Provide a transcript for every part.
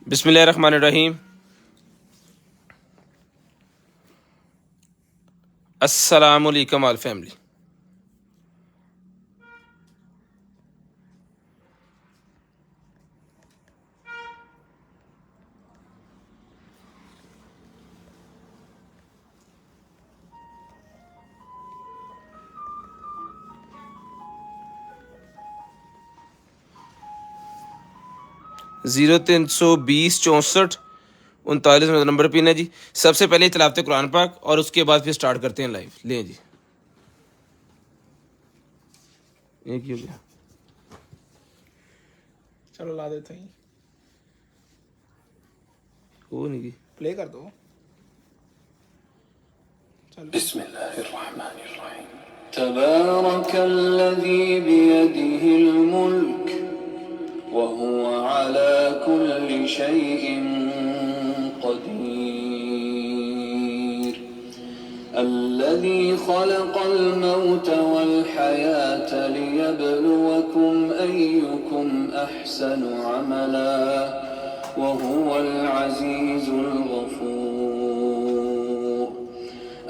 बिस्मिल्लाहिर्रहमानिर्रहीम। अस्सलाम वालेकुम all family. Zero 320 64 39 number pin है जी। सबसे पहले तलावत कुरान पाक और उसके बाद फिर स्टार्ट करते हैं लाइव। लें जी, एक ही हो गया। चलो ला देते हैं, हो नहीं गई, प्ले कर दो। चलो बिस्मिल्लाहिर्रहमानिर्रहीम। तबारकल्लज़ी बियदिहिल मुल्क व हुवा अला कुल्लि शैइन क़दीर। अल्लज़ी ख़लक़ल मौत वल हयात लियब्लुवकुम अय्युकुम अहसनु अमला व हुवल अज़ीज़ुल गफ़ूर।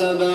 7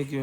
एक ही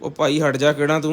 ओ भाई हट जा केड़ा तू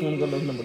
फोन कर लो नंबर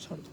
छोड़ दे।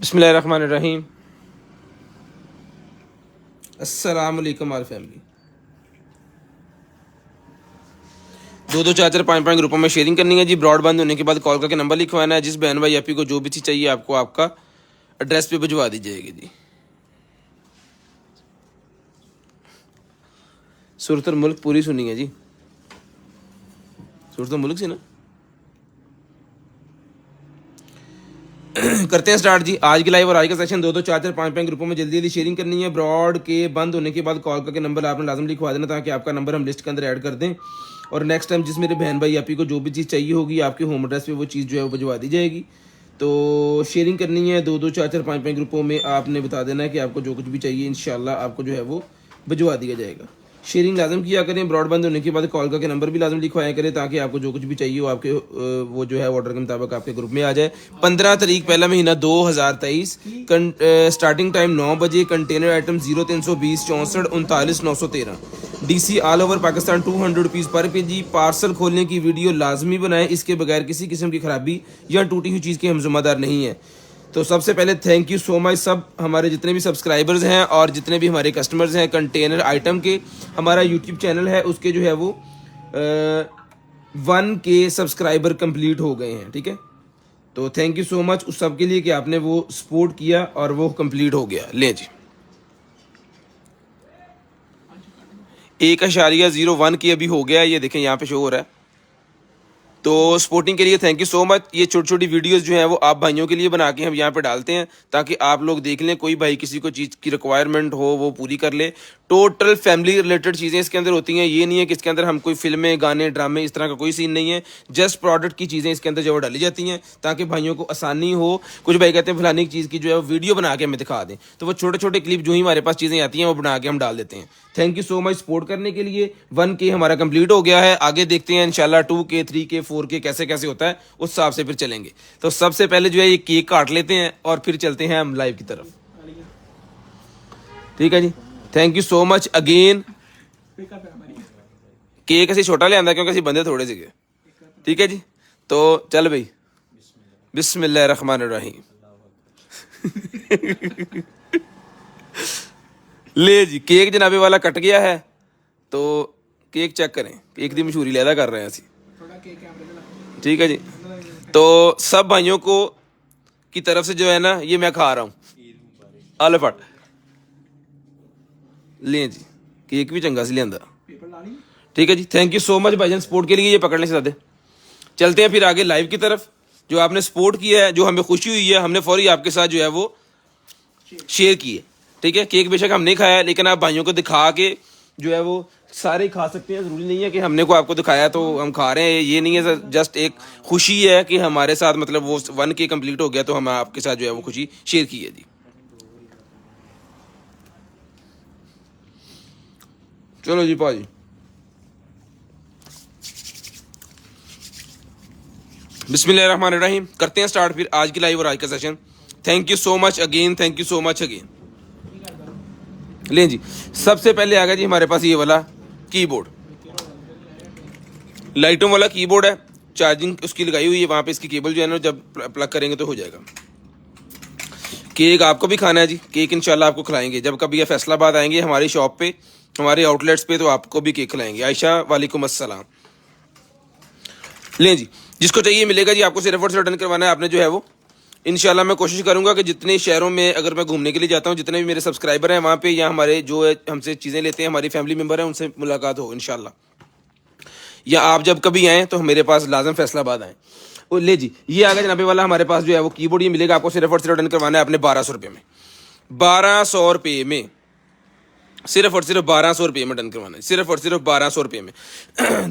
बिस्मिल्लाहिर्रहमानिर्रहीम। अस्सलाम वालेकुम आल फैमिली। 2-2 4-4 5-5 ग्रुपों में शेयरिंग करनी है जी। ब्रॉड बंद होने के बाद कॉल करके नंबर लिखवाना है। जिस बहन भाई आपी को जो भी चीज़ चाहिए आपको आपका एड्रेस पे भिजवा दी जाएगी जी। सूरतुल मुल्क पूरी सुनी है जी। सूरतुल मुल्क से ना करते हैं स्टार्ट जी आज की लाइव। और आज का सेशन 2-2 4-4 5-5 ग्रुपों में जल्दी जल्दी शेयरिंग करनी है। ब्रॉड के बंद होने के बाद कॉल करके नंबर आपने लाजम लिखवा देना ताकि आपका नंबर हम लिस्ट के अंदर ऐड कर दें। और नेक्स्ट टाइम जिस मेरे बहन भाई आपी को जो भी चीज़ चाहिए होगी आपके होम एड्रेस पे वो चीज़ जो है वो भिजवा दी जाएगी। तो शेयरिंग करनी है 2-2 4-4 5-5 ग्रुपों में। आपने बता देना है कि आपको जो कुछ भी चाहिए इंशाल्लाह आपको जो है वो भिजवा दिया जाएगा। शेयरिंग लाजम किया करें। ब्रॉड बंद होने के बाद कॉल करके नंबर भी लाजम लिखवाया करें ताकि आपको जो कुछ भी चाहिए हो आपके वो जो है ऑर्डर के मुताबिक आपके ग्रुप में आ जाए। 15 तारीख पहला महीना 2023। स्टार्टिंग टाइम 9 बजे। Container item 0320 64 39 913। DC all over Pakistan 200 rupees पर पेजी। पार्सल खोलने की वीडियो लाजमी बनाएं। इसके बगैर किसी किस्म की खराबी या टूटी हुई चीज़ के हम जिम्मेदार नहीं हैं। तो सबसे पहले थैंक यू सो मच सब हमारे जितने भी सब्सक्राइबर्स हैं और जितने भी हमारे कस्टमर्स हैं कंटेनर आइटम के। हमारा यूट्यूब चैनल है उसके जो है वो 1K सब्सक्राइबर कंप्लीट हो गए हैं। ठीक है, तो थैंक यू सो मच उस सब के लिए कि आपने वो सपोर्ट किया और वो कंप्लीट हो गया। लें जी 1.01 की अभी हो गया। ये देखें यहाँ पे शो हो रहा है। तो सपोर्टिंग के लिए थैंक यू सो मच। ये छोटी छोटी वीडियोस जो हैं वो आप भाइयों के लिए बना के हम यहाँ पे डालते हैं ताकि आप लोग देख लें। कोई भाई किसी को चीज़ की रिक्वायरमेंट हो वो पूरी कर ले। टोटल फैमिली रिलेटेड चीज़ें इसके अंदर होती हैं। ये नहीं है कि इसके अंदर हम कोई फिल्में गाने ड्रामे इस तरह का कोई सीन नहीं है। जस्ट प्रोडक्ट की चीज़ें इसके अंदर जो वो डाली जाती हैं ताकि भाइयों को आसानी हो। कुछ भाई कहते हैं फलानी चीज़ की जो है वो वीडियो बना के हमें दिखा दें, तो वो छोटे छोटे क्लिप जो ही हमारे पास चीज़ें आती हैं वो बना के हम डाल देते हैं। Thank you so much support करने के लिए। 1K हमारा कंप्लीट हो गया है। आगे देखते हैं इंशाल्लाह 2K 3K 4K कैसे कैसे होता है उस हिसाब से फिर चलेंगे। तो सबसे पहले जो है ये केक काट लेते हैं और फिर चलते हैं हम लाइव की तरफ। ठीक है जी, thank you so much again. Cake ऐसे छोटा ले आंदा क्योंकि ऐसे बंदे थोड़े से। ठीक है जी, तो चल भाई बिस्मिल्लाहिर्रहमानिर्रहीम। ले जी केक जनाबे वाला कट गया है। तो केक चेक करें, केक की मशहूरी लैदा कर रहे हैं असी। ठीक है जी, तो सब भाइयों को की तरफ से जो है ना ये मैं खा रहा हूँ। आले फट लें जी, केक भी चंगा सी लिया। ठीक है जी, थैंक यू सो मच भाईजान सपोर्ट के लिए। ये पकड़ने से ज़्यादा चलते हैं फिर आगे लाइव की तरफ। जो आपने सपोर्ट किया है, जो हमें खुशी हुई है, हमने फौरी आपके साथ जो है वो शेयर की है। ठीक है, केक बेशक हम नहीं खाया लेकिन आप भाइयों को दिखा के जो है वो सारे ही खा सकते हैं। ज़रूरी नहीं है कि हमने को आपको दिखाया तो हम खा रहे हैं, ये नहीं है सर। जस्ट एक खुशी है कि हमारे साथ मतलब वो 1K कंप्लीट हो गया तो हम आपके साथ जो है वो खुशी शेयर की है जी। चलो जी भाजी बिस्मिल्लाहिर्रहमानिर्रहीम करते हैं स्टार्ट फिर आज की लाइव और आज का session. Thank you so much again, thank you so much again. लें जी सबसे पहले आ गया जी हमारे पास ये वाला कीबोर्ड, लाइटों वाला कीबोर्ड है। चार्जिंग उसकी लगाई हुई है वहाँ पे। इसकी केबल जो है ना जब प्लग करेंगे तो हो जाएगा। केक आपको भी खाना है जी। केक इंशाल्लाह आपको खिलाएंगे जब कभी ये फैसलाबाद आएंगे हमारी शॉप पे, हमारे आउटलेट्स पे, तो आपको भी केक खिलाएंगे। आयशा वालेकुम अस्सलाम। लें जी जिसको चाहिए मिलेगा जी। आपको सिर्फ और सिर्फ डन करवाना है। आपने जो है वो इंशाल्लाह मैं कोशिश करूंगा कि जितने शहरों में अगर मैं घूमने के लिए जाता हूं, जितने भी मेरे सब्सक्राइबर हैं वहाँ पे या हमारे जो हमसे चीज़ें लेते हैं हमारी फैमिली मेम्बर हैं उनसे मुलाकात हो इंशाल्लाह। या आप जब कभी आएँ तो मेरे पास लाजम फैसलाबाद आएँ। और ले जी ये आगे जनाबे वाला हमारे पास जो है वो कीबोर्ड ये मिलेगा आपको सिर्फ और सिर्फ डन करवाना है अपने 1200 रुपये में। 1200 रुपये में सिर्फ और सिर्फ 1200 रुपये में डन करवाना है। सिर्फ और सिर्फ 1200 रुपये में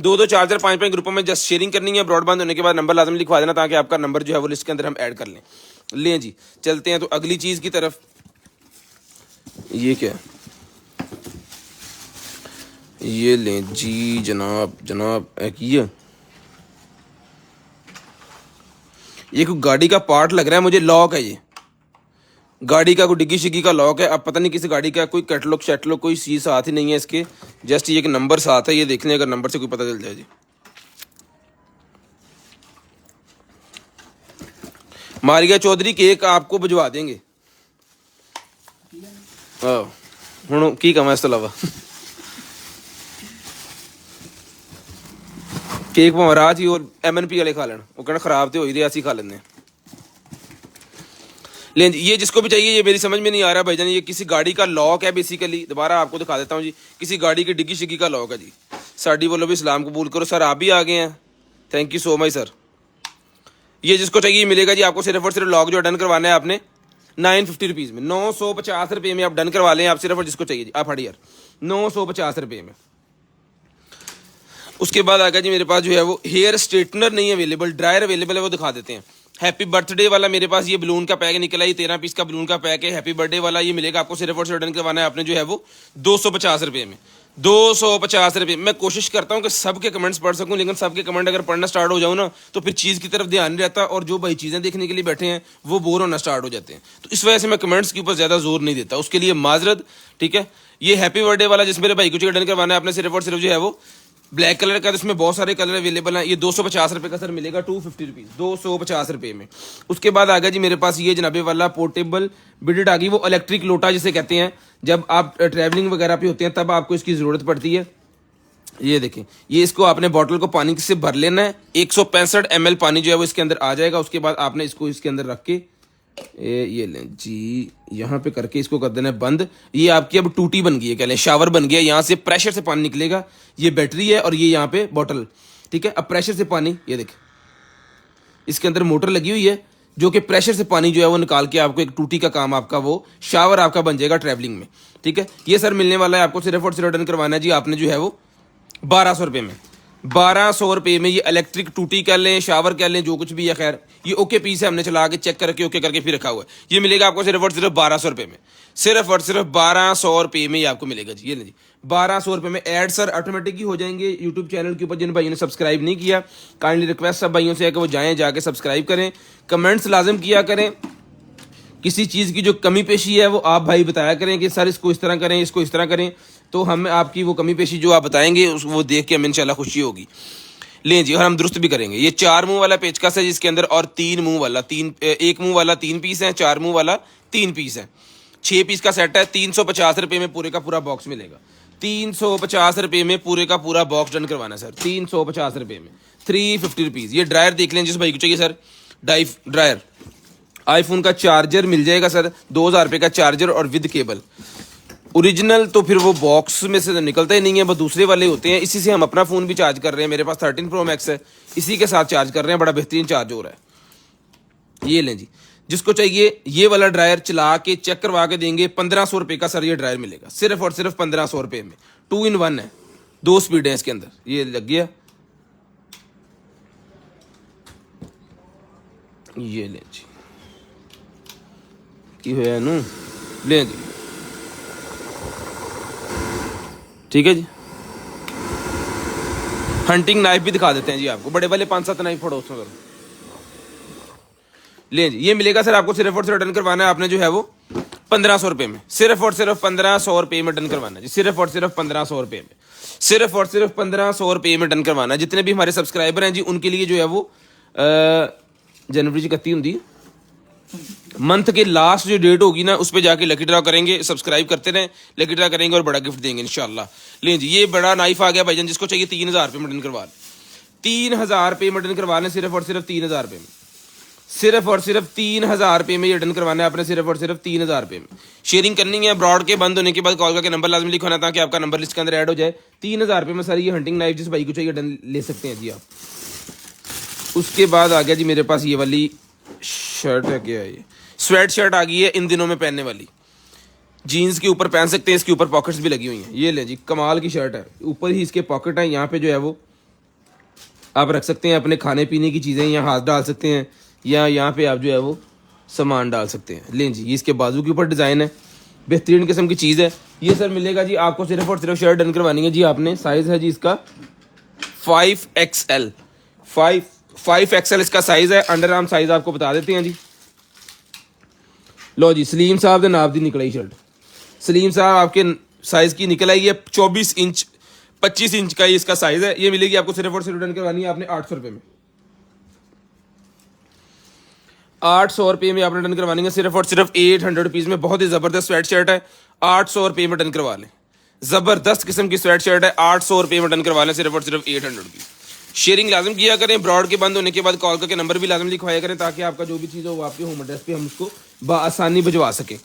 2-2 4-4 5-5 ग्रुपों में जस्ट शेयरिंग करनी है। ब्रॉडबैंड होने के बाद नंबर लाजम लिखवा देना ताकि आपका नंबर जो है वो लिस्ट के अंदर हम ऐड कर लें। लें जी चलते हैं तो अगली चीज़ की तरफ। ये क्या है? ये लें जी जनाब जनाब ये कोई गाड़ी का पार्ट लग रहा है मुझे। लॉक है ये गाड़ी का, कोई डिग्गी शिग्गी का लॉक है। अब पता नहीं किस गाड़ी का, कोई कैटलॉग शैटलॉग कोई चीज़ साथ ही नहीं है इसके। जस्ट ये एक नंबर साथ है, ये देख लें अगर नंबर से कोई पता चल जाए जी। मारिया चौधरी केक आपको भिजवा देंगे। ਹੁਣ ਕੀ ਕਹਾਂ ਇਸ ਤੋਂ ਇਲਾਵਾ केक भावें रात ही और MNP वाले खा लेना, वो कहना खराब तो हो ही रही, ऐसे ही खा लेते हैं। लेकिन ये जिसको भी चाहिए, ये मेरी समझ में नहीं आ रहा भाईजान, ये किसी गाड़ी का लॉक है बेसिकली। दोबारा आपको दिखा देता हूँ जी, किसी गाड़ी की डिग्गी शिग्गी का लॉक है जी। साड़ी बोलो भी इस्लाम कबूल करो। सर आप भी आ गए हैं, thank you so much sir. ये जिसको चाहिए मिलेगा जी आपको। सिर्फ और सिर्फ लॉक जो डन करवाना है आपने 950 रुपीज़ में, 950 रुपये में आप डन करवा लें आप सिर्फ, और जिसको चाहिए जी आप हट यार 950 रुपये में। उसके बाद आ गया जी मेरे पास जो है वो हेयर स्ट्रेटनर नहीं अवेलेबल, ड्रायर अवेलेबल है, वो दिखा देते हैं। हैप्पी बर्थडे वाला मेरे पास ये बलून का पैक निकला, ये 13 पीस का बलून का पैक है। हैप्पी बर्थडे वाला ये मिलेगा आपको सिर्फ और सिर्फ डन करवाना है आपने जो है वो 250 रुपये में, 250 रुपये। मैं कोशिश करता हूँ कि सबके कमेंट्स पढ़ सकूँ, लेकिन सबके कमेंट अगर पढ़ना स्टार्ट हो जाऊँ ना तो फिर चीज़ की तरफ ध्यान नहीं रहता, और जो भाई चीज़ें देखने के लिए बैठे हैं वो बोर होना स्टार्ट हो जाते हैं। तो इस वजह से मैं कमेंट्स के ऊपर ज़्यादा जोर नहीं देता, उसके लिए माजरत, ठीक है। ये हैप्पी बर्थडे वाला जिस मेरे भाई को डन करवाना है आपने सिर्फ और सिर्फ जो है वो ब्लैक कलर का, तो इसमें बहुत सारे कलर अवेलेबल हैं। ये 250 रुपये का सर मिलेगा, 250 रुपीज़, 250 रुपये में। उसके बाद आ गया जी मेरे पास ये जनाबे वाला पोर्टेबल बिडेड आ गई, वो इलेक्ट्रिक लोटा जिसे कहते हैं, जब आप ट्रैवलिंग वगैरह पे होते हैं तब आपको इसकी ज़रूरत पड़ती है। ये देखें, ये इसको आपने बॉटल को पानी से भर लेना है, 165 ml पानी जो है वो इसके अंदर आ जाएगा। उसके बाद आपने इसको इसके अंदर रख के ये लें जी, यहाँ पे करके इसको कर देना है बंद। ये आपकी अब टूटी बन गई है, कह लें शावर बन गया, यहाँ से प्रेशर से पानी निकलेगा। ये बैटरी है और ये यहाँ पे बॉटल, ठीक है। अब प्रेशर से पानी, ये देखें इसके अंदर मोटर लगी हुई है जो कि प्रेशर से पानी जो है वो निकाल के आपको एक टूटी का काम आपका वो शावर आपका बन जाएगा ट्रैवलिंग में, ठीक है। ये सर मिलने वाला है आपको सिर्फ और सिर्फ डन करवाना है जी आपने जो है वो 1200 रुपये में, 1200 रुपये में। ये इलेक्ट्रिक टूटी कह लें, शावर कह लें, जो कुछ भी है, खैर ये ओके पीस है, हमने चला के चेक करके ओके करके फिर रखा हुआ है। ये मिलेगा आपको सिर्फ और सिर्फ 1200 रुपये में, सिर्फ और सिर्फ 1200 रुपये में ये आपको मिलेगा जी। ये नहीं जी 1200 रुपये में। ऐड सर ऑटोमेटिक ही हो जाएंगे यूट्यूब चैनल के ऊपर। जिन भाइयों ने सब्सक्राइब नहीं किया, काइंडली रिक्वेस्ट सब भाइयों से है कि वो जाएँ, जाके सब्सक्राइब करें, कमेंट्स लाजम किया करें। किसी चीज़ की जो कमी पेशी है वो आप भाई बताया करें कि सर इसको इस तरह करें, इसको इस तरह करें, तो हम आपकी वो कमी पेशी जो आप बताएंगे वो देख के हमें इंशाल्लाह खुशी होगी। लें जी, और हम दुरुस्त भी करेंगे। ये 4 मुंह वाला पेचकस है जिसके अंदर, और 3 मुंह वाला, 1 मुंह वाला 3 पीस है, 4 मुंह वाला 3 पीस है, 6 पीस का सेट है। 350 रुपये में पूरे का पूरा बॉक्स मिलेगा, 350 रुपये में पूरे का पूरा बॉक्स डन करवाना सर, 350 रुपये में, 350 रुपीज़। ये ड्रायर देख लें जिस भाई को चाहिए सर, ड्रायर आईफोन का चार्जर मिल जाएगा सर, 2000 रुपये का चार्जर और विद केबल। ओरिजिनल तो फिर वो बॉक्स में से निकलता ही नहीं है, वो दूसरे वाले होते हैं। इसी से हम अपना फ़ोन भी चार्ज कर रहे हैं, मेरे पास 13 Pro Max है, इसी के साथ चार्ज कर रहे हैं, बड़ा बेहतरीन चार्ज हो रहा है। ये लें जी, जिसको चाहिए ये वाला ड्रायर चला के चेक करवा के देंगे। 1500 रुपये का सर ये ड्रायर मिलेगा, सिर्फ और सिर्फ 1500 रुपये में। 2 in 1 है, 2 स्पीड है इसके अंदर। ये लग गया, ये लें जी, की होया नू, लें जी, ठीक है जी। हंटिंग नाइफ भी दिखा देते हैं जी आपको, बड़े वाले 5-7 नाइफ फोड़ो उसमें करो। ले जी, ये मिलेगा सर आपको सिर्फ और सिर्फ डन करवाना है आपने जो है वो 1500 रुपये में, सिर्फ और सिर्फ 1500 रुपये में डन करवाना है जी, सिर्फ और सिर्फ 1500 रुपये में, सिर्फ और सिर्फ 1500 रुपये में डन करवाना है। जितने भी हमारे सब्सक्राइबर हैं जी उनके लिए जो है वो जनवरी की 31 होती है, मंथ के लास्ट जो डेट होगी ना उस पर जाके लकी ड्रा करेंगे। सब्सक्राइब करते रहें, लकी ड्रा करेंगे और बड़ा गिफ्ट देंगे इंशाल्लाह। लें जी, ये बड़ा नाइफ आ गया भाईजान, जिसको चाहिए 3000 रुपये में डन करवा लें, 3000 रुपये में डन करवा लें, सिर्फ और सिर्फ 3000 रुपये में, सिर्फ और सिर्फ 3000 रुपये में ये डन करवाना है आपने, सिर्फ और सिर्फ 3000 रुपये में। शेयरिंग करनी है, ब्रॉड के बंद होने के बाद कॉल करके नंबर लाजमी लिखवाना ताकि आपका नंबर लिस्ट के अंदर ऐड हो जाए। 3000 रुपये में सर ये हंटिंग नाइफ जिस भाई को चाहिए डन ले सकते हैं जी आप। उसके बाद आ गया जी मेरे पास ये वाली शर्ट है, क्या है ये, स्वेट शर्ट आ गई है इन दिनों में पहनने वाली, जीन्स के ऊपर पहन सकते हैं, इसके ऊपर पॉकेट्स भी लगी हुई हैं। ये ले जी, कमाल की शर्ट है, ऊपर ही इसके पॉकेट है, यहाँ पे जो है वो आप रख सकते हैं अपने खाने पीने की चीज़ें, यहाँ हाथ डाल सकते हैं, या यहाँ पे आप जो है वो सामान डाल सकते हैं। लें जी, ये इसके बाजू के ऊपर डिज़ाइन है, बेहतरीन किस्म की चीज़ है। ये सर मिलेगा जी आपको सिर्फ और सिर्फ, शर्ट डन करवानी है जी आपने, साइज़ है जी इसका 5XL, 5XL इसका साइज़ है। अंडर आर्म साइज़ आपको बता देते हैं जी। लो जी, सलीम साहब के नाप दी निकलाई शर्ट, सलीम साहब आपके साइज़ की निकल आई है, 24 इंच 25 इंच का ही इसका साइज़ है। ये मिलेगी आपको सिर्फ और सिर्फ डन करवानी है आपने 800 रुपये में, 800 रुपये में आपने डन करवानी है सिर्फ और सिर्फ 800 रुपीज़ में। बहुत ही ज़बरदस्त स्वेट शर्ट है, 800 रुपये में डन करवा लें। ज़बरदस्त किस्म की स्वेट शर्ट है, 800 रुपये में डन करवा लें सिर्फ और सिर्फ 800 रुपीज़। शेयरिंग लाजम किया करें, ब्रॉड के बंद होने के बाद कॉल करके नंबर भी लाजम लिखवाया करें ताकि आपका जो भी चीज़ हो वो आपके होम एड्रेस पे हम उसको बआसानी भिजवा सकें।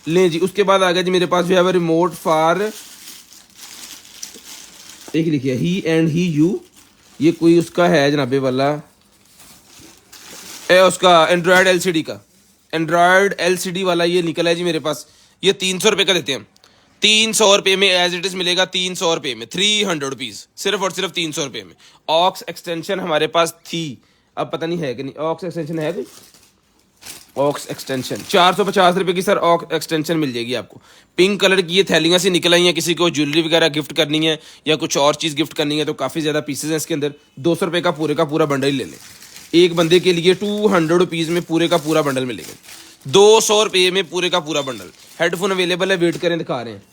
लें जी, उसके बाद आ गया जी मेरे पास जो है वो रिमोट फॉर, एक लिखिए ही एंड ही यू, ये कोई उसका है जनाबे वाला उसका एंड्रॉयड एलसीडी का, एंड्रॉयड एलसीडी वाला ये निकला है जी मेरे पास। ये 300 रुपये का देते हैं हम, 300 रुपये में एज इट इज़ मिलेगा, 300 रुपये में 300 रुपीज़ सिर्फ और सिर्फ 300 रुपये में। ऑक्स एक्सटेंशन हमारे पास थी, अब पता नहीं है कि नहीं, ऑक्स एक्सटेंशन है कोई, ऑक्स एक्सटेंशन 450 रुपये की सर ऑक्स एक्सटेंशन मिल जाएगी आपको। पिंक कलर की ये थैलियाँ से निकल आई हैं, किसी को ज्वेलरी वगैरह गिफ्ट करनी है या कुछ और चीज़ गिफ्ट करनी है तो काफ़ी ज़्यादा पीसेज हैं इसके अंदर। 200 रुपये का पूरा बंडल ले लें, एक बंदे के लिए 200 रुपीज़ में पूरे का पूरा बंडल मिलेगा, 200 रुपये में पूरे का पूरा बंडल। हेडफोन अवेलेबल है, वेट करें, दिखा रहे हैं,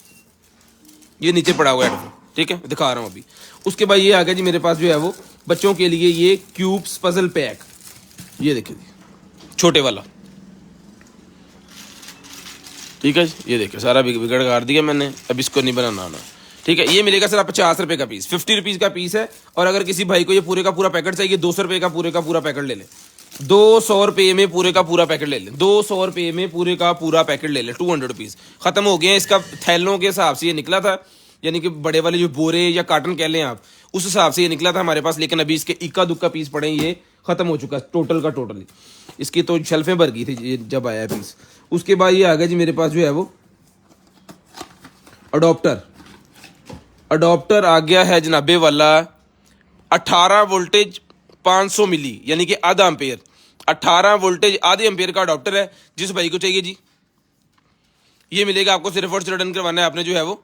ये नीचे पड़ा हुआ हेडफोन, ठीक है, दिखा रहा हूँ अभी। उसके बाद ये आ गया जी मेरे पास जो है वो बच्चों के लिए ये क्यूब्स पजल पैक, ये देखिए छोटे वाला, ठीक है, ये देखिए सारा बिगड़ कर दिया मैंने, अब इसको नहीं बनाना आना, ठीक है। ये मिलेगा सर 50 रुपये का पीस, 50 रुपीज़ का पीस है। और अगर किसी भाई को ये पूरे का पूरा पैकेट चाहिए, 200 रुपये का पूरा पैकेट ले लें, 200 रुपये में पूरे का पूरा पैकेट ले लें, 200 रुपये में पूरे का पूरा पैकेट ले लें, 200 रुपीज़ ख़त्म हो गया। इसका थैलों के हिसाब से ये निकला था, यानी कि बड़े वाले जो बोरे या कार्टन कह लें आप, उस हिसाब से ये निकला था हमारे पास, लेकिन अभी इसके इक्का दुक्का पीस पड़े, ये ख़त्म हो चुका टोटल का टोटली। इसकी तो शेल्फें भर गई थी जब आया पीस। उसके बाद ये आ गया जी मेरे पास जो है वो अडॉप्टर आ गया है जनाबे वाला, 18 वोल्टेज 500 मिली, यानी कि आधा एम्पेयर, 18 वोल्टेज आधे एम्पेयर का अडॉप्टर है। जिस भाई को चाहिए जी ये मिलेगा आपको, सिर्फ और सिर्फ रिटर्न करवाना है आपने जो है वो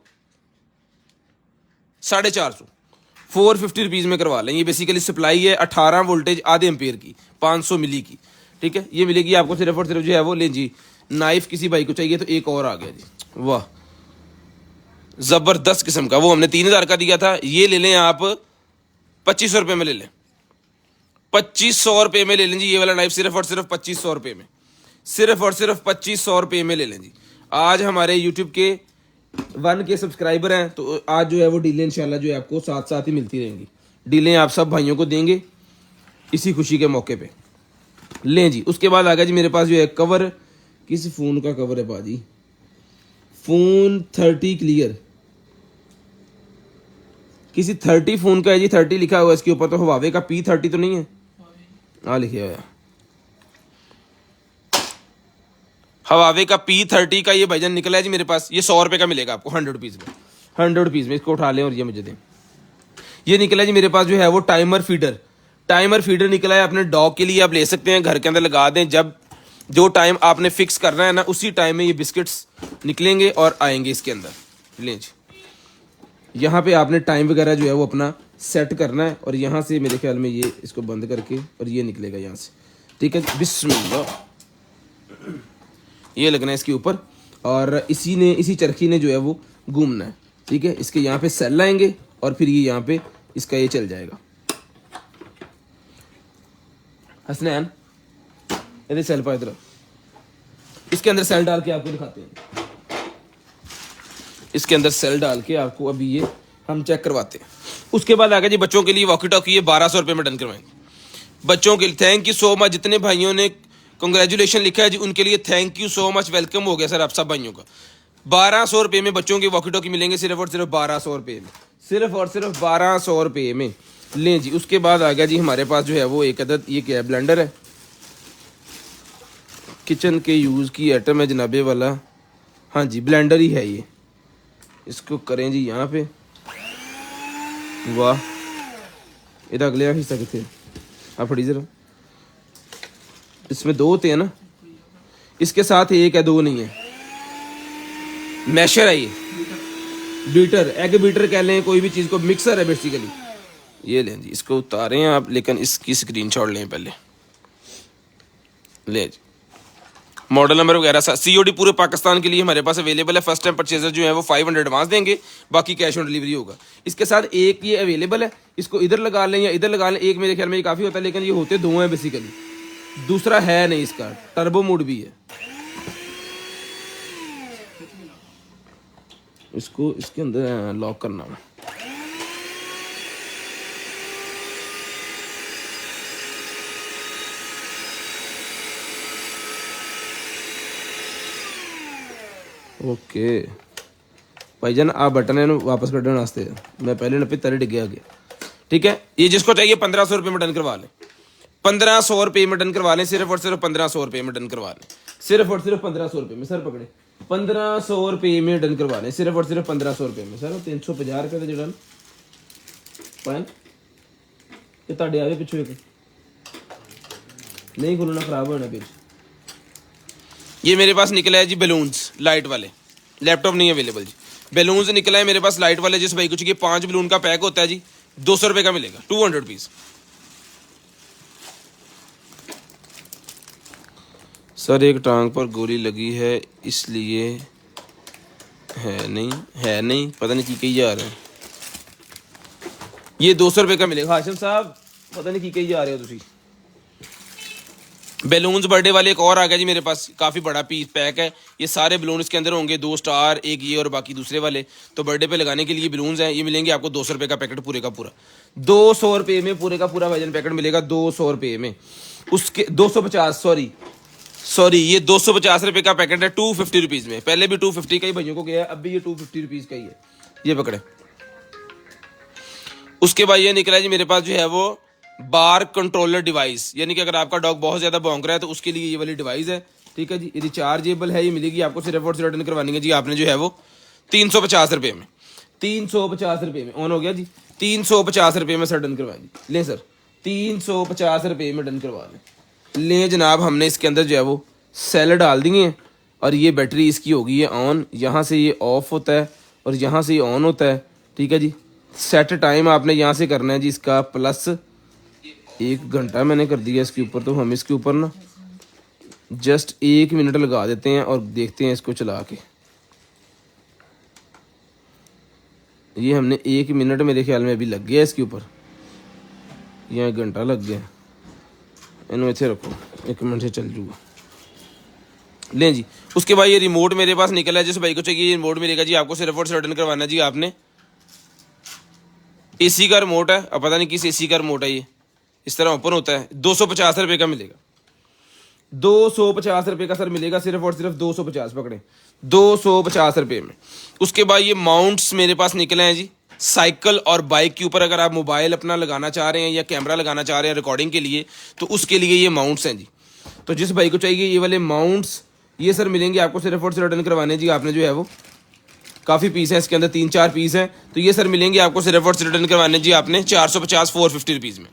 450, 450 रुपीज़ में करवा लें। ये बेसिकली सप्लाई है 18 वोल्टेज आधे एम्पेयर की 500 मिली की, ठीक है, ये मिलेगी आपको सिर्फ और सिर्फ जो है वो। लें जी, नाइफ किसी भाई को चाहिए तो एक और आ गया जी, वाह ज़बरदस्त किस्म का, वो हमने 3000 का दिया था, ये ले लें आप 2500 रुपये में ले लें, 2500 रुपये में ले लें जी ये वाला नाइफ, सिर्फ और सिर्फ 2500 रुपये में, सिर्फ और सिर्फ 2500 रुपये में ले लें जी। आज हमारे यूट्यूब के 1 के सब्सक्राइबर हैं तो आज जो है वो डीलें इंशाल्लाह जो है आपको साथ साथ ही मिलती रहेंगी। डीलें आप सब भाइयों को देंगे इसी खुशी के मौके पे। लें जी, उसके बाद आ गया जी मेरे पास जो है कवर, किस फ़ोन का कवर है बाजी, फ़ोन 30 क्लियर, किसी 30 फ़ोन का है जी, 30 लिखा हुआ है इसके ऊपर, तो हुआवे का P30 तो नहीं है, हाँ लिखे हुआ है हुआवे का P30 का। ये भाईजान निकला है जी मेरे पास, ये 100 रुपये का मिलेगा आपको, 100 रुपीज़ में, 100 रुपीज़ में इसको उठा लें और ये मुझे दें। ये निकला है जी मेरे पास जो है वो टाइमर फीडर निकला है, अपने डॉग के लिए आप ले सकते हैं, घर के अंदर लगा दें, जब जो टाइम आपने फिक्स करना है ना उसी टाइम में ये बिस्किट्स निकलेंगे और आएंगे इसके अंदर। लें जी, यहाँ पे आपने टाइम वगैरह जो है वो अपना सेट करना है और यहाँ से मेरे ख्याल में ये इसको बंद करके और ये निकलेगा यहाँ से, ठीक है, बिस्मिल्लाह, ये लगना है इसके ऊपर और इसी चरखी ने जो है वो घूमना है, ठीक है। इसके यहाँ पे सेल आएंगे और फिर ये यहाँ पे इसका ये चल जाएगा। हसनैन इधर सेल पर, इधर इसके अंदर सेल डाल के आपको दिखाते हैं, इसके अंदर सेल डाल के आपको अभी ये हम चेक करवाते हैं। उसके बाद आ गया जी बच्चों के लिए वॉकी टॉकी, ये 1200 रुपये में डन करवाएंगे बच्चों के लिए। थैंक यू सो मच, जितने भाइयों ने कंग्रेचुलेशन लिखा है जी उनके लिए thank you so much, welcome हो गया सर आप सब भाइयों का। 1200 रुपये में बच्चों के वॉकी टॉकी मिलेंगे, सिर्फ और सिर्फ 1200 रुपये में, सिर्फ और सिर्फ 1200 रुपये में। लें जी, उसके बाद आ गया जी हमारे पास जो है वो एक अदद, ये क्या है, ब्लेंडर है, किचन के यूज़ की आइटम है जनाबे वाला, हाँ जी ब्लेंडर ही है ये। इसको करें जी यहाँ पे, वाह, इधर अगले हिस्सा कितने आप फड़ी जरा, इसमें 2 होते हैं ना, इसके साथ एक है, 2 नहीं है, मैशर है ये, बीटर, एग बीटर कह लें, कोई भी चीज़ को, मिक्सर है बेसिकली। ये लें जी, इसको उतारें आप, लेकिन इसकी स्क्रीनशॉट लें पहले, ले जी, मॉडल नंबर वगैरह COD पूरे पाकिस्तान के लिए हमारे पास अवेलेबल है। फर्स्ट टाइम परचेजर जो है वो 500 एडवांस देंगे, बाकी कैश ऑन डिलीवरी होगा। इसके साथ एक ये अवेलेबल है, इसको इधर लगा लें या इधर लगा लें, एक मेरे ख्याल में ये काफ़ी होता है, लेकिन ये होते 2 हैं बेसिकली, दूसरा है नहीं इसका, टर्बो मोड भी है। इसको इसके अंदर लॉक करना है। ओके भाईजान आप बटन है वापस कटने वास्ते, मैं पहले नपे तले डिगे आगे। ठीक है, ये जिसको चाहिए 1500 रुपये में डन करवा लें, 1500 रुपये में डन करवा लें, सिर्फ और सिर्फ 1500 रुपये में डन करवा लें, सिर्फ और सिर्फ 1500 रुपये में। सर पकड़े, 1500 रुपये में डन करवा लें, सिर्फ और सिर्फ 1500 रुपये में। सर 350 रुपये का जो डन पाए ये ताड़े आवे पिछू एक नहीं खुलना, खराब होना पेज। ये मेरे पास निकला है जी बैलून्स लाइट वाले, लैपटॉप नहीं अवेलेबल जी, बैलून्स निकला है मेरे पास लाइट वाले। जिस भाई कुछ ये 5 बैलून का पैक होता है जी, 200 रुपये का मिलेगा, 200 पीस। सर एक टांग पर गोली लगी है इसलिए है नहीं पता नहीं की कही जा रहे हैं। ये 200 रुपये का मिलेगा हाशिम साहब, पता नहीं की कही जा रहे हो तुसी। बैलून्स बर्थडे वाले एक और आ गया जी मेरे पास, काफ़ी बड़ा पीस पैक है। ये सारे बैलून इसके अंदर होंगे, 2 स्टार, एक ये और बाकी दूसरे वाले। तो बर्थडे पे लगाने के लिए बैलून्स हैं, ये मिलेंगे आपको 200 रुपये का पैकेट, पूरे का पूरा 200 रुपये में पूरे का पूरा वजन पैकेट मिलेगा 200 रुपये में। उसके 250 सॉरी ये 250 रुपये का पैकेट है 250 रुपीज़ में। पहले भी 250 का ही भाइयों को गया है, अब भी ये 250 रुपीज़ का ही है। ये पकड़े। उसके बाद ये निकला जी मेरे पास जो है वो बार कंट्रोलर डिवाइस, यानी कि अगर आपका डॉग बहुत ज़्यादा भौंक रहा है तो उसके लिए ये वाली डिवाइस है। ठीक है जी, रिचार्जेबल है, ये मिलेगी आपको सिर्फ और सिर्फ रिटर्न करवानी है जी आपने जो है वो 350 रुपये में। 350 रुपये में ऑन हो गया जी, 350 रुपये में सर डन करवाएं जी। लें सर 350 रुपये में डन करवा लें जनाब। हमने इसके अंदर जो है वो सेल डाल दिए हैं और ये बैटरी इसकी होगी ये ऑन, यहाँ से ये ऑफ होता है और यहाँ से ये ऑन होता है। ठीक है जी, सेट टाइम आपने यहाँ से करना है जी इसका प्लस 1 घंटा मैंने कर दिया इसके ऊपर। तो हम इसके ऊपर ना जस्ट 1 मिनट लगा देते हैं और देखते हैं इसको चला के। ये हमने 1 मिनट मेरे ख्याल में अभी लग गया इसके ऊपर, यहाँ 1 घंटा लग गया। इन्हों इतने रखो, 1 मिनट से चल जूगा। लें जी, उसके बाद ये रिमोट मेरे पास निकला है। जिस भाई को चाहिए ये रिमोट मिलेगा जी आपको, सिर्फ और सिर्फ रिटर्न करवाना जी आपने। एसी का रिमोट है, अब पता नहीं किस एसी का रिमोट है, ये इस तरह ओपन होता है। 250 रुपये का मिलेगा, 250 रुपये का सर मिलेगा, सिर्फ और सिर्फ 250 पकड़े, 250 रुपये में। उसके बाद ये माउंट्स मेरे पास निकले हैं जी साइकिल और बाइक के ऊपर। अगर आप मोबाइल अपना लगाना चाह रहे हैं या कैमरा लगाना चाह रहे हैं रिकॉर्डिंग के लिए, तो उसके लिए ये माउंट्स हैं जी। तो जिस भाई को चाहिए ये वाले माउंट्स, ये सर मिलेंगे आपको सिर्फ और सिर्फ रिटर्न करवाने जी आपने जो है वो। काफ़ी पीस हैं इसके अंदर, 3-4 पीस हैं। तो ये सर मिलेंगे आपको सिर्फ और सिर्फ रिटर्न करवाने जी आपने 450 450 रुपीज़ में।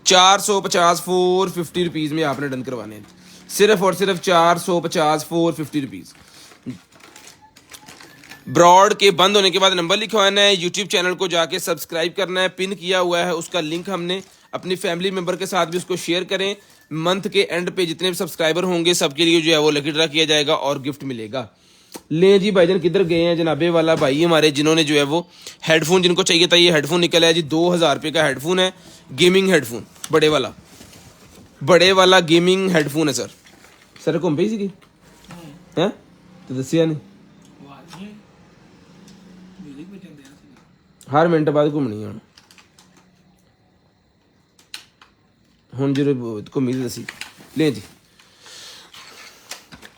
450 450 रुपीज़ में आपने डन करवाने हैं, सिर्फ और सिर्फ 450 450 रुपीज़। ब्रॉड के बंद होने के बाद नंबर लिखवाना है, यूट्यूब चैनल को जाके सब्सक्राइब करना है, पिन किया हुआ है उसका लिंक हमने, अपनी फैमिली मेंबर के साथ भी उसको शेयर करें। मंथ के एंड पे जितने भी सब्सक्राइबर होंगे सबके लिए जो है वो लकी ड्रा किया जाएगा और गिफ्ट मिलेगा। ले जी भाईजान किधर गए हैं जनाबे वाला भाई हमारे, जिन्होंने जो है वो हेडफोन जिनको चाहिए था, ये हेडफोन निकला है जी। 2000 रुपये का हेडफोन है, गेमिंग हेडफोन, बड़े वाला गेमिंग हेडफोन है सर। सर घूम पई सी हैं तो दसिया नहीं, हर मिनट बाद घूमनी है हूँ जो घूमी दसी। ले जी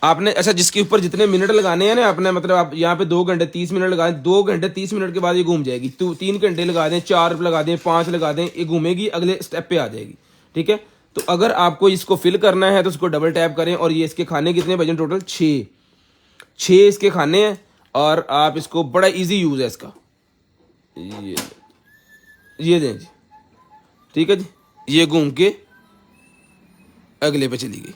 आपने, अच्छा जिसके ऊपर जितने मिनट लगाने हैं ना आपने, मतलब आप यहाँ पे 2 घंटे 30 मिनट लगा दें, 2 घंटे 30 मिनट के बाद ये घूम जाएगी। तो 3 घंटे लगा दें, 4 लगा दें, 5 लगा दें, ये घूमेगी, अगले स्टेप पे आ जाएगी। ठीक है, तो अगर आपको इसको फिल करना है तो उसको डबल टैप करें। और ये इसके खाने कितने बजन टोटल 6 इसके खाने हैं और आप इसको, बड़ा ईजी यूज़ है इसका। ये दें जी, ठीक है जी, ये घूम के अगले पे चली गई।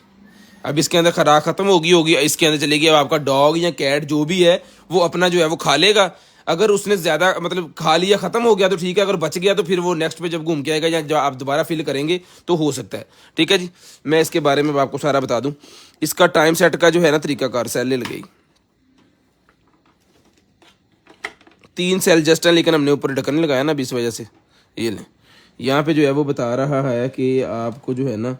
अब इसके अंदर खराक खत्म होगी, इसके अंदर चलेगी। अब आपका डॉग या कैट जो भी है वो अपना जो है वो खा लेगा। अगर उसने ज़्यादा मतलब खा लिया ख़त्म हो गया तो ठीक है, अगर बच गया तो फिर वो नेक्स्ट पे जब घूम के आएगा या जब आप दोबारा फिल करेंगे तो हो सकता है। ठीक है जी, मैं इसके बारे में आपको सारा बता दूं। इसका टाइम सेट का जो है ना तरीकाकार, सेल ले गई 3 सेल जस्ट है, लेकिन हमने ऊपर ढक्कन नहीं लगाया ना, इस वजह से। ये लें, यहाँ पे जो है वो बता रहा है कि आपको जो है ना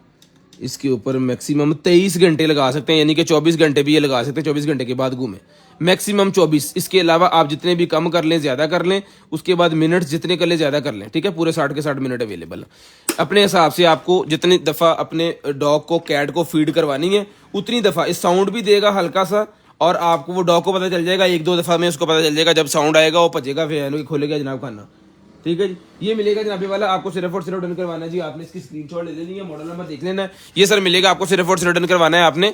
इसके ऊपर मैक्सिमम 23 घंटे लगा सकते हैं, यानी कि 24 घंटे भी ये लगा सकते हैं, 24 घंटे के बाद घूमें, मैक्सिमम 24। इसके अलावा आप जितने भी कम कर लें ज़्यादा कर लें, उसके बाद मिनट्स जितने कर लें ज़्यादा कर लें, ठीक है। पूरे 60 के 60 मिनट अवेलेबल है। अपने हिसाब से आपको जितनी दफ़ा अपने डॉग को कैट को फीड करवानी है उतनी दफ़ा, इस साउंड भी देगा हल्का सा, और आपको वो डॉग को पता चल जाएगा, 1-2 दफ़ा में उसको पता चल जाएगा, जब साउंड आएगा वो भजेगा, फिर खोलेगा जनाब खाना, ठीक है जी। ये मिलेगा जनाब ये वाला, आपको सिर्फ और सिर्फ डन करवाना है जी। आपने इसकी स्क्रीनशॉट ले लेनी है, मॉडल नंबर देख लेना है। ये सर मिलेगा आपको सिर्फ और सिर्फ डन करवाना है आपने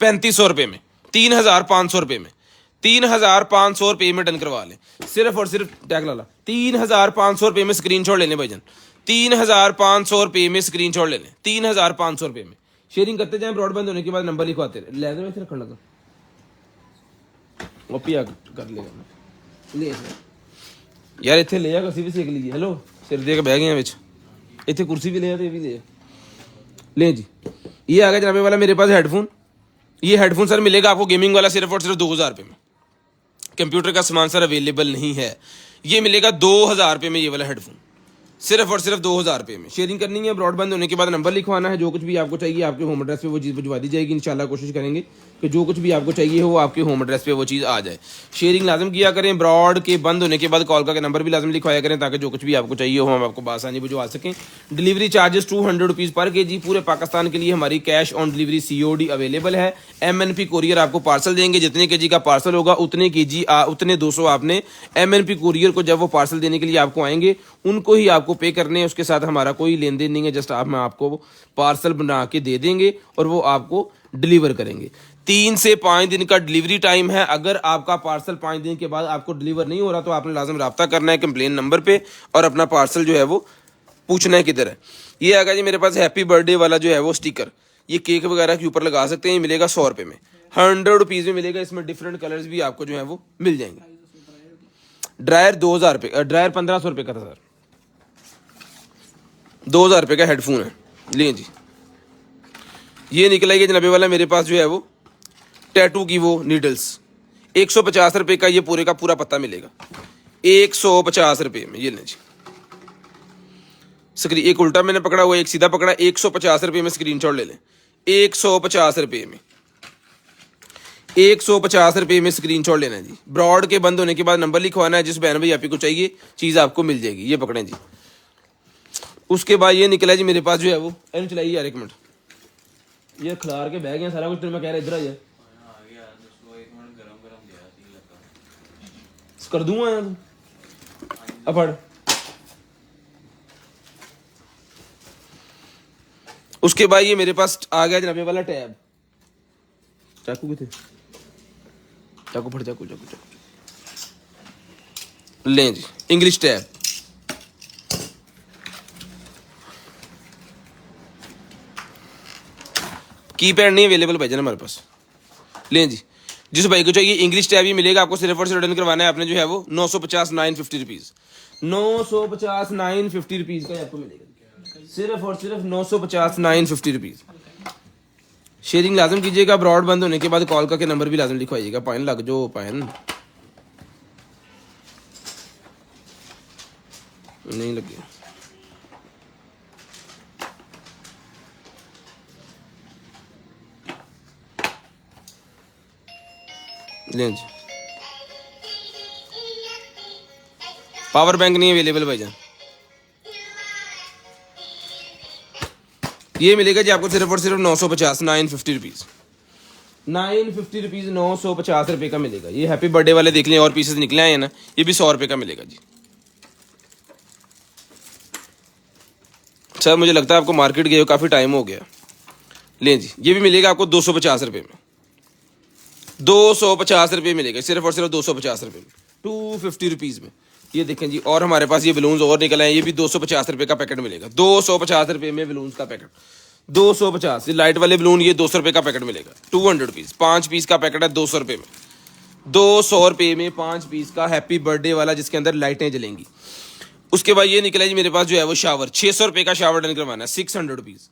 3500 रुपये में, 3500 रुपये में, 3500 रुपये में डन करवा लें। सिर्फ और सिर्फ टैग लाला 3500 रुपये में स्क्रीनशॉट लेने भाईजान, 3500 रुपये में स्क्रीनशॉट ले लें, 3500 रुपये में। शेयरिंग करते जाएं, ब्रॉडबैंड होने के बाद नंबर लिखवाते रहे। लेदर में रखने लगा वो पिया कर लेगा ले यार, इतने ले आ, भी सीख लीजिए। हेलो सिर दे के बह गए बिच, इतने कुर्सी भी ले आ, भी ले जी। ये आ गया जनाबे वाला मेरे पास हेडफोन। ये हेडफोन सर मिलेगा आपको गेमिंग वाला सिर्फ और सिर्फ 2000 रुपये में। कंप्यूटर का सामान सर अवेलेबल नहीं है, ये मिलेगा 2000 रुपये में। ये वाला हेडफोन सिर्फ और सिर्फ 2000 रुपये में। शेयरिंग करनी है, ब्रॉडबैंड होने के बाद नंबर लिखवाना है। जो कुछ भी आपको चाहिए आपके होम एड्रेस पे वो चीज़ भिजवा दी जाएगी। इंशाल्लाह कोशिश करेंगे कि जो कुछ भी आपको चाहिए हो वो आपके होम एड्रेस पे वो चीज़ आ जाए। शेयरिंग लाजम किया करें। ब्रॉड के बंद होने के बाद कॉल का नंबर भी लाजम लिखवाया करें, ताकि जो कुछ भी आपको चाहिए हो हम आपको बासानी भिजवा सकें। डिलीवरी चार्जेस 200 रुपीज़ पर केजी। पूरे पाकिस्तान के लिए हमारी cash on delivery COD available है। MNP कोरियर आपको पार्सल देंगे, जितने केजी का पार्सल होगा उतने केजी उतने 200 आपने MNP कोरियर को जब वो पार्सल देने के लिए आपको आएंगे उनको ही आपको पे करने हैं। उसके साथ हमारा कोई लेन देन नहीं है, जस्ट हम आपको पार्सल बना के दे देंगे और वो आपको डिलीवर करेंगे। 3 से 5 दिन का डिलीवरी टाइम है। अगर आपका पार्सल 5 दिन के बाद आपको डिलीवर नहीं हो रहा तो आपने लाजम रब्ता करना है कंप्लेन नंबर पे और अपना पार्सल जो है वो पूछना है किधर है। ये आ गया जी मेरे पास हैप्पी बर्थडे वाला जो है वो स्टिकर। ये केक वगैरह के ऊपर लगा सकते हैं। ये मिलेगा 100 रुपये में, 100 रुपीज़ में मिलेगा। इसमें डिफरेंट कलर्स भी आपको जो है वो मिल जाएंगे। ड्रायर 2000 रुपये, ड्रायर 1500 रुपये का था सर। 2000 रुपये का हेडफोन है, लें जी। ये निकला ये जनाबे वाला मेरे पास जो है वो टैटू की वो नीडल्स, 150 रुपये का ये पूरे का पूरा पत्ता मिलेगा, 150 रुपये में। ये लें जी। एक उल्टा मैंने पकड़ा हुआ, एक सीधा पकड़ा। 150 रुपये में स्क्रीनशॉट ले लें, 150 रुपये में, 150 रुपये में स्क्रीनशॉट लेना है जी। ब्रॉड के बंद होने के बाद नंबर लिखवाना है। जिस बहन भाई आपको चाहिए चीज़ आपको मिल जाएगी। ये पकड़ें जी। उसके बाद ये निकला जी मेरे पास जो है वो, एन चलाइए यार 1 मिनट, ये खिलार के बह गया सारा कुछ। तो मैं कह रहा इधर आ जाए कर दूंगा यार, अब पढ़। उसके बाद ये मेरे पास आ गया जनाबे वाला टैब। चाकू कितने, चाकू फट, चाकू चाकू चाकू लें जी। इंग्लिश टैब, कीपैड नहीं अवेलेबल भाईजान हमारे पास। लें जी। जिस भाई को चाहिए इंग्लिश टैब ही मिलेगा आपको। सिर्फ और सिर्फ रिटर्न करवाना है आपने जो है वो 950 950 रुपीज़, 950 950 रुपीज़ का आपको मिलेगा। सिर्फ और सिर्फ 950 950 रुपीज़। शेयरिंग लाजम कीजिएगा। ब्रॉड बंद होने के बाद कॉल का के नंबर भी लाजम लिखवाइएगा। पाइन लग जो पाइन नहीं लगे। लें जी। पावर बैंक नहीं अवेलेबल भाईजान। ये मिलेगा जी आपको सिर्फ और सिर्फ 950 950 रुपीज़, 950 रुपीज़, 950 रुपये का मिलेगा। ये हैप्पी बर्थडे वाले देख लें और पीसेस निकले आए हैं ना, ये भी 100 रुपये का मिलेगा जी। सर मुझे लगता है आपको मार्केट गए हो काफ़ी टाइम हो गया। लें जी। ये भी मिलेगा आपको 250 रुपये में, 250 रुपये मिलेगा। सिर्फ और सिर्फ 250 रुपये में, 250 रुपीज़ में। ये देखें जी। और हमारे पास ये बलून्स और निकल आए। ये भी 250 रुपये का पैकेट मिलेगा, 250 रुपये में बलून्स का पैकेट, 250। ये लाइट वाले बलून ये 200 रुपये का पैकेट मिलेगा, 200 रुपीज़। 5 पीस का पैकेट है 200 रुपये में, 200 रुपये में 5 पीस का हैप्पी बर्थडे वाला जिसके अंदर लाइटें जलेंगी। उसके बाद ये निकला जी मेरे पास जो है वो शावर, 600 रुपये का शावर डन करवाना है, 600 रुपीज़।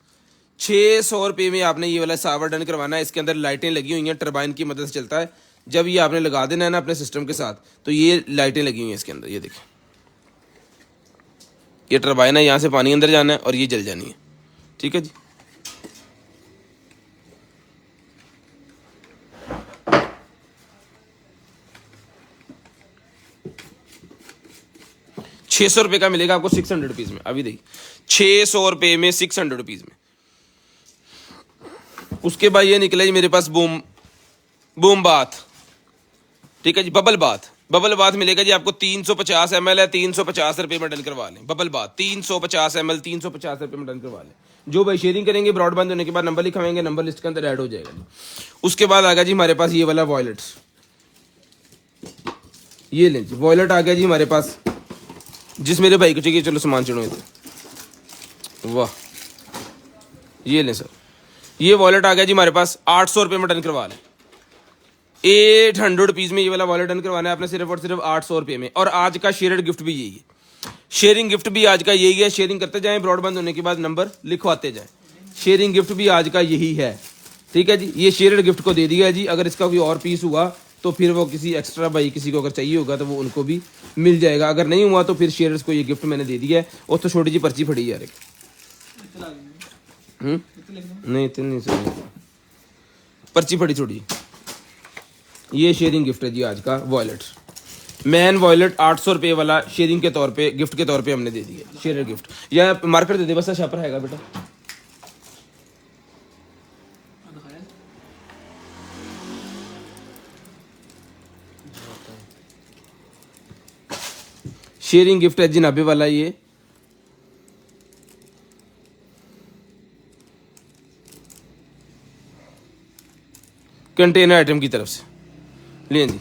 600 रुपये में आपने ये वाला शावर डन करवाना है। इसके अंदर लाइटें लगी हुई हैं, टरबाइन की मदद से चलता है। जब ये आपने लगा देना है ना अपने सिस्टम के साथ, तो ये लाइटें लगी हुई हैं इसके अंदर। ये देखें, ये टरबाइन है, यहाँ से पानी अंदर जाना है और ये जल जानी है। ठीक है जी। ₹600 का मिलेगा आपको 600 में। अभी देखिए ₹600 में 600 में। उसके बाद ये निकला जी मेरे पास बूम बाथ, ठीक है जी। बबल बाथ मिलेगा जी आपको 350 ml है, ₹350 में डन करवा लें। बबल बाथ 350 ml ₹350 में डन करवा लें। जो भाई शेयरिंग करेंगे ब्रॉडबैंड होने के बाद नंबर लिखवाएंगे, नंबर लिस्ट के अंदर ऐड हो जाएगा जी। उसके बाद आ गया जी हमारे पास ये वाला वॉयलेट्स, ये लें जी वॉयलेट आ गया जी हमारे पास। जिस मेरे भाई को चाहिए चलो सामान चढ़ो इधर। वाह, ये लें सर, ये वॉलेट आ गया जी हमारे पास। ₹800 में डन करवा लें। ₹800 में ये वाला वॉलेट डन करवाना है आपने सिर्फ और सिर्फ ₹800 में। और आज का शेयर्ड गिफ्ट भी यही है, शेयरिंग गिफ्ट भी आज का यही है। शेयरिंग करते जाएं, ब्रॉडबैंड होने के बाद नंबर लिखवाते जाएं। शेयरिंग गिफ्ट भी आज का यही है, ठीक है जी। ये शेयर्ड गिफ्ट को दे दिया जी। अगर इसका कोई और पीस हुआ तो फिर वो किसी एक्स्ट्रा भाई किसी को अगर चाहिए होगा तो वो उनको भी मिल जाएगा। अगर नहीं हुआ तो फिर शेयर्स को ये गिफ्ट मैंने दे दिया है। और तो छोटी जी पर्ची फड़ी यार एक, नहीं इतनी नहीं सर, पर्ची फड़ी छोटी। ये शेयरिंग गिफ्ट है जी आज का वॉलेट, मैन वॉलेट ₹800 वाला शेयरिंग के तौर पे गिफ्ट के तौर पे हमने दे दिया शेयर गिफ्ट। या मार्केट दे दे बस, छापर हैगा बेटा। शेयरिंग गिफ्ट है जी 90 वाला ये। कंटेनर आइटम की तरफ से लें जी,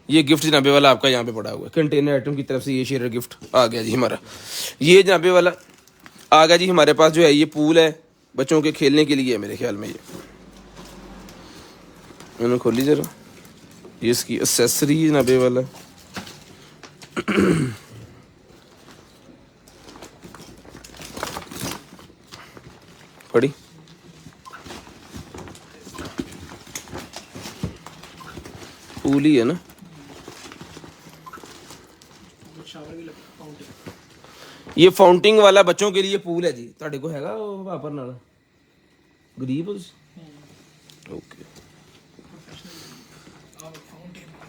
ये गिफ्ट जनाबे वाला आपका यहाँ पे पड़ा हुआ है। कंटेनर आइटम की तरफ से ये शेयर गिफ्ट आ गया जी हमारा। ये जनाबे वाला आ गया जी हमारे पास। जो है ये पूल है बच्चों के खेलने के लिए है मेरे ख्याल में। ये मैंने खोली जरा, ये इसकी एक्सेसरी जनाबे वाला पड़ी। पूल ही है ना, ये फाउंटिंग वाला बच्चों के लिए पूल है जी। ਤੁਹਾਡੇ को हैगा वापर नाल गरीब ओके।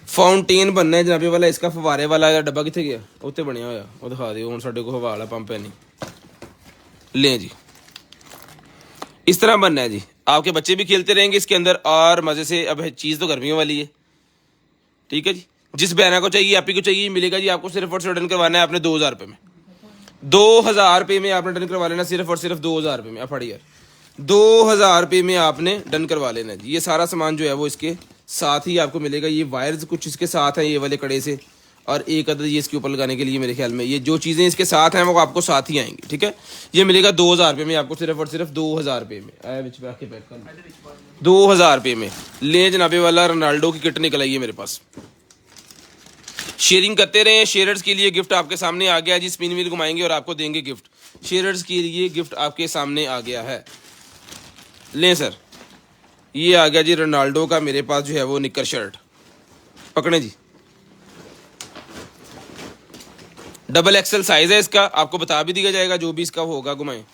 फाउंटेन बनना है जनाबे वाला इसका। फवारे वाला डब्बा कितने गया उत्ते बनया होया, वो दिखा दिओ। हुण साडे को हवा वाला पंप है नहीं, लें जी। इस तरह बनना है जी। आपके बच्चे भी खेलते रहेंगे इसके अंदर और मजे से। अब चीज़ तो गर्मियों वाली है, ठीक है जी। जिस बहना को चाहिए आप ही को चाहिए मिलेगा जी आपको। सिर्फ और सिर्फ डन करवाना है आपने ₹2000 में। ₹2000 में आपने डन करवा लेना, सिर्फ और सिर्फ ₹2000 में। फड़ी यार, ₹2000 में आपने डन करवा लेना जी। ये सारा सामान जो है वो इसके साथ ही आपको मिलेगा। ये वायर्स कुछ इसके साथ हैं, ये वाले कड़े से, और एक अदर ये इसके ऊपर लगाने के लिए मेरे ख्याल में। ये जो चीज़ें इसके साथ हैं वो आपको साथ ही आएंगी, ठीक है। ये मिलेगा ₹2000 में आपको, सिर्फ और सिर्फ ₹2000 में। ₹2000 में ले जनाबे वाला। रोनाल्डो की किट निकल आई है मेरे पास। शेयरिंग करते रहे। शेयरर्स के लिए गिफ्ट आपके सामने आ गया जी। स्पिन व्हील घुमाएंगे और आपको देंगे गिफ्ट। शेयरर्स के लिए गिफ्ट आपके सामने आ गया है। लें सर, ये आ गया जी रोनाल्डो का मेरे पास जो है वो निकर शर्ट। पकड़े जी, XXL साइज है इसका। आपको बता भी दिया जाएगा जो भी इसका होगा। घुमाएं,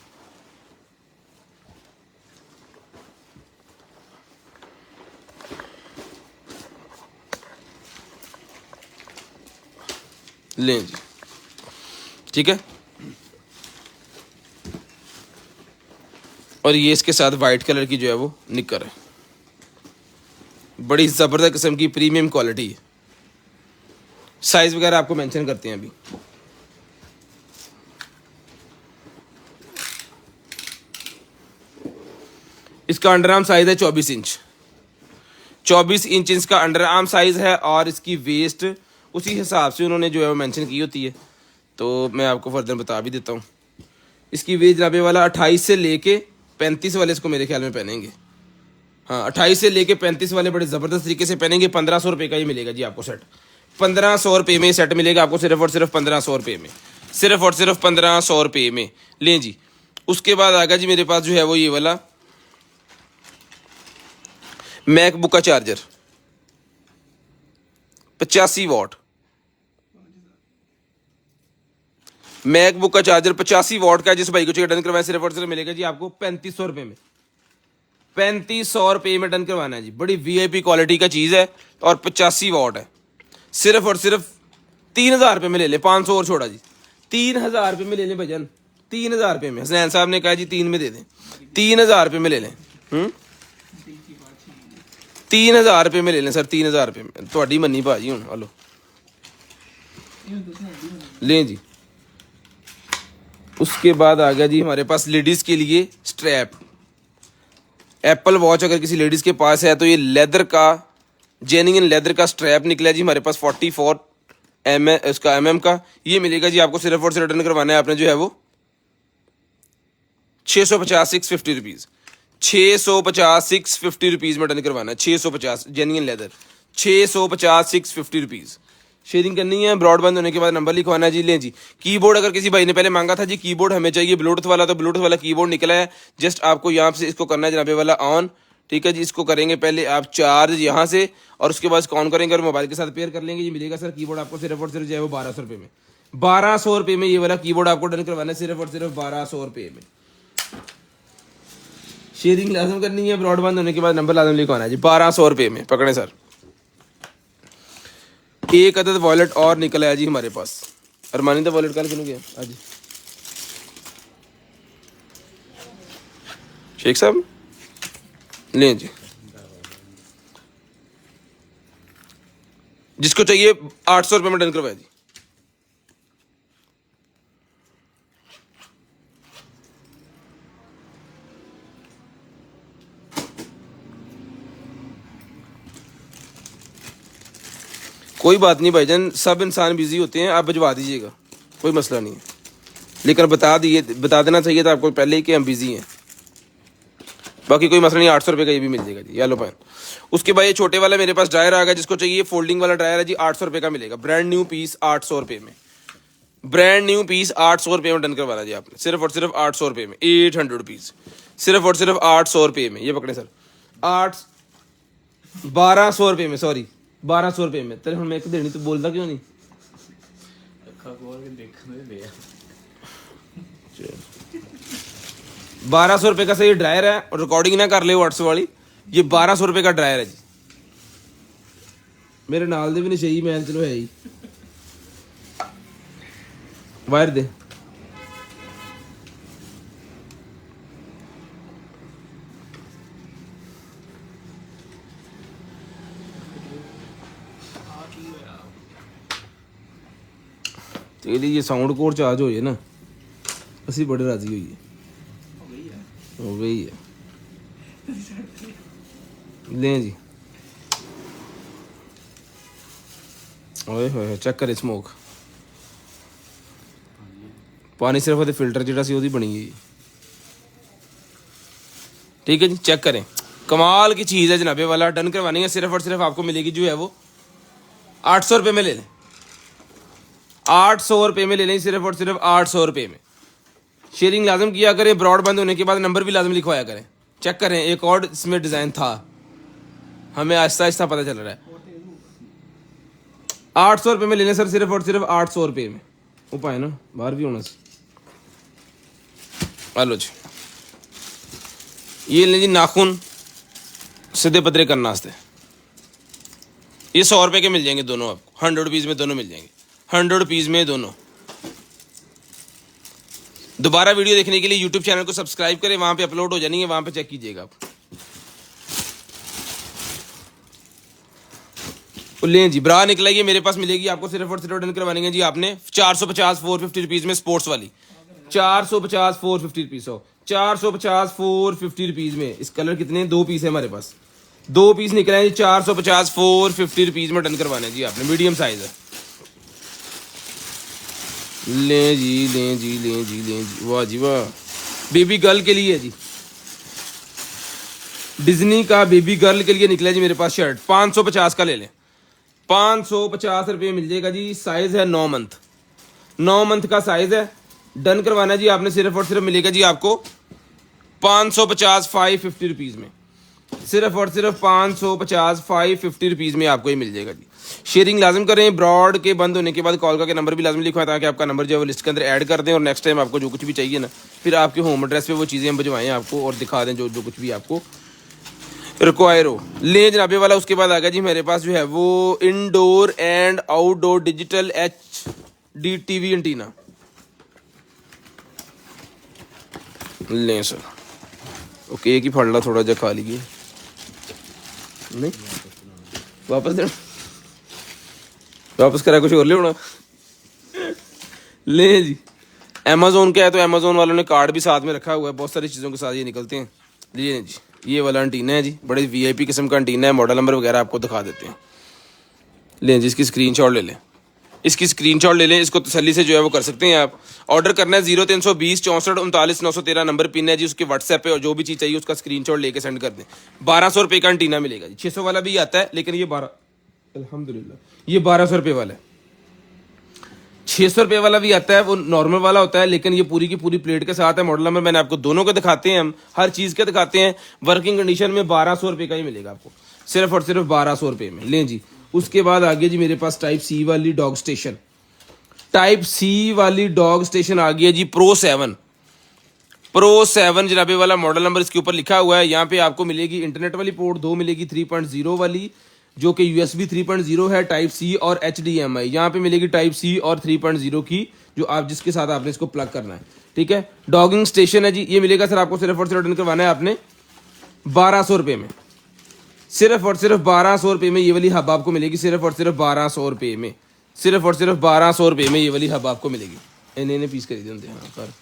लें जी, ठीक है। और ये इसके साथ वाइट कलर की जो है वो निकर है। बड़ी ज़बरदस्त किस्म की प्रीमियम क्वालिटी है। साइज वगैरह आपको मेंशन करते हैं अभी। इसका अंडर आर्म साइज है 24 इंच। 24 इंच इसका अंडर आर्म साइज है। और इसकी वेस्ट उसी हिसाब से उन्होंने जो है वो मेंशन की होती है। तो मैं आपको फर्दर बता भी देता हूँ। इसकी वेस्ट जनाबे वाला 28 से लेके 35 वाले इसको मेरे ख्याल में पहनेंगे। हाँ, 28 से लेके 35 वाले बड़े ज़बरदस्त तरीके से पहनेंगे। ₹1500 का ही मिलेगा जी आपको सेट। ₹1500 में सेट मिलेगा आपको, सिर्फ और सिर्फ ₹1500 में। सिर्फ और सिर्फ ₹1500 में। लें जी। उसके बाद आ गया जी मेरे पास जो है वो ये वाला मैकबुक का चार्जर 85 वाट। मैकबुक का चार्जर 85 वॉट का, जिस भाई को चाहिए डन करवाएं, सिर्फ और सिर्फ मिलेगा जी आपको 3500 रुपये में। 3500 रुपये में डन करवाना है जी। बड़ी वीआईपी क्वालिटी का चीज़ है और 85 वॉट है। सिर्फ और सिर्फ 3000 रुपये में ले लें, 500 और छोड़ा जी। 3000 रुपये में ले लें भजन, 3000 रुपये में। हसनैन साहब ने कहा जी 3 में दे दें, 3000 रुपये में ले लें। 3000 रुपये में ले लें सर, 3000 रुपये में। थोड़ी मनी भाजी हूँ, हलो लें जी। उसके बाद आ गया जी हमारे पास लेडीज़ के लिए स्ट्रैप। एप्पल वॉच अगर किसी लेडीज़ के पास है तो ये लेदर का, जेन्युइन लेदर का स्ट्रैप निकला जी हमारे पास 44 उसका mm का। ये मिलेगा जी आपको, सिर्फ और सिर्फ रिटर्न करवाना है आपने जो है वो 650 650 रुपीज़। 650 650 रुपीज़ में रिटर्न करवाना है। 650 जेन्युइन लेदर, 650 650 रुपीज़। शेयरिंग करनी है, ब्रॉडबैंड होने के बाद नंबर लिखवाना है जी। लें जी, कीबोर्ड अगर किसी भाई ने पहले मांगा था जी कीबोर्ड हमें चाहिए ब्लूटूथ वाला, तो ब्लूटूथ वाला कीबोर्ड निकला है। जस्ट आपको यहाँ से इसको करना है जनाबे वाला ऑन, ठीक है जी। इसको करेंगे पहले आप चार्ज यहाँ से, और उसके बाद ऑन करेंगे और मोबाइल के साथ पेयर कर लेंगे। ये मिलेगा सर कीबोर्ड आपको सिर्फ और सिर्फ जो है वो 1200 रुपये में। 1200 रुपये में ये वाला कीबोर्ड आपको डन करवाना है, सिर्फ और सिर्फ 1200 रुपये में। शेयरिंग लाजम करनी है, ब्रॉडबैंड होने के बाद नंबर लाजम लिखवाना है जी। 1200 रुपये में पकड़े सर। एक अदद वॉलेट और निकला है जी हमारे पास। अरमानी का वॉलेट कल क्यों गया आज शेख साहब? लें जी, जिसको चाहिए 800 रुपये में डन करवाया जी। कोई बात नहीं भाईजान, सब इंसान बिजी होते हैं, आप भिजवा दीजिएगा, कोई मसला नहीं है। लेकिन बता देना चाहिए था आपको पहले ही कि हम बिजी हैं। बाकी कोई मसला नहीं, 800 रुपये का ये भी मिल जाएगा जी। Yellow pen. उसके बाद ये छोटे वाला मेरे पास ड्रायर आ गया, जिसको चाहिए फोल्डिंग वाला ड्रायर है जी, 800 रुपये का मिलेगा। ब्रांड न्यू पीस 800 रुपये में, ब्रांड न्यू पीस 800 रुपये में डन करवाना जी आपने, सिर्फ और सिर्फ 800 रुपये में। 800 रुपीज़, सिर्फ और सिर्फ 800 रुपये में। ये पकड़े सर, 1200 रुपये में, सॉरी 1200 रुपये में। तेरे हम मैं देनी तो बोलता क्यों नहीं? 1200 रुपये का सर ये ड्रायर है, और रिकॉर्डिंग ना कर ले व्हाट्सएप वाली। ये 1200 रुपये का ड्रायर है जी। मेरे नाल दे भी नहीं चाहिए, मैं चलो है ही। वायर दे, तेरी ये साउंड कोड चार्ज हो जाए ना, असी बड़े राजी होइए। हो गई है। लें जी, ओए होए चेक करे स्मोक। पानी सिर्फ वो फिल्टर जिहड़ा सी ओदी बनी है, ठीक है जी। चेक करें, कमाल की चीज़ है जनाबे वाला। डन करवानी है, सिर्फ और सिर्फ आपको मिलेगी जो है वो 800 रुपये में ले लें। 800 रुपये में ले लें, सिर्फ और सिर्फ 800 रुपये में। शेयरिंग लाजम किया करें, ब्रॉडबैंड होने के बाद नंबर भी लाजम लिखवाया करें। चेक करें, एक और इसमें डिज़ाइन था, हमें आहिस्ता आहिस्ता पता चल रहा है। 800 रुपये में लेने सर, सिर्फ और सिर्फ 800 रुपये में। वो पाए ना बाहर भी होना। हेलो जी, ये लें जी नाखून सीधे पतरे करने वास्ते। ये 100 रुपये के मिल जाएंगे दोनों आपको, 100 रुपीज़ में दोनों मिल जाएंगे, 100 रुपीज़ में दोनों। दोबारा वीडियो देखने के लिए यूट्यूब चैनल को सब्सक्राइब करें, वहां पे अपलोड हो जानी है, वहां पे चेक कीजिएगा आप। लें जी, ब्रा निकला, ये मेरे पास मिलेगी आपको, सिर्फ और सिर्फ डन करवानी जी आपने 450 450 रुपीज़ में, स्पोर्ट्स वाली 450 450 रुपीज़। 450 450 रुपीज़ में। इस कलर कितने, 2 पीस है हमारे पास, 2 पीस निकले हैं जी। 450 450 रुपीज़ में डन करवाने जी आपने, मीडियम साइज है। लें जी, लें जी, लें जी, लें जी, वाह जी वाह। बेबी गर्ल के लिए जी, डिज्नी का बेबी गर्ल के लिए निकला जी मेरे पास शर्ट। 550 का ले लें, 550 रुपये मिल जाएगा जी। साइज है 9 मंथ, 9 मंथ का साइज है। डन करवाना जी आपने, सिर्फ और सिर्फ मिलेगा जी आपको 550 550 रुपीज़ में। सिर्फ और सिर्फ 550 550 रुपीज़ में आपको ये मिल जाएगा जी। शेयरिंग लाजम करें। ब्रॉड के बंद होने के बाद कॉल का नंबर भी लाजम लिखवाएं ताकि आपका नंबर जो है वो लिस्ट के अंदर ऐड कर दें और नेक्स्ट टाइम आपको जो कुछ भी चाहिए ना फिर आपके होम एड्रेस पे वो चीज़ें हम भिजवाएं आपको और दिखा दें जो जो कुछ भी आपको रिक्वायर हो। ले जनाबे वाला उसके बाद आ गया जी मेरे पास जो है वो indoor and outdoor digital HD TV antenna. लें सर ओके एक ही फड़ ला थोड़ा जा खा लीजिए नहीं वापस देना वापस करा कुछ और ले होना ले जी। अमेजोन का है तो अमेजोन वालों ने कार्ड भी साथ में रखा हुआ है बहुत सारी चीज़ों के साथ ये निकलते हैं। लीजिए जी ये वाला एंटीना है जी बड़े VIP किस्म का एंटीना है। मॉडल नंबर वगैरह आपको दिखा देते हैं। लें जी इसकी स्क्रीनशॉट ले लें इसकी स्क्रीनशॉट ले लें। इसको तसल्ली से जो है वो कर सकते हैं आप। ऑर्डर करना है 0320 64 39 913 नंबर पिन है जी उसके व्हाट्सएप पे और जो भी चीज़ चाहिए उसका स्क्रीनशॉट लेके सेंड कर दें। 1200 रुपये का एंटीना मिलेगा जी। 600 वाला भी आता है लेकिन ये 12 अल्हम्दुलिल्लाह ये 1200 रुपये वाला है। 600 रुपये वाला भी आता है वो नॉर्मल वाला होता है लेकिन ये पूरी की पूरी प्लेट के साथ है। मॉडल नंबर मैंने आपको दोनों के दिखाते हैं हम हर चीज़ के दिखाते हैं। वर्किंग कंडीशन में 1200 रुपये का ही मिलेगा आपको सिर्फ और सिर्फ 1200 रुपये में। लें जी उसके बाद आ गया जी मेरे पास टाइप C वाली डॉग स्टेशन। टाइप C वाली डॉग स्टेशन आ गया जी Pro 7 जनाबे वाला मॉडल नंबर इसके ऊपर लिखा हुआ है। यहाँ पे आपको मिलेगी इंटरनेट वाली पोर्ट 2 मिलेगी 3.0 वाली जो कि USB 3.0 है टाइप C और HDMI। यहाँ पे मिलेगी टाइप C और 3.0 की जो आप जिसके साथ आपने इसको प्लग करना है ठीक है। डॉगिंग स्टेशन है जी ये मिलेगा सर आपको सिर्फ और सिर्फ रिटर्न करवाना है आपने 1200 रुपये में। सिर्फ और सिर्फ 1200 रुपये में ये वाली हब आपको मिलेगी। सिर्फ और सिर्फ 1200 रुपये में सिर्फ और सिर्फ 1200 रुपये में ये वाली हब आपको मिलेगी। इन्हें पीस कर देते हैं हाँ कर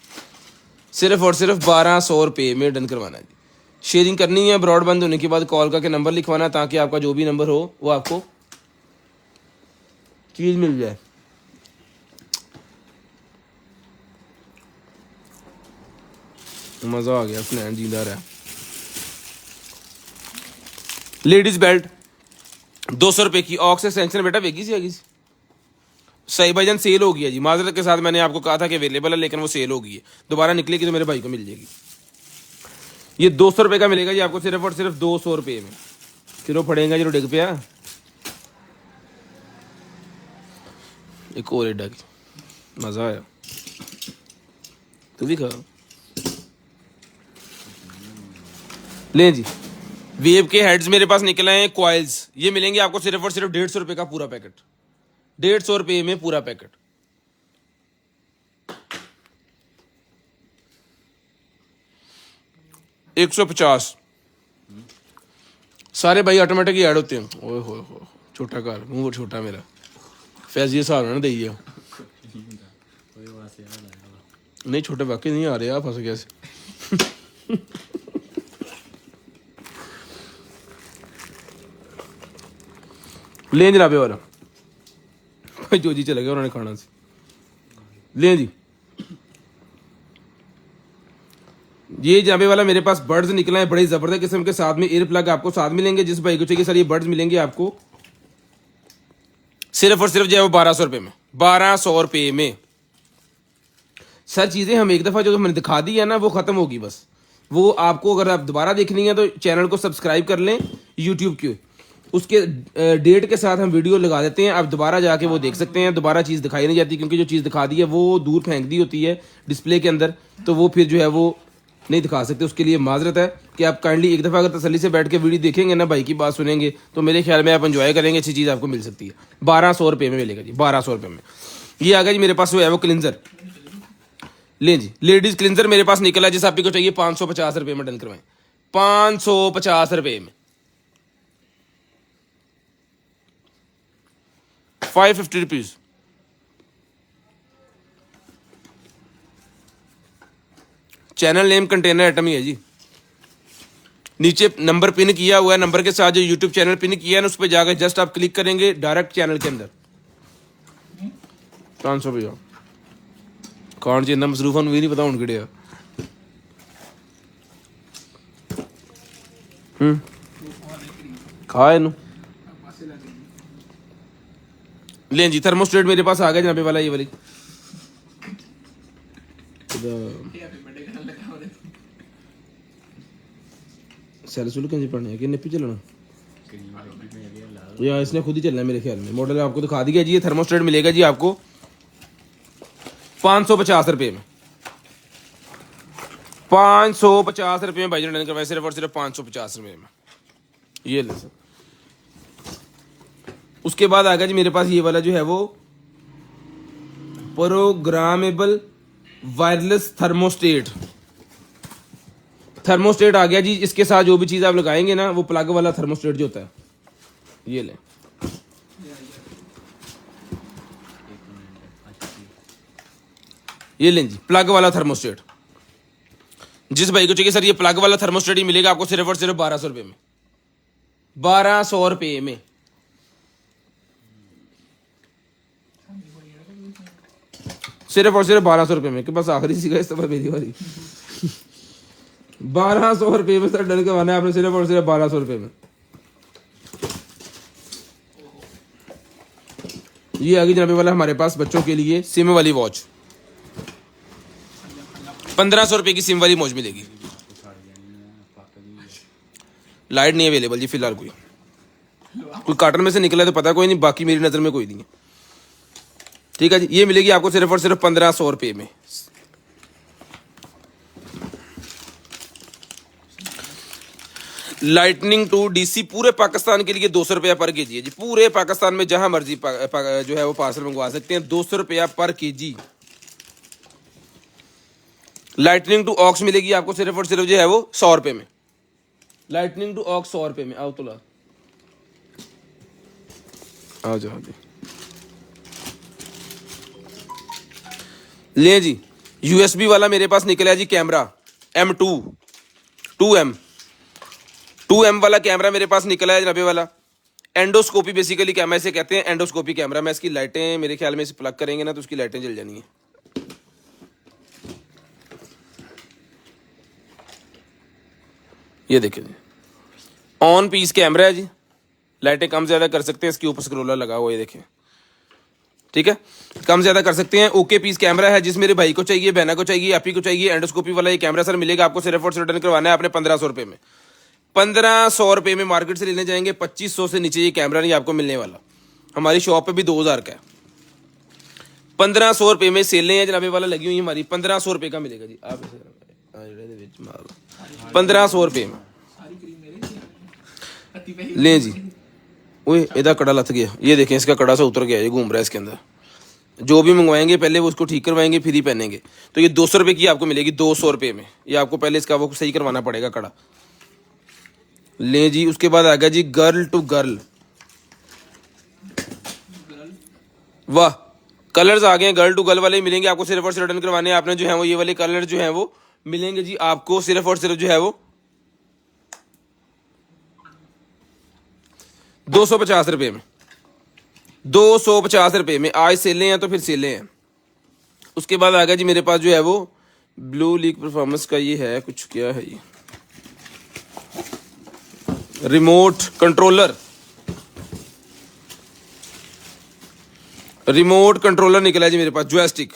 सिर्फ और सिर्फ 1200 रुपये में डन करवाना है जी। शेयरिंग करनी है ब्रॉड बंद होने के बाद कॉल करके नंबर लिखवाना ताकि आपका जो भी नंबर हो वो आपको चीज़ मिल जाए। मज़ा आ गया फ्लैंड जींदा रहा। लेडीज़ बेल्ट 200 रुपये की ऑक्स एक्सटेंशन बेटा वेगी सी आगी सही भाईजान सेल हो गया जी। माजरत के साथ मैंने आपको कहा था कि अवेलेबल है लेकिन वो सेल हो गई है। दोबारा निकलेगी तो मेरे भाई को मिल जाएगी। ये 200 रुपये का मिलेगा जी आपको सिर्फ और सिर्फ 200 रुपये में। किलो पड़ेगा जी डिग पे एक और एडा की मज़ा आया तू भी खा। लें जी वेव के हेड्स मेरे पास निकले हैं कॉइल्स ये मिलेंगे आपको सिर्फ और सिर्फ 150 रुपये का पूरा पैकेट 150 रुपये में पूरा पैकेट। $150 सारे भाई ऑटोमेटिक ही ऐड होते हैं। ओए हो छोटा कार मुंह छोटा मेरा फैज ये सारा ना दे नहीं छोटे वाकई नहीं आ रहे आप फंस गया से लें जनाबे वाला जो जी चले गया उन्होंने खाना से। लें जी ये जनाबे वाला मेरे पास बर्ड्स निकला है बड़े ज़बरदस्त किस्म के साथ में एयर प्लग आपको साथ मिलेंगे। जिस भाई को चाहिए सर ये बर्ड्स मिलेंगे आपको सिर्फ और सिर्फ जो है वो 1200 रुपये में 1200 रुपये में। सर चीज़ें हम एक दफ़ा जो हमने दिखा दी है ना वो ख़त्म होगी बस। वो आपको अगर आप दोबारा देखनी है तो चैनल को सब्सक्राइब कर लें यूट्यूब के उसके डेट के साथ हम वीडियो लगा देते हैं। आप दोबारा जाके वो देख सकते हैं। दोबारा चीज़ दिखाई नहीं जाती क्योंकि जो चीज़ दिखा दी है वो दूर फेंक दी होती है डिस्प्ले के अंदर तो वो फिर जो है वो नहीं दिखा सकते। उसके लिए माजरत है कि आप काइंडली एक दफ़ा अगर तसल्ली से बैठ के वीडियो देखेंगे ना भाई की बात सुनेंगे तो मेरे ख्याल में आप एंजॉय करेंगे। अच्छी चीज़ आपको मिल सकती है 1200 रुपये में मिलेगा जी 1200 रुपये में। ये आ गया जी मेरे पास जो है वो क्लिनजर। लें जी लेडीज़ क्लिनजर मेरे पास निकला जिस आपको चाहिए 550 रुपये में डन करवाएं 550 रुपये में 550 rupees. Channel name container item ही है जी। नीचे नंबर पिन किया हुआ है नंबर के साथ जो यूट्यूब चैनल पिन किया है ना उस पर जाकर जस्ट आप क्लिक करेंगे डायरेक्ट चैनल के अंदर 500 रुपया कौन जी इतना मसरूफ भी नहीं पता हूँ किड़े खा इनू। लें जी थर्मोस्टेट मेरे पास आ गया जनाबे वाला ये वाली सेल सुल कहीं पड़ने कि निपी चलना या इसने खुद ही चलना है मेरे ख्याल में। मॉडल आपको दिखा दिया जी। ये थर्मोस्टेट मिलेगा जी आपको 550 रुपये में, 550 रुपये में भाई डन करवाए, सिर्फ और सिर्फ 550 रुपये में। ये ले सर। उसके बाद आ गया जी मेरे पास ये वाला जो है वो प्रोग्रामेबल वायरलेस थर्मोस्टेट। थर्मोस्टेट आ गया जी। इसके साथ जो भी चीज़ आप लगाएंगे ना वो प्लग वाला थर्मोस्टेट जो होता है, ये ले। ये लें जी प्लग वाला थर्मोस्टेट। जिस भाई को चाहिए सर ये प्लग वाला थर्मोस्टेट ही मिलेगा आपको सिर्फ और सिर्फ 1200 रुपये में, 1200 रुपये में। सिर्फ और सिर्फ 1200 रुपये में। के पास आखिरी सी इस दफा मेरी वाली 1200 रुपये में सर डन करवाना है आपने, सिर्फ और सिर्फ 1200 रुपये में। ये आगे जनाबे वाला हमारे पास बच्चों के लिए सिम वाली वॉच, 1500 रुपये की सिम वाली वॉच मिलेगी। लाइट नहीं अवेलेबल जी फिलहाल, कोई कार्टन में से निकला तो पता कोई नहीं, बाकी मेरी नज़र में कोई नहीं है। ठीक है जी। ये मिलेगी आपको सिर्फ और सिर्फ 1500 रुपये में। लाइटनिंग टू डीसी पूरे पाकिस्तान के लिए 200 रुपया पर केजी है जी। पूरे पाकिस्तान में जहां मर्जी जो है वो पार्सल मंगवा सकते हैं, 200 रुपया पर केजी। लाइटनिंग टू ऑक्स मिलेगी आपको सिर्फ और सिर्फ जो है वो 100 रुपये में। लाइटनिंग टू ऑक्स 100 रुपये में। आओ तो ला आओ जाओ जी। ले जी यूएसबी वाला मेरे पास निकला है जी कैमरा M2 2M वाला कैमरा मेरे पास निकला है जनाबे वाला। एंडोस्कोपी बेसिकली कैमरा इसे कहते हैं, एंडोस्कोपी कैमरा। मैं इसकी लाइटें मेरे ख्याल में इसे प्लग करेंगे ना तो उसकी लाइटें जल जानी है। ये देखिए जी ऑन पीस कैमरा है जी। लाइटें कम ज़्यादा कर सकते हैं, इसके ऊपर स्क्रोलर लगा हुआ है, ये देखें। ठीक है, कम ज़्यादा कर सकते हैं। ओके पीस कैमरा है। जिस मेरे भाई को चाहिए, बहना को चाहिए, आपी को चाहिए, एंडोस्कोपी वाला ये कैमरा सर मिलेगा आपको सिर्फ और सिर्फ रिटर्न करवाना है आपने 1500 रुपये में। 1500 रुपये में मार्केट से लेने जाएंगे 2500 से नीचे ये कैमरा नहीं आपको मिलने वाला। हमारी शॉप पे भी 2000 का है। 1500 रुपये में सेलें हैं जनाबे वाला लगी हुई हमारी। 1500 रुपये का मिलेगा जी। आप 1500 रुपये में लें जी। ओए इधर कड़ा लथ गया, ये देखें इसका कड़ा सा उतर गया, ये घूम रहा है इसके अंदर। जो भी मंगवाएंगे पहले वो उसको ठीक करवाएंगे फिर ही पहनेंगे। तो ये 200 रुपये की आपको मिलेगी, 200 रुपये में। ये आपको पहले इसका वो सही करवाना पड़ेगा कड़ा। ले जी। उसके बाद आ गया जी गर्ल टू गर्ल। वाह कलर्स आ गए, गर्ल टू गर्ल वाले मिलेंगे आपको सिर्फ और सिर्फ रिटर्न करवाने आपने जो है वो। ये वाले कलर जो है वो मिलेंगे जी आपको सिर्फ और सिर्फ जो है वो 250 रुपये में। 250 रुपये में। आज सेलें हैं तो फिर सेलें हैं। उसके बाद आ गया जी मेरे पास जो है वो ब्लू लीग परफॉर्मेंस का ये है कुछ, क्या है ये, रिमोट कंट्रोलर। रिमोट कंट्रोलर निकला है जी मेरे पास, जॉयस्टिक।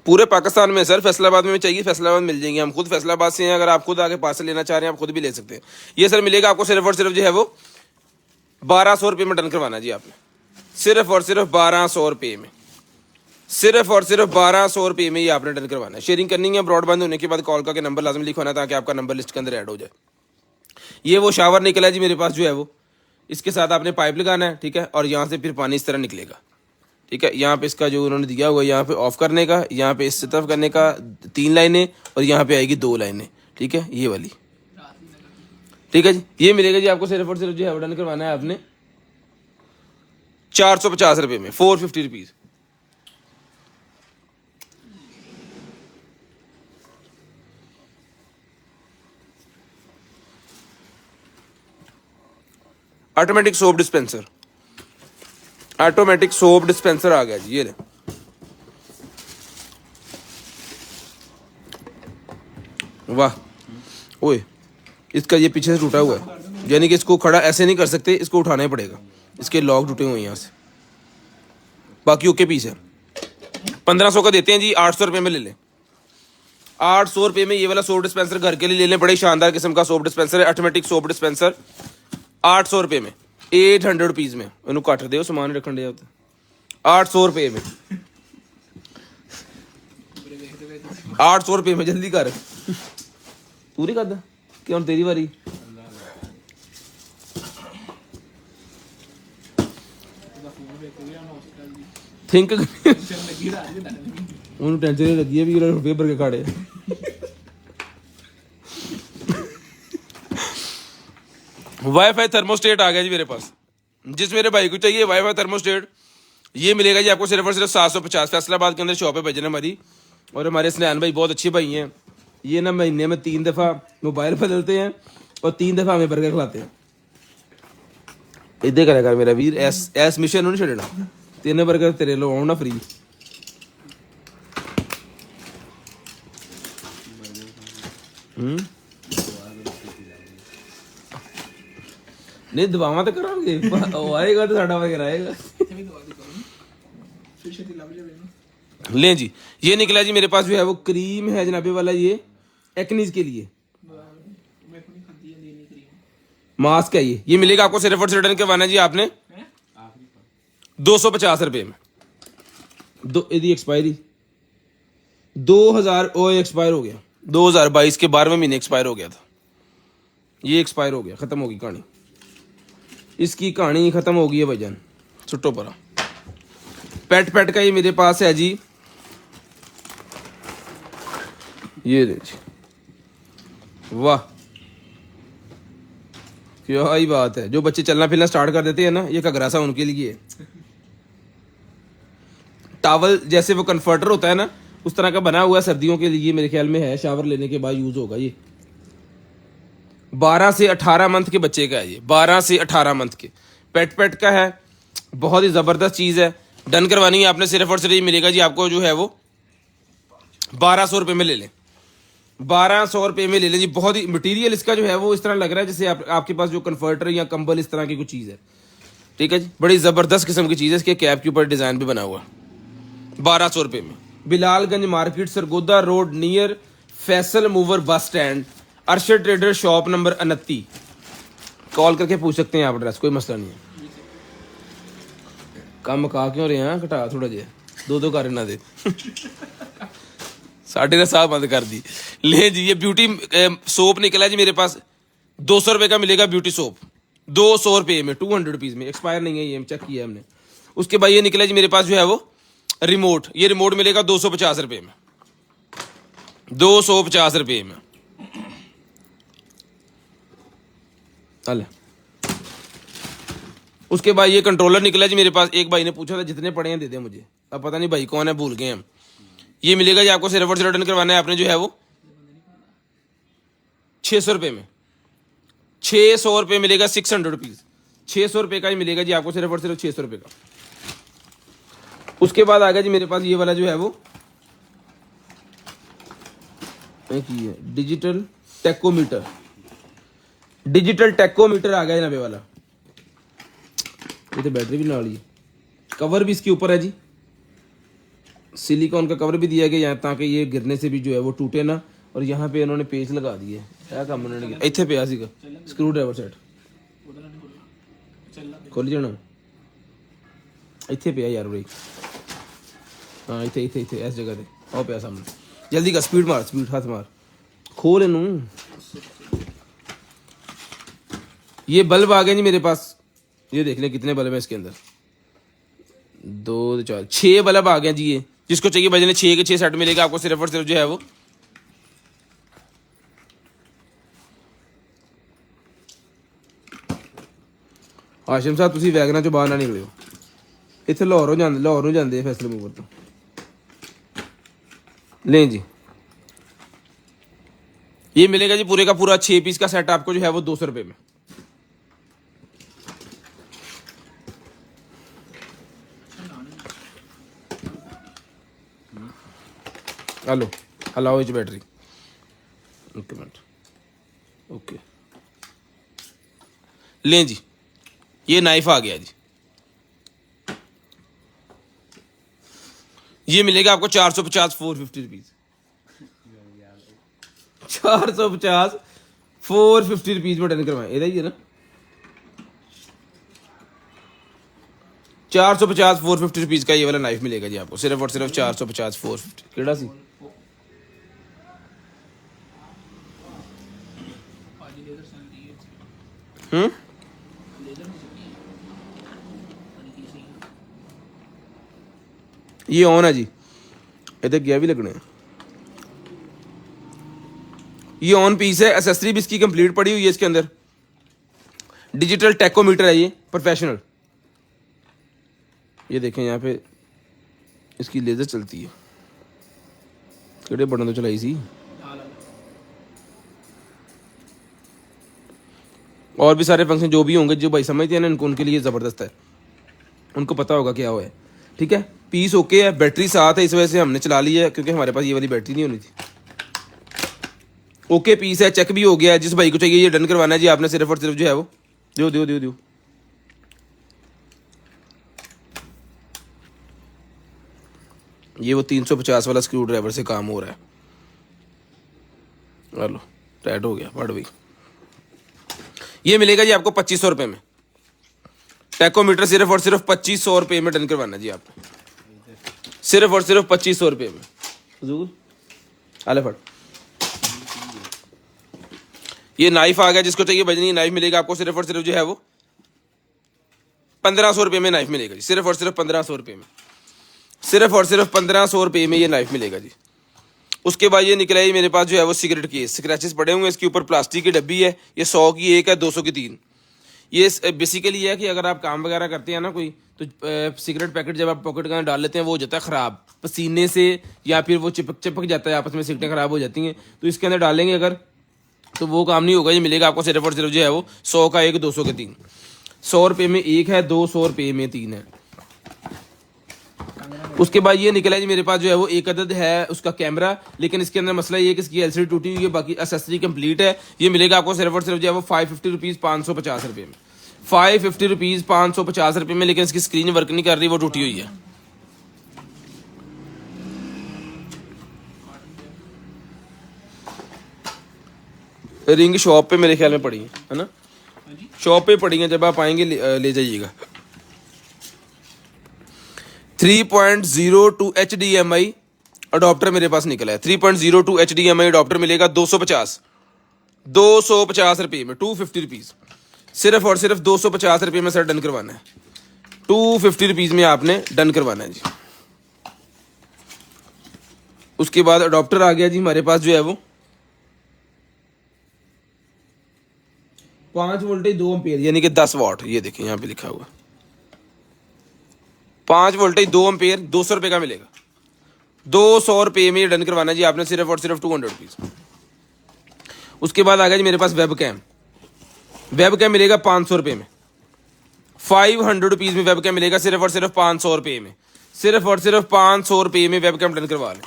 पूरे पाकिस्तान में सर, फैसलाबाद में चाहिए फैसलाबाद मिल जाएंगे। हम खुद फैसलाबाद से हैं, अगर आप खुद आके पार्सल लेना चाह रहे हैं आप खुद भी ले सकते हैं। ये सर मिलेगा आपको सिर्फ और सिर्फ जो है वो 1200 रुपये में डन करवाना जी आपने। सिर्फ और सिर्फ 1200 रुपये में। सिर्फ और सिर्फ 1200 रुपये में ये आपने डन करवाना है। शेयरिंग करनी है। ब्रॉडबैंड होने के बाद कॉल करके नंबर लाजमी लिखवाना ताकि आपका नंबर लिस्ट के अंदर ऐड हो जाए। ये वो शावर निकला है जी मेरे पास जो है वो। इसके साथ आपने पाइप लगाना है, ठीक है, और यहाँ से फिर पानी इस तरह निकलेगा। ठीक है, यहाँ पे इसका जो उन्होंने दिया हुआ है, यहाँ पे ऑफ करने का, यहाँ पे इस तरफ करने का 3 लाइनें और यहाँ पे आएगी 2 लाइनें। ठीक है, ये वाली। ठीक है जी, ये मिलेगा जी आपको सिर्फ और सिर्फ जो है डन करवाना है आपने 450 रुपये में, 450 rupees. Automatic soap dispenser. Automatic soap dispenser आ गया जी, ये ले। वाह ओए, इसका ये पीछे से टूटा हुआ है, यानी कि इसको खड़ा ऐसे नहीं कर सकते, इसको उठाना ही पड़ेगा। इसके लॉक टूटे हुए हैं यहाँ से, बाकी ओके पीस है। 1500 का देते हैं जी, 800 रुपये में ले लें। 800 रुपये में ये वाला सोप डिस्पेंसर घर के लिए ले लें, बड़े शानदार किस्म का सोप डिस्पेंसर है, ऑटोमेटिक सोप डिस्पेंसर 800 रुपये में, 800 रुपीज़ में। इन्हों कट दो सामान रखन दिया 800 रुपये में, 800 रुपये में, जल्दी कर पूरी कर दा कि हम तेरी बारी। थिंक ਉਹਨੂੰ ਟੈਨਸ਼ਨ ਨਹੀਂ ਲੱਗੀ ਵੀ ਉਹਨਾਂ ਰੁਪਏ ਭਰ ਕੇ ਖਾੜੇ। वाईफाई थर्मोस्टेट आ गया जी मेरे पास, जिस मेरे भाई को चाहिए वाईफाई थर्मोस्टेट ये मिलेगा जी आपको सिर्फ और सिर्फ 750। फैसलाबाद के अंदर शॉप है भजन हमारी, और हमारे स्नैन भाई बहुत अच्छे भाई हैं। ये ना महीने में 3 दफ़ा मोबाइल बदलते हैं और 3 दफ़ा हमें बर्गर खिलाते हैं। इधर करेगा मेरा वीर, एस मिशन नहीं छड़ना, 3 बर्गर तेरे लो आना फ्री। नहीं दबावा तो करांगे, आएगा तो साडा वगैरह आएगा। लें जी, ये निकला जी मेरे पास जो है वो क्रीम है जनाबे वाला, ये एक्नीज के लिए मास्क है। ये मिलेगा आपको सिर्फ और सिर्फ रिटर्न करवाना है जी आपने 250 रुपये में। यदि एक्सपायरी 2000 एक्सपायर हो गया, 2022 के 12वें महीने एक्सपायर हो गया था, ये एक्सपायर हो गया, खत्म होगी कहानी, इसकी कहानी खत्म हो गई है भाईजान। छुट्टो परा पेट का ये मेरे पास है जी, ये जी, वाह क्या ही बात है। जो बच्चे चलना फिरना स्टार्ट कर देते हैं ना, ये घगरा सा उनके लिए है। टावल जैसे वो कन्फर्टर होता है ना, उस तरह का बना हुआ है, सर्दियों के लिए मेरे ख्याल में है, शावर लेने के बाद यूज होगा। ये 12 से 18 मंथ के बच्चे का है, ये 12 से 18 मंथ के पेट का है, बहुत ही ज़बरदस्त चीज़ है। डन करवानी है आपने सिर्फ और सिर्फ, ये मिलेगा जी आपको जो है वो 1200 रुपये में ले लें, 1200 रुपये में ले लें जी। बहुत ही मटीरियल इसका जो है वो इस तरह लग रहा है जैसे आपके पास जो कन्फर्टर या कंबल इस तरह की कुछ चीज़ है, ठीक है जी। बड़ी ज़बरदस्त किस्म की चीज़ है, इसके कैप के ऊपर डिज़ाइन भी बना हुआ, 1200 रुपये में। Bilalganj market, Sargodha road, near Faisal mover bus stand, Arshad trader shop number 29। Call करके पूछ सकते हैं आप एड्रेस, कोई मसला नहीं है। कम का क्यों रहे हैं, घटा थोड़ा जिहा, 2 कर ना दे साढ़े ने साहब बंद कर दी। ले जी, ये ब्यूटी सोप निकला जी मेरे पास, 200 रुपये का मिलेगा ब्यूटी सोप, 200 रुपये में, 200 रुपीज़ में, एक्सपायर नहीं है ये, चेक किया हमने। उसके बाद ये निकला जी मेरे पास जो है वो रिमोट, ये रिमोट मिलेगा 250 रुपये में, 250 रुपये में। चल उसके बाद ये कंट्रोलर निकला जी मेरे पास, एक भाई ने पूछा था जितने पड़े हैं दे दे मुझे, अब पता नहीं भाई कौन है, भूल गए हम। ये मिलेगा जी आपको सिर्फ और सिर्फ रिटर्न करवाना है आपने जो है वो 600 रुपये में, 600 रुपये मिलेगा, 600 रुपीज़, 600 रुपये का ही मिलेगा जी आपको सिर्फ और सिर्फ 600 रुपये का। उसके बाद आ गया जी मेरे पास ये वाला जो है वो डिजिटल टेकोमीटर, डिजिटल टेकोमीटर आ गया नबे वाला। ये तो बैटरी भी नाल ही, कवर भी इसके ऊपर है जी, सिलिकॉन का कवर भी दिया गया यहाँ, ताकि ये गिरने से भी जो है वो टूटे ना। और यहाँ पे इन्होंने पेच लगा दिए, क्या काम उन्होंने किया, इतने पिया सीगा स्क्रू ड्राइवर सेट, खोल जाना इतने पिया यार भाई, हाँ इतने इतने इतने इस जगह पे आओ पिया सामने, जल्दी का स्पीड मार, स्पीड हाथ मार, खोल इनू। ये बल्ब आ गए जी मेरे पास, ये देख लें कितने बल्ब है इसके अंदर, 2 4 6 बल्ब आ गए जी। ये जिसको चाहिए बजने 6 के 6 सेट मिलेगा आपको सिर्फ और सिर्फ जो है वो हाशिम साहब तुसी वैगना चो बाहर ना निकलियो, इतने लाहौरों जाते फैसल मूवर तो। लें जी, ये मिलेगा जी पूरे का पूरा 6 पीस का सेट आपको जो है वो 200 रुपये में। हेलो हलाओ इच बैटरी, एक मिनट, ओके। लें जी, ये नाइफ आ गया जी, ये मिलेगा आपको 450 450 रुपीज, 450 450 रुपीज में डन करवाएं। इधर ही है ना, 450 450 रुपीज का ये वाला नाइफ मिलेगा जी आपको, सिर्फ और सिर्फ 450 450। केड़ा सी ये ऑन है जी, इधर गया भी लगने। ये ऑन पीस है, एसेसरी भी इसकी कंप्लीट पड़ी हुई है इसके अंदर। डिजिटल टेकोमीटर है ये प्रोफेशनल। ये देखें यहाँ पे इसकी लेजर चलती है, केड़े बटन तो चलाई सी। और भी सारे फंक्शन जो भी होंगे, जो भाई समझते हैं ना इनको, उनके लिए ज़बरदस्त है, उनको पता होगा क्या हुआ है। ठीक है, पीस ओके है, बैटरी साथ है, इस वजह से हमने चला ली है क्योंकि हमारे पास ये वाली बैटरी नहीं होनी थी। ओके पीस है, चेक भी हो गया है। जिस भाई को चाहिए ये डन करवाना है जी आपने, सिर्फ और सिर्फ जो है वो दो ये वो 350 वाला स्क्रू ड्राइवर से काम हो रहा है। लो टाइट हो गया, पड़ गई। ये मिलेगा जी आपको 2500 रुपये में। टैकोमीटर सिर्फ और सिर्फ 2500 रुपये में डन करवाना जी आपको, सिर्फ और सिर्फ 2500 रुपये में। हजूर आले फट। ये नाइफ आ गया, जिसको चाहिए बजनी नाइफ मिलेगा आपको, सिर्फ और सिर्फ जो है वो 1500 रुपये में नाइफ मिलेगा जी, सिर्फ और सिर्फ 1500 रुपये में, सिर्फ और सिर्फ 1500 रुपये में ये नाइफ मिलेगा जी। उसके बाद ये निकला है मेरे पास जो है वो सिगरेट केस, स्क्रैचेस पड़े हुए हैं इसके ऊपर, प्लास्टिक की डब्बी है। ये 100 की एक है, 200 की 3। ये बेसिकली है कि अगर आप काम वगैरह करते हैं ना कोई, तो सिगरेट पैकेट जब आप पॉकेट का डाल लेते हैं वो हो जाता है ख़राब पसीने से, या फिर वो चिपक जाता है आपस में, सिगरेटें ख़राब हो जाती हैं। तो इसके अंदर डालेंगे अगर, तो वो काम नहीं होगा। ये मिलेगा आपको सिर्फ और सिर्फ जो है वो 100 का एक, 200 के 3। 100 रुपये में एक है, 200 रुपये में 3 है। उसके बाद ये निकला जी मेरे पास जो है वो एक अदद है उसका कैमरा, लेकिन इसके अंदर मसला ये है कि इसकी एलसीडी टूटी हुई है, बाकी एसेसरी कंप्लीट है। ये मिलेगा आपको सिर्फ और सिर्फ जो है वो 550 रुपीज़ 550 रुपये में, 550 रुपीज़ 550 रुपये में। लेकिन इसकी स्क्रीन वर्क नहीं कर रही, वो टूटी हुई है। रिंग शॉप पे मेरे ख्याल में पड़ी है ना, शॉप पे पड़ी है, जब आप आएंगे ले जाइएगा। 3.02 HDMI अडोप्टर मेरे पास निकला है, 3.02 HDMI अडोप्टर मिलेगा 250 रुपये में, 250 रुपीज़, सिर्फ और सिर्फ 250 रुपये में सर डन करवाना है। 250 रुपीज़ में आपने डन करवाना है जी। उसके बाद अडोप्टर आ गया जी हमारे पास जो है वो 5 वोल्टेज 2 एम्पेयर यानी कि 10 वाट। ये देखिए यहाँ पे लिखा हुआ 5 वोल्टेज 2 एम्पेयर, 200 रुपये का मिलेगा। 200 रुपये में ये डन करवाना जी आपने, सिर्फ और सिर्फ 200 रुपीज़। उसके बाद आ गया जी मेरे पास वेब कैम। वेब कैम मिलेगा 500 रुपये में, 500 रुपीज़ में वेब कैम मिलेगा, सिर्फ और सिर्फ 500 रुपये में, सिर्फ और सिर्फ 500 रुपये में वेब कैम डन करवा लें।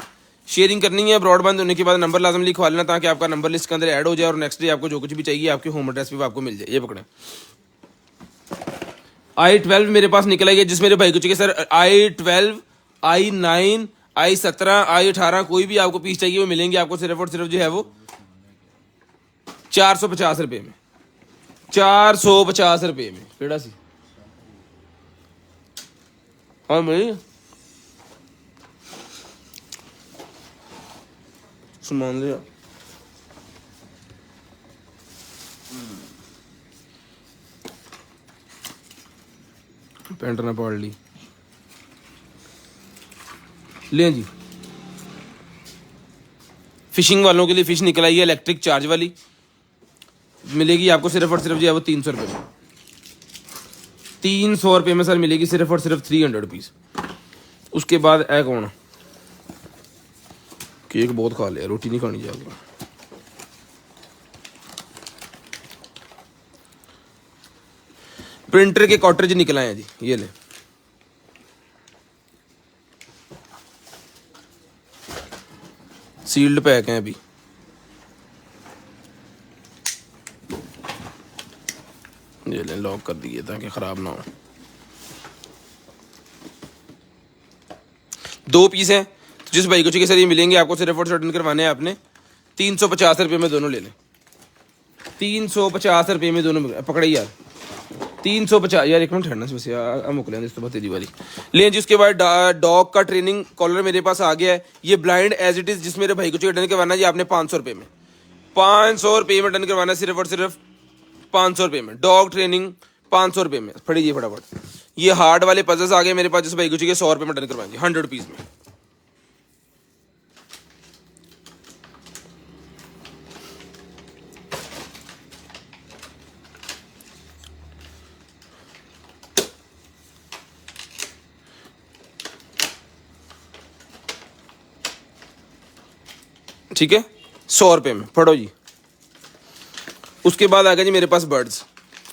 शेयरिंग करनी है, ब्रॉडबैंड होने के बाद नंबर लाजम लिखवा लेना ताकि आपका नंबर लिस्ट के अंदर ऐड हो जाए, और नेक्स्ट डे आपको जो कुछ भी चाहिए आपके होम एड्रेस पे आपको मिल जाए। ये पकड़ें, i12 मेरे पास निकला है, जिस मेरे भाई को चाहिए sir i12, i9, i17, i18 कोई भी आपको पीस चाहिए वो मिलेंगे आपको, सिर्फ और सिर्फ जो है वो 450 रुपये में, 450 रुपये में। केड़ा सी हाँ भाई सामान लिया, पैंट ना पड़ ली ले जी। फिशिंग वालों के लिए फिश निकल आई है इलेक्ट्रिक चार्ज वाली, मिलेगी आपको सिर्फ और सिर्फ जो है वो 300 रुपये में, 300 रुपये में सर मिलेगी, सिर्फ और सिर्फ 300 रुपीज़। उसके बाद है कौन, केक बहुत खा लिया, रोटी नहीं खानी चाहिए। प्रिंटर के कॉटरेज निकल आए हैं जी, ये ले सील्ड पैक हैं अभी। ये ले लॉक कर दिए ताकि ख़राब ना हो। 2 पीस हैं। तो जिस भाई को चाहिए सर ये मिलेंगे आपको, सिर्फ और रिटर्न करवाने हैं आपने 350 रुपये में दोनों ले लें। 350 रुपये में दोनों पकड़े यार, 350 यार। एक मिनट ठहरना बस यार, मुकले इस तो तेरी वाली लें जी। उसके बाद डॉग का ट्रेनिंग कॉलर मेरे पास आ गया है, ये ब्लाइंड एज इट इज़। जिस मेरे भाई को चाहिए रिटर्न करवाना जी आपने 500 रुपये में, 500 रुपये में रिटर्न करवाना है, सिर्फ और सिर्फ 500 रुपये में। डॉग ट्रेनिंग 500 रुपये में। फड़िए फटाफट। ये हार्ड वाले पजल्स आ गए मेरे पास, जिस भाई को चाहिए 100 रुपये में रिटर्न करवाएंगे, 100 रुपीज़ में। ठीक है, 100 रुपये में पढ़ो जी। उसके बाद आ गया जी मेरे पास बर्ड्स।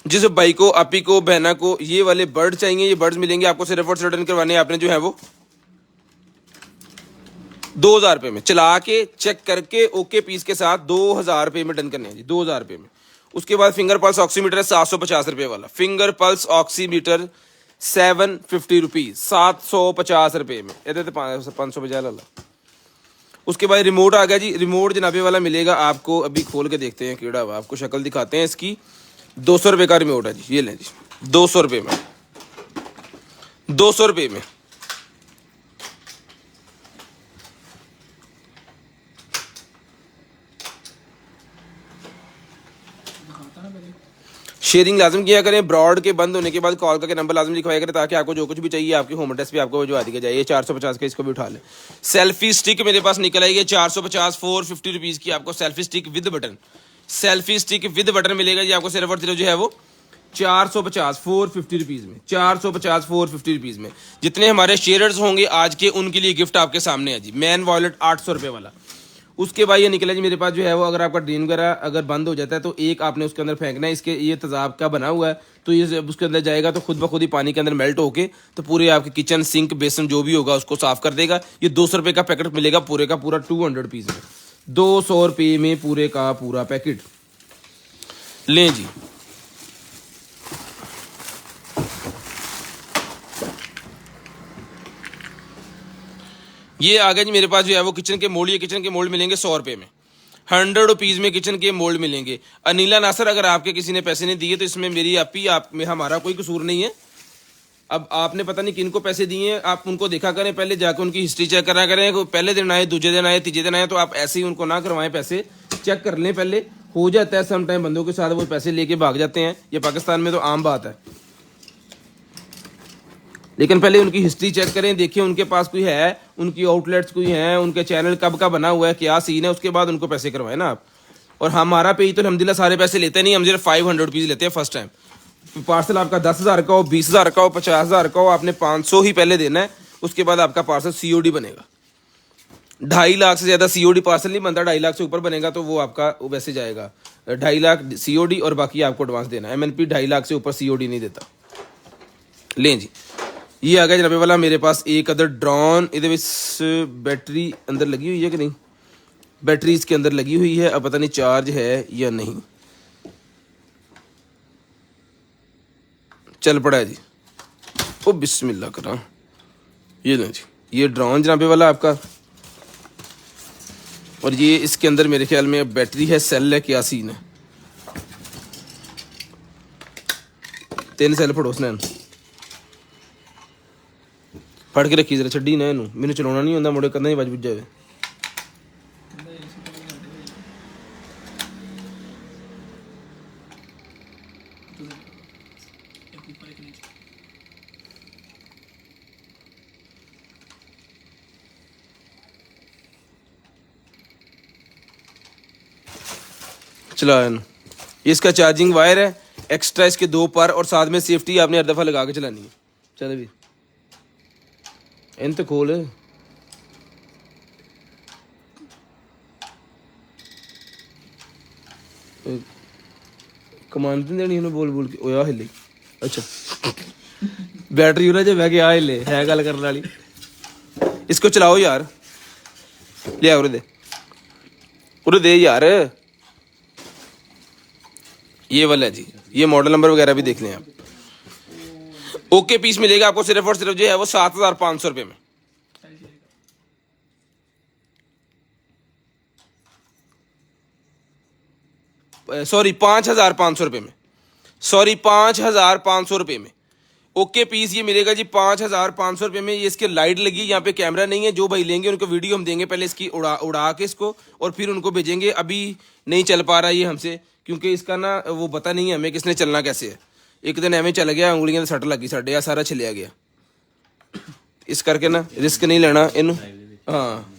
जिस भाई को, आपी को, बहना को ये वाले बर्ड चाहिए, ये बर्ड्स मिलेंगे आपको, सिर्फ और रिटर्न करवाने हैं आपने जो है वो 2000 रुपये में। चला के चेक करके ओके पीस के साथ 2000 रुपये में डन करने हैं जी, 2000 रुपये में। उसके बाद फिंगर पल्स ऑक्सीमीटर है 750 रुपये वाला। फिंगर पल्स ऑक्सीमीटर 750 रुपीज, 750 रुपये में। ये तो 500 बजा ला। उसके बाद रिमोट आ गया जी। रिमोट जनाबे वाला मिलेगा आपको, अभी खोल के देखते हैं केड़ा हुआ, आपको शक्ल दिखाते हैं इसकी। 200 रुपये का रिमोट है जी, ये लें जी, 200 रुपये में, 200 रुपये में। शेयरिंग लाजम किया करें। ब्रॉड के बंद होने के बाद कॉल करके नंबर लाजम लिखवाया करें, ताकि आपको जो कुछ भी चाहिए आपकी होम एड्रेस पे आपको भिजवा दिया जाए। ये 450 का, इसको भी उठा लें। सेल्फी स्टिक मेरे पास निकल आई है 450 450 रुपीज़ की आपको selfie stick with button. Selfie stick with button मिलेगा जी आपको, सिर्फ और सिर्फ जो है वो 450 450 रुपीज़ में, 450 450 रुपीज़ में। जितने हमारे शेयरर्स होंगे आज के, उनके लिए गिफ्ट आपके सामने है जी। मैन वॉलेट 800 रुपये वाला। उसके बाद ये निकला जी मेरे पास जो है वो, अगर आपका ड्रेन वगैरह अगर बंद हो जाता है तो एक आपने उसके अंदर फेंकना है। इसके ये तेजाब का बना हुआ है, तो ये उसके अंदर जाएगा तो खुद ब खुद ही पानी के अंदर मेल्ट होके तो पूरे आपके किचन सिंक बेसन जो भी होगा उसको साफ कर देगा। ये 200 रुपये का पैकेट मिलेगा पूरे का पूरा 200 पीस में, 200 रुपये में पूरे का पूरा पैकेट लें जी। ये आ गया जी मेरे पास जो है वो किचन के मोल्ड। ये किचन के मोल्ड मिलेंगे 100 रुपये में, 100 रुपीज़ में किचन के मोल्ड मिलेंगे। अनीला नासर, अगर आपके किसी ने पैसे नहीं दिए तो इसमें मेरी आपी आप में हमारा कोई कसूर नहीं है। अब आपने पता नहीं किनको पैसे दिए हैं, आप उनको देखा करें, पहले जाकर उनकी हिस्ट्री चेक करा करें। पहले दिन आए, दूसरे दिन आए, तीसरे दिन आए, तो आप ऐसे ही उनको ना करवाएं। पैसे चेक कर लें पहले। हो जाता है सम टाइम बंदों के साथ, वो पैसे लेके भाग जाते हैं। ये पाकिस्तान में तो आम बात है, लेकिन पहले उनकी हिस्ट्री चेक करें, देखिए उनके पास कोई है, उनकी आउटलेट्स कोई हैं, उनके चैनल कब का बना हुआ है, क्या सीन है, उसके बाद उनको पैसे करवाएं ना आप। और हमारा पेज तो अल्हम्दुलिल्लाह सारे पैसे लेते नहीं, हम सिर्फ 500 रुपीज़ लेते हैं फर्स्ट टाइम। पार्सल आपका 10,000 का हो, 20,000 का हो, 50,000 का हो, आपने 500 ही पहले देना है। उसके बाद आपका पार्सल COD बनेगा। 2.5 लाख से ज़्यादा COD पार्सल नहीं बनता। 2.5 लाख से ऊपर बनेगा तो वो आपका वैसे जाएगा 2.5 लाख COD, और बाकी आपको एडवांस देना है। MNP 2.5 लाख से ऊपर COD नहीं देता। लें जी, ये आ गया जनाबे वाला मेरे पास एक अदर ड्रोन। ये बैटरी अंदर लगी हुई है कि नहीं, बैटरी इसके अंदर लगी हुई है, अब पता नहीं चार्ज है या नहीं। चल पड़ा है जी, ओ बिस्मिल्लाह करा। ये लो जी, ये ड्रोन जनाबे वाला आपका। और ये इसके अंदर मेरे ख्याल में बैटरी है, सेल है, क्या सीन है। 3 सेल फड़ो उसने फड़ के रखी जरा, छड्डी ना इनू, मैनू चलाना नहीं आता मुड़े, कंधा ही बज बुझ जाए। चला इनू, ये इसका चार्जिंग वायर है, एक्स्ट्रा इसके 2 पर, और साथ में सेफ्टी आपने हर दफ़ा लगा के चलानी है। चलो भी इन तो खोल, कमांड नहीं देनी उन्हें बोल बोल के। ओया हिले, अच्छा बैटरी उन्हें जो बह के आ हिले है गल करने वाली। इसको चलाओ यार, ले आओ उरे दे यार। ये वाला है जी, ये मॉडल नंबर वगैरह भी देख लें आप। ओके पीस मिलेगा आपको सिर्फ और सिर्फ जो है वो 7,500 रुपये में, सॉरी 5,500 रुपये में, सॉरी 5,500 रुपये में। ओके पीस ये मिलेगा जी 5,500 रुपये में। ये इसके लाइट लगी, यहाँ पे कैमरा नहीं है। जो भाई लेंगे उनको वीडियो हम देंगे पहले इसकी उड़ा के इसको, और फिर उनको भेजेंगे। अभी नहीं चल पा रहा ये हमसे, क्योंकि इसका ना वो पता नहीं है हमें किसने चलना कैसे है। एक दिन एवं चल गया, उंगलियां सट लगी साढ़े, या सारा छिलिया गया। इस करके ना रिस्क नहीं लेना इनू। हाँ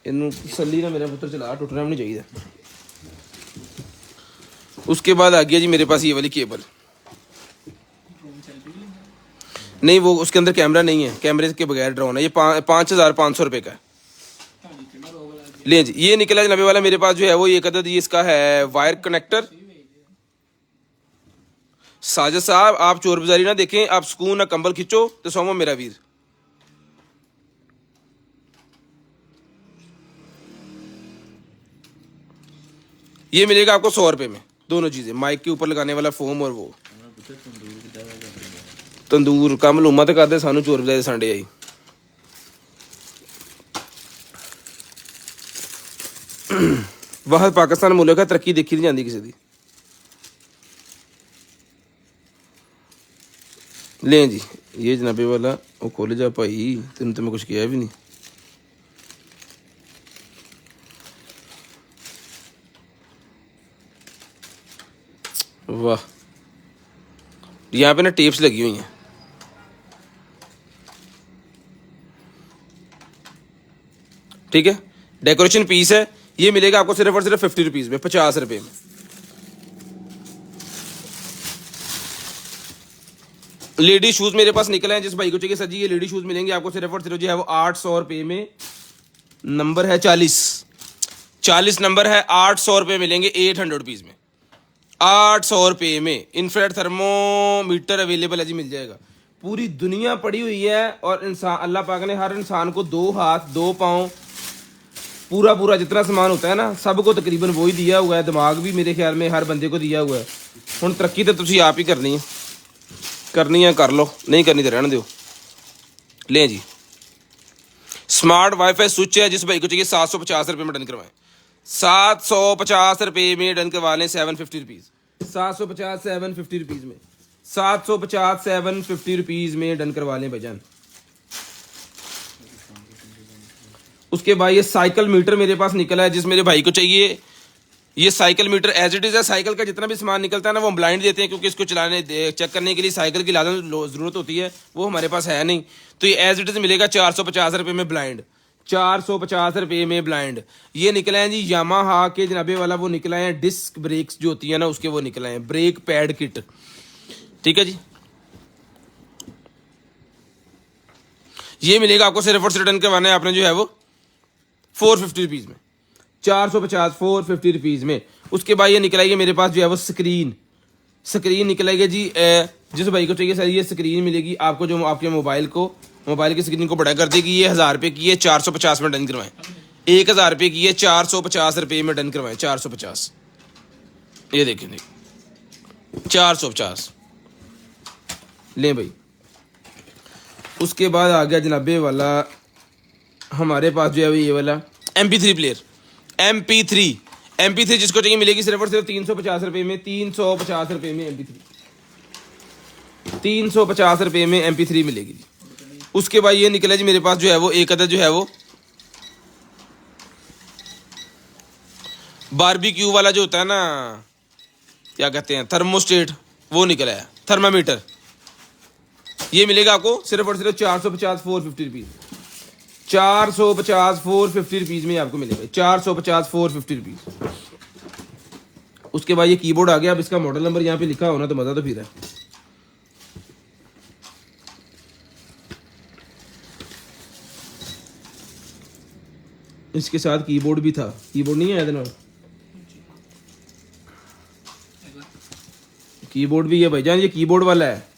इनू तसल्ली ना मेरा पुत्र चला, टुटना भी नहीं चाहिए। उसके बाद आ गया जी मेरे पास ये वाली केबल। नहीं वो उसके अंदर कैमरा नहीं है, कैमरे के बगैर ड्रोन है। ये 5,500 रुपये का है। ले जी ये निकला जनाबे वाला मेरे पास जो है वो एक अदद ये इसका है वायर कनेक्टर। साजिद साहब आप चोर बाजारी ना देखें, आप सुकून ना कंबल खिंचो तो सोमो मेरा वीर। ये मिलेगा आपको 100 रुपये में, दोनों चीजें, माइक के ऊपर लगाने वाला फोम और वो तंदूर। कम लूमा तो करते सानू चोर बाजारी संडे आई। वाह पाकिस्तान मुल्क है, तरक्की देखी नहीं जाती किसी की। ले जी ये जनाबे वाला वो खोले जा भाई, तेन तो मैं कुछ किया भी नहीं। वाह यहाँ पे ना टेप्स लगी हुई हैं। ठीक है डेकोरेशन पीस है। ये मिलेगा आपको सिर्फ और सिर्फ 50 रुपीज में, 50 रुपए में। लेडी शूज मेरे पास निकले हैं, जिस भाई को चाहिए सर जी ये लेडी शूज मिलेंगे आपको सिर्फ और सिर्फ जो है वो 800 रुपये में। नंबर है 40 नंबर है, 800 रुपये मिलेंगे 800 रुपीज में, 800 रुपये में। इन्फ्रारेड थर्मोमीटर अवेलेबल है जी, मिल जाएगा। पूरी दुनिया पड़ी हुई है और इंसान, अल्लाह पाक ने हर इंसान को 2 हाथ 2 पाँव पूरा जितना सामान होता है ना सबको तकरीबन वही दिया हुआ है। दिमाग भी मेरे ख्याल में हर बंदे को दिया हुआ है। हुण तरक्की तो तुसी आप ही करनी है कर लो, नहीं करनी तो रहने दो। ले जी स्मार्ट वाईफाई स्विच है, जिस भाई को चाहिए 750 रुपये में डन करवाएं। 750 रुपये में डन करवा लें, 750 रुपीज़। 750 750 रुपीज़ में, 750 750 रुपीज़ में डन करवा लें भाईजान। उसके बाद ये साइकिल मीटर मेरे पास निकला है, जिस मेरे भाई को चाहिए। ये cycle meter as it is है। साइकिल का जितना भी सामान निकलता है ना वो हम ब्लाइंड देते हैं, क्योंकि इसको चलाने चेक करने के लिए साइकिल की लाजम ज़रूरत होती है, वो हमारे पास है नहीं। तो ये एज इट इज़ मिलेगा 450 रुपये में ब्लाइंड, 450 रुपये में ब्लाइंड। ये निकला है जी यामाहा के जनाबे वाला, वो निकला है डिस्क ब्रेक्स जो होती है ना उसके, वो निकला है ब्रेक पैड किट। ठीक है जी ये मिलेगा आपको सिर्फ और सिर्फ डन करवाना है आपने जो है वो 450 रुपीज़ में, 450 450 रुपीज़ में। उसके बाद ये निकलाइए मेरे पास जो है वो स्क्रीन निकलेगी जी। जिस भाई को चाहिए सर ये स्क्रीन मिलेगी आपको, जो आपके मोबाइल की स्क्रीन को बड़ा कर देगी। ये 1000 रुपये की है, 450 में डन करवाएं। 1000 रुपये की है, 450 रुपये में डन करवाएं। 450 ये देखें 450 लें भाई। उसके बाद आ गया जनाबे वाला हमारे पास जो है ये वाला MP3 प्लेयर। MP3 जिसको चाहिए मिलेगी सिर्फ और सिर्फ 350 रुपये में, 350 रुपये में MP3, 350 रुपये में MP3 मिलेगी। उसके बाद ये निकला जी मेरे पास जो है वो एक अदद जो है वो बारबेक्यू वाला जो होता है ना, क्या कहते हैं, थर्मोस्टेट, वो निकला है थर्मामीटर। ये मिलेगा आपको सिर्फ और सिर्फ 450 450 रुपीज़, 450 450 रुपीज़ में आपको मिलेगा, 450 450 रुपीज़। उसके बाद ये कीबोर्ड आ गया। अब इसका मॉडल नंबर यहाँ पे लिखा होना तो मज़ा तो फिर है। इसके साथ कीबोर्ड भी था, कीबोर्ड नहीं है ना, कीबोर्ड भी है भाईजान। ये कीबोर्ड वाला है,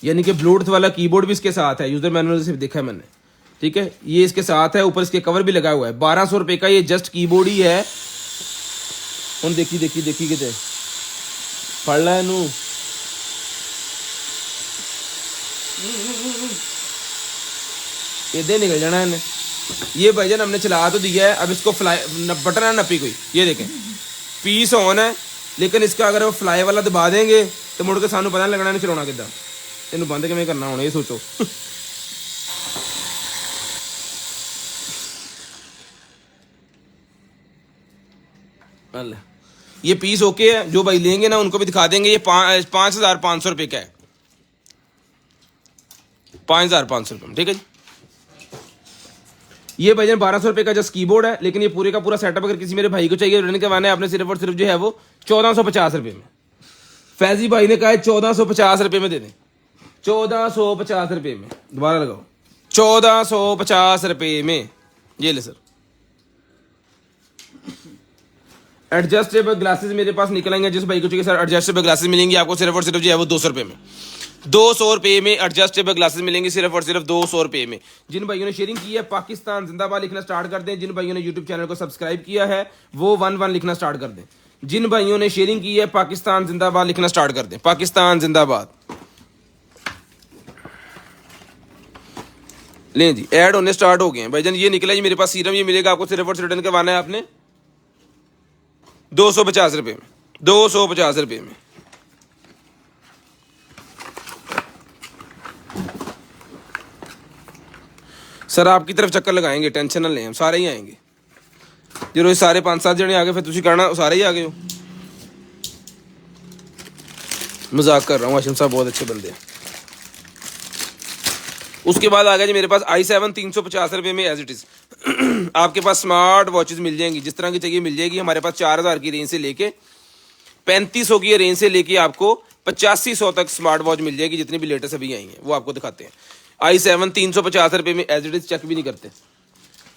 यानी कि ब्लूटूथ वाला कीबोर्ड भी इसके साथ है। यूजर मैनुअल से देखा है मैंने। ठीक है ये इसके साथ है, ऊपर इसके कवर भी लगा हुआ है। 1200 रुपये का ये जस्ट कीबोर्ड ही है। ਹੁਣ देखी किते पढ़ ला इनू। इधर निकल जाना है ये भाईजान, हमने चला तो दिया है। अब इसको बटन ना नपी कोई, ये देखें पीस ऑन है, लेकिन इसका अगर वो फ्लाई वाला दबा देंगे तो मुड़ के सानू पता नहीं लगना नहीं चलाना किदा। इन्हू बंद किवें करना हुण ये सोचो। ये पीस ओके है, जो भाई लेंगे ना उनको भी दिखा देंगे। ये 5,500 रुपये का है, 5,500 रुपये में, ठीक है जी। ये भाईजान 1,200 रुपये का जस्ट कीबोर्ड है, लेकिन ये पूरे का पूरा सेटअप अगर किसी मेरे भाई को चाहिए रिटर्न करवाना है आपने सिर्फ और सिर्फ जो है वो 1,450 रुपये में। फैजी भाई ने कहा है 1,450 रुपये में दे दें, 1,450 रुपये में। दोबारा लगाओ, 1,450 रुपये में। ये ले सर, एडजस्टेबल ग्लासेस मेरे पास निकल आएंगे। जिस भाई को चाहिए सर एडजस्टेबल ग्लासेस मिलेंगी आपको सिर्फ और सिर्फ जो है वो 200 रुपये में। 200 रुपये में एडजस्टेबल ग्लासेस मिलेंगे सिर्फ और सिर्फ 200 रुपये में। जिन भाइयों ने शेयरिंग की है पाकिस्तान जिंदाबाद लिखना स्टार्ट कर दें। जिन भाइयों ने यूट्यूब चैनल को सब्सक्राइब किया है वो 1-1 लिखना स्टार्ट कर दें। जिन भाइयों ने शेयरिंग की है पाकिस्तान जिंदाबाद लिखना स्टार्ट कर दें। पाकिस्तान जिंदाबाद। लें जी, ऐड होने स्टार्ट हो गए हैं भाईजान। ये निकला जी मेरे पास सीरम, ये मिलेगा आपको सिर्फ और रिटर्न करवाना है आपने 250 रुपये में। 250 रुपये में सर आपकी तरफ चक्कर लगाएंगे, टेंशन ना लें, हम सारे ही आएंगे। जो रोज सारे 5-7 जने आ गए फिर तुम करना सारे ही आ गए हो। मजाक कर रहा हूँ, आशिम साहब बहुत अच्छे बंदे हैं। उसके बाद आ गया जी मेरे पास i7 350 रुपये में एज इट इज़। आपके पास स्मार्ट वॉचेस मिल जाएंगी, जिस तरह की चाहिए मिल जाएगी। हमारे पास 4,000 की रेंज से लेके 3,500 की रेंज से लेके आपको 8500 तक स्मार्ट वॉच मिल जाएगी। जितनी भी लेटेस्ट अभी आई हैं वो आपको दिखाते हैं। i7 350 रुपये में एज इट इज़, चेक भी नहीं करते।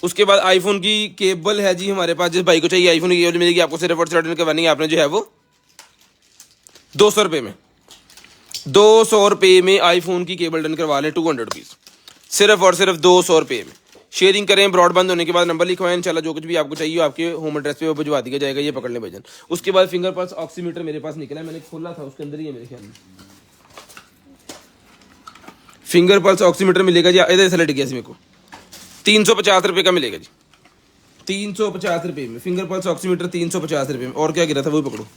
उसके बाद आईफोन की केबल है जी हमारे पास। जिस भाई को चाहिए आईफोन की केबल मिलेगी आपको सिर्फ और सिर्फ करवानी है आपने जो है वो 200 रुपये में। 200 रुपये में आईफोन की केबल डन करवा लें, 200 रुपीज़, सिर्फ और सिर्फ 200 रुपये में। शेयरिंग करें, ब्रॉडबैंड होने के बाद नंबर लिखवाएं, इंशाल्लाह जो कुछ भी आपको चाहिए आपके होम एड्रेस पे वो भिजवा दिया जाएगा। ये पकड़ लें भजन। उसके बाद फिंगर पल्स ऑक्सीमीटर मेरे पास निकला है, मैंने खोला था उसके अंदर ही है मेरे ख्याल में। फिंगर पल्स ऑक्सीमीटर मिलेगा जी, इधर से लट गया मेरे को 350 रुपये का मिलेगा जी, 350 रुपये में फिंगर पल्स ऑक्सीमीटर 350 रुपये में। और क्या गिरा था वो पकड़ो,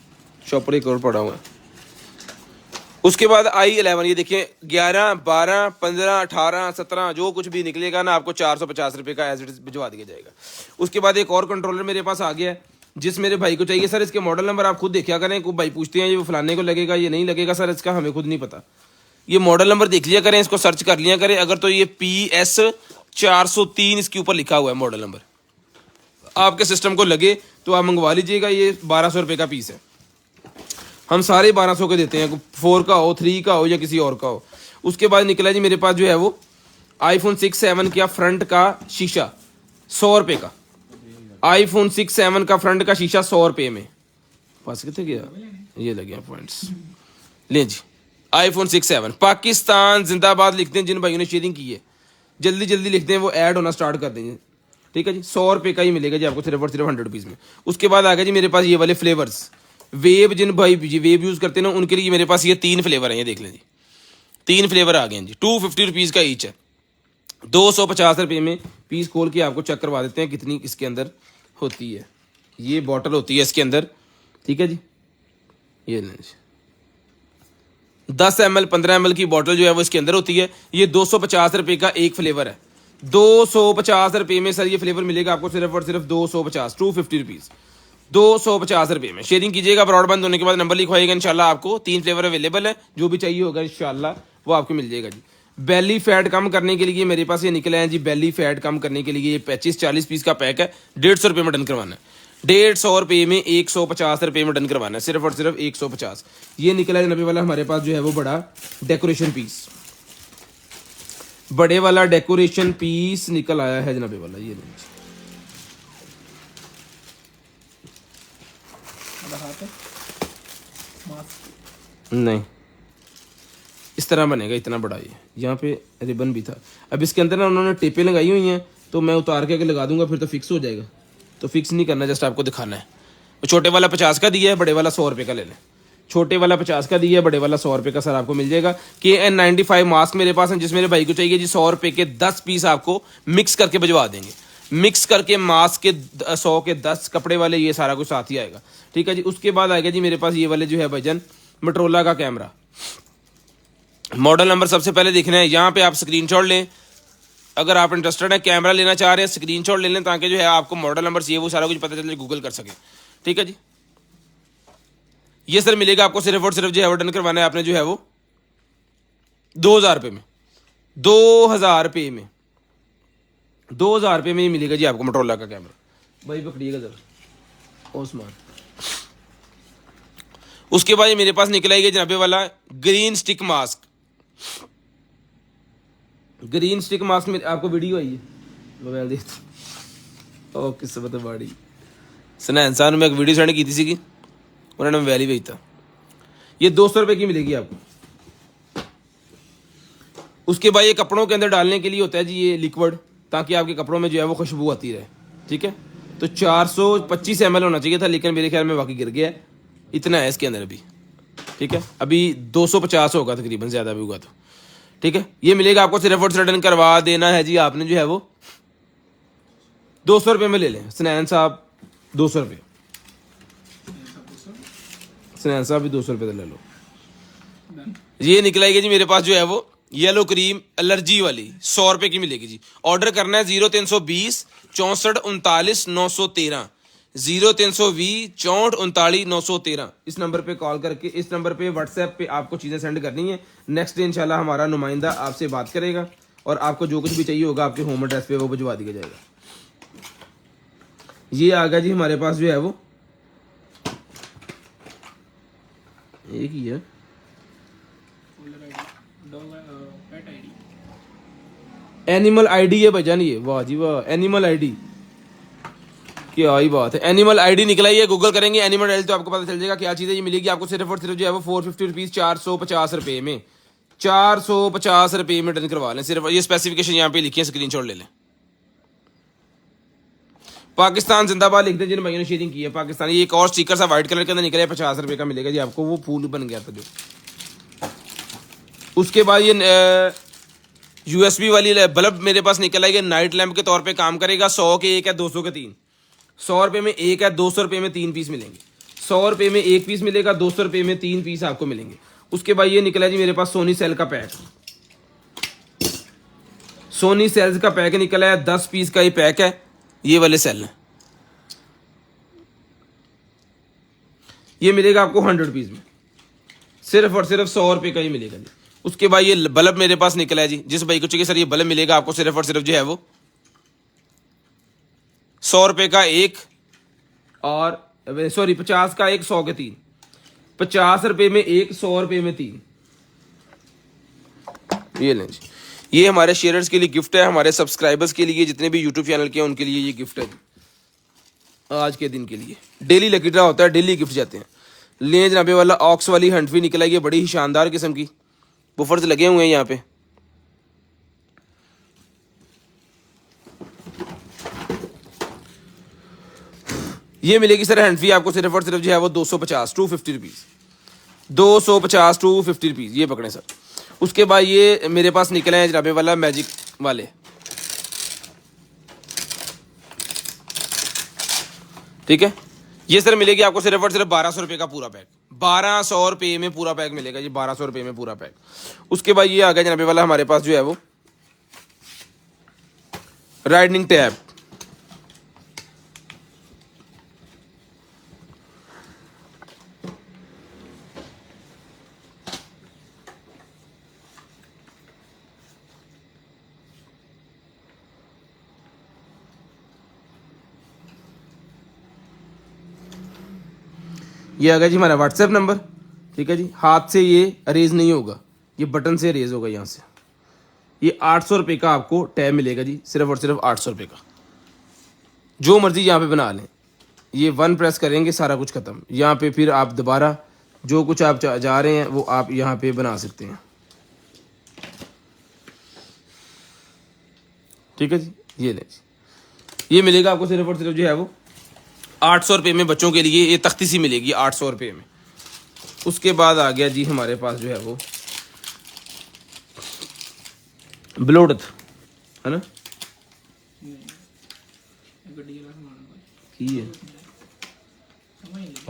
शॉप पर एक और पड़ा हुआ है। उसके बाद i11, ये देखिए 11, 12, 15, 18, 17 जो कुछ भी निकलेगा ना आपको 450 रुपये का एज इट इज भिजवा दिया जाएगा। उसके बाद एक और कंट्रोलर मेरे पास आ गया है, जिस मेरे भाई को चाहिए सर इसके मॉडल नंबर आप खुद देखा करें। कोई भाई पूछते हैं ये फलाने को लगेगा, ये नहीं लगेगा सर, इसका हमें खुद नहीं पता। ये मॉडल नंबर देख लिया करें, इसको सर्च कर लिया करें। अगर तो ये PS 403 इसके ऊपर लिखा हुआ है मॉडल नंबर, आपके सिस्टम को लगे तो आप मंगवा लीजिएगा। ये 1,200 रुपये का पीस है, हम सारे 1,200 के देते हैं, 4 का हो, 3 का हो या किसी और का हो। उसके बाद निकला जी मेरे पास जो है वो iPhone 6-7 का फ्रंट का शीशा 100 रुपये का। iPhone 6-7 का फ्रंट का शीशा 100 रुपये में। पास कितने गया, ये लगे पॉइंट्स। ले जी, iPhone 6-7 पाकिस्तान जिंदाबाद लिखते हैं। जिन भाइयों ने शेयरिंग की है जल्दी जल्दी लिखते हैं, वो ऐड होना स्टार्ट कर देंगे, ठीक है जी। 100 रुपये का ही मिलेगा जी आपको सिर्फ और सिर्फ 100 रुपीज़ में। उसके बाद आ गया जी मेरे पास ये वाले फ्लेवर्स वेब। जिन भाई वेब यूज़ करते हैं ना उनके लिए मेरे पास ये 3 फ्लेवर हैं, ये देख लें जी, 3 फ्लेवर आ गए हैं जी। 250 रुपीज़ का ईच है। 250 रुपये में पीस खोल के आपको चेक करवा देते हैं कितनी इसके अंदर होती है। ये बॉटल होती है इसके अंदर, ठीक है जी। ये लें जी, 10 ml 15 ml की बॉटल जो है वो इसके अंदर होती है। ये 250 रुपये का एक फ्लेवर है। 250 रुपये में सर ये फ्लेवर मिलेगा आपको सिर्फ और सिर्फ 250, 250 रुपीज़, 250 रुपये में। शेयरिंग कीजिएगा, ब्रॉडबैंड होने के बाद नंबर लिखवाइएगा, इंशाल्लाह आपको 3 फ्लेवर अवेलेबल है। जो भी चाहिए होगा इंशाल्लाह वो आपको मिल जाएगा जी। बेली फैट कम करने के लिए मेरे पास ये निकले हैं जी। बेली फैट कम करने के लिए ये 25-40 पीस का पैक है, 150 रुपये में डन करवाना है। 150 रुपये में 150 रुपये में डन करवाना है, सिर्फ और सिर्फ 150। ये निकला है नबी वाला हमारे पास जो है वो बड़ा डेकोरेशन पीस, बड़े वाला डेकोरेशन पीस निकल आया है जनाबे वाला। ये नहीं, इस तरह बनेगा, इतना बड़ा। ये यहाँ पे रिबन भी था। अब इसके अंदर ना उन्होंने टेपें लगाई हुई हैं, तो मैं उतार के लगा दूंगा फिर तो फिक्स हो जाएगा। तो फिक्स नहीं करना, जस्ट आपको दिखाना है। छोटे वाला 50 का दिया है, बड़े वाला 100 रुपये का ले लें। छोटे वाला 50 का दिया है, बड़े वाला 100 रुपये का सर आपको मिल जाएगा। KN95 मास्क मेरे पास है, जिस मेरे भाई को चाहिए जी 100 रुपये के 10 पीस आपको मिक्स करके भिजवा देंगे। मिक्स करके मास्क के 100 के 10 कपड़े वाले, ये सारा कुछ साथ ही आएगा। ठीक है जी। उसके बाद आएगा जी मेरे पास ये वाले जो है भाईजान मोटरोला का कैमरा। मॉडल नंबर सबसे पहले देखना है, यहाँ पे आप स्क्रीनशॉट लें। अगर आप इंटरेस्टेड है कैमरा लेना चाह रहे हैं स्क्रीनशॉट ले लें, ताकि जो है आपको मॉडल नंबर चाहिए वो सारा कुछ पता चले, गूगल कर सके। ठीक है जी। ये सर मिलेगा आपको सिर्फ और सिर्फ जो है डन करवाना है आपने जो है वो 2000 रुपये में, 2000 रुपये में, 2000 रुपये में ही मिलेगा जी आपको मोटरोला का कैमरा। भाई पकड़िएगा जरा ओस्मान। उसके बाद ये मेरे पास निकला है जनाबे वाला green stick mask. Green stick mask में आपको वीडियो आई है मोबाइल देख ओ किस्मत बाड़ी सना इंसान में एक वीडियो सेंड की थी उन्होंने मोबाइल ही भेजा। ये 200 रुपये की मिलेगी आपको। उसके बाद ये कपड़ों के अंदर डालने के लिए होता है जी ये लिक्विड, ताकि आपके कपड़ों में जो है वो खुशबू आती रहे। ठीक है। तो 425 ml होना चाहिए था, लेकिन मेरे ख्याल में बाकी गिर गया है, इतना है इसके अंदर अभी। ठीक है। अभी 250 होगा तकरीबन, ज़्यादा भी होगा तो। ठीक है। ये मिलेगा आपको सिर्फ और रिटर्न करवा देना है जी आपने जो है वो 200 रुपये में ले लें। सनैन साहब 200 रुपये, सनैन साहब भी 200 रुपये ले लो। ये निकलाएगी जी मेरे पास जो है वो येलो क्रीम एलर्जी वाली 100 रुपये की मिलेगी जी। ऑर्डर करना है 0320 64 39 913, 0320 64 39 913। इस नंबर पे कॉल करके, इस नंबर पे व्हाट्सएप पे आपको चीज़ें सेंड करनी है। नेक्स्ट डे इंशाल्लाह हमारा नुमाइंदा आपसे बात करेगा और आपको जो कुछ भी चाहिए होगा आपके होम एड्रेस पे वो भिजवा दिया जाएगा। ये आ गया जी हमारे पास जो है वो एक ही है एनिमल आईडी है भाईजान। ये वाह जी वाह, एनिमल आईडी, क्या ही बात है। एनिमल आईडी निकला ही है, गूगल करेंगे एनिमल आईडी तो आपको पता चल जाएगा क्या चीज़ है। ये मिलेगी आपको सिर्फ और सिर्फ जो है वो 450 रुपीज़, 450 रुपये में, 450 रुपये में डन करवा लें। सिर्फ ये स्पेसिफिकेशन यहाँ पे लिखी है, स्क्रीनशॉट ले लें। पाकिस्तान जिंदाबाद लिखते हैं जिन भाइयों ने शेयरिंग की है पाकिस्तान। ये एक और स्टिकर सा व्हाइट कलर के अंदर निकला है, 50 रुपये का मिलेगा जी आपको, वो फूल बन गया था जो। उसके बाद ये यूएसबी वाली बल्ब मेरे पास निकला है, ये नाइट लैंप के तौर पे काम करेगा। 100 के एक है, 200 के 3, 100 रुपये में एक है, 200 रुपये में 3 पीस मिलेंगे। 100 रुपये में 1 पीस मिलेगा, 200 रुपये में 3 पीस आपको मिलेंगे। उसके बाद ये निकला है जी मेरे पास सोनी सेल का पैक, सोनी सेल्स का पैक निकला है, 10 पीस का ये पैक है। ये वाले सेल है, ये मिलेगा आपको 100 रुपीज़ में, सिर्फ और सिर्फ 100 रुपये का ही मिलेगा जी। उसके बाद ये बल्ब मेरे पास निकला है जी, जिस भाई को चाहिए सर ये बल्ब मिलेगा आपको सिर्फ और सिर्फ जो है वो 100 रुपये का एक, और सॉरी 50 का एक, 100 के 3, 50 रुपये में एक, 100 रुपये में 3। ये लें जी, ये हमारे शेयरर्स के लिए गिफ्ट है, हमारे सब्सक्राइबर्स के लिए, जितने भी यूट्यूब चैनल के हैं उनके लिए ये गिफ्ट है आज के दिन के लिए। डेली लकी ड्रा होता है, डेली गिफ्ट जाते हैं। ले जनाबे वाला ऑक्स वाली हंटवी निकला है, ये बड़ी ही शानदार किस्म की, बुफर्स लगे हुए हैं यहाँ पे। ये मिलेगी सर हैंडफ्री आपको सिर्फ और सिर्फ जो है वो 250 250 रुपीज़, 250 250 रुपीज़। ये पकड़े सर। उसके बाद ये मेरे पास निकले हैं जनाबे वाला मैजिक वाले, ठीक है। ये सर मिलेगी आपको सिर्फ और सिर्फ 1200 रुपये का पूरा पैक, 1200 रुपये में पूरा पैक मिलेगा जी, 1200 रुपये में पूरा पैक। उसके बाद ये आ गया जनाबे वाला हमारे पास जो है वो राइडनिंग टैब, ये आ गया जी हमारा व्हाट्सएप नंबर, ठीक है जी। हाथ से ये अरेज नहीं होगा, ये बटन से अरेज होगा यहाँ से। ये 800 रुपये का आपको टैब मिलेगा जी, सिर्फ और सिर्फ 800 रुपये का। जो मर्जी यहाँ पे बना लें, ये 1 प्रेस करेंगे सारा कुछ ख़त्म। यहाँ पे फिर आप दोबारा जो कुछ आप जा रहे हैं वो आप यहाँ पे बना सकते हैं, ठीक है जी। ये लें जी, ये मिलेगा आपको सिर्फ और सिर्फ जो है वो 800 रुपये में, बच्चों के लिए ये तख्ती सी मिलेगी 800 रुपये में। उसके बाद आ गया जी हमारे पास जो है वो ब्लूटूथ, है ना, की है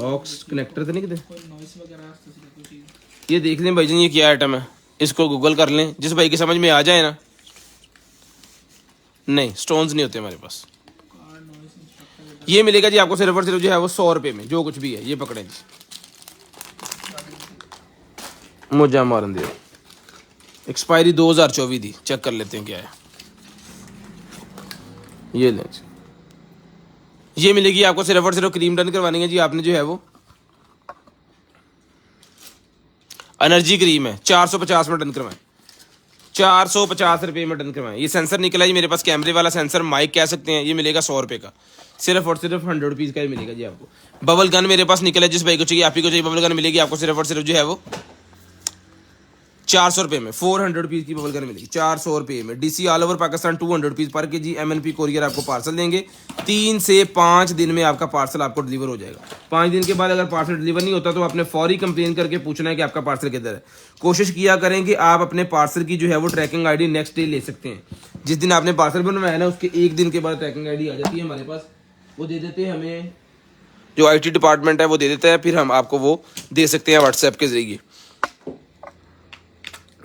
ऑक्स कनेक्टर तो नहीं कितने ये देख लें भाईजान ये क्या आइटम है, इसको गूगल कर लें, जिस भाई की समझ में आ जाए ना। नहीं स्टोन्स नहीं होते हमारे पास। ये मिलेगा जी आपको सिर्फ और सिर्फ जो है वो 100 रुपये में, जो कुछ भी है। ये पकड़ें जी, मुझे मारन दे, एक्सपायरी 2024 दी, चेक कर लेते हैं क्या है। ये लें जी, ये मिलेगी आपको सिर्फ और सिर्फ क्रीम डन करवानी है जी आपने, जो है वो एनर्जी क्रीम है, 450 में डन करवाएं, 450 रुपये में डन करवाएं। ये सेंसर निकला जी मेरे पास, कैमरे वाला सेंसर, माइक कह सकते हैं। ये मिलेगा 100 रुपये का, सिर्फ और सिर्फ 100 रुपीज़ का ही मिलेगा जी आपको। बबल गन मेरे पास निकला है, जिस भाई को चाहिए, आप ही को चाहिए बबल गन मिलेगी आपको सिर्फ और सिर्फ जो है वो 400 रुपये में। 400 रुपीज़ की बबल गन मिलेगी 400 रुपये में। DC all over Pakistan 200 rupees पर केजी। MNP कोरियर आपको पार्सल देंगे, 3 से 5 दिन में आपका पार्सल आपको डिलीवर हो जाएगा। 5 दिन के बाद अगर पार्सल डिलीवर नहीं होता तो आपने फौरी कंप्लेन करके पूछना है कि आपका पार्सल किधर है। कोशिश किया करें कि आप अपने पार्सल की जो है वो ट्रैकिंग ID नेक्स्ट डे ले सकते हैं। जिस दिन आपने पार्सल बनवाया ना उसके 1 दिन के बाद ट्रैकिंग ID आ जाती है हमारे पास, वो दे देते हैं हमें, जो IT डिपार्टमेंट है वो दे देता है, फिर हम आपको वो दे सकते हैं व्हाट्सएप के जरिए।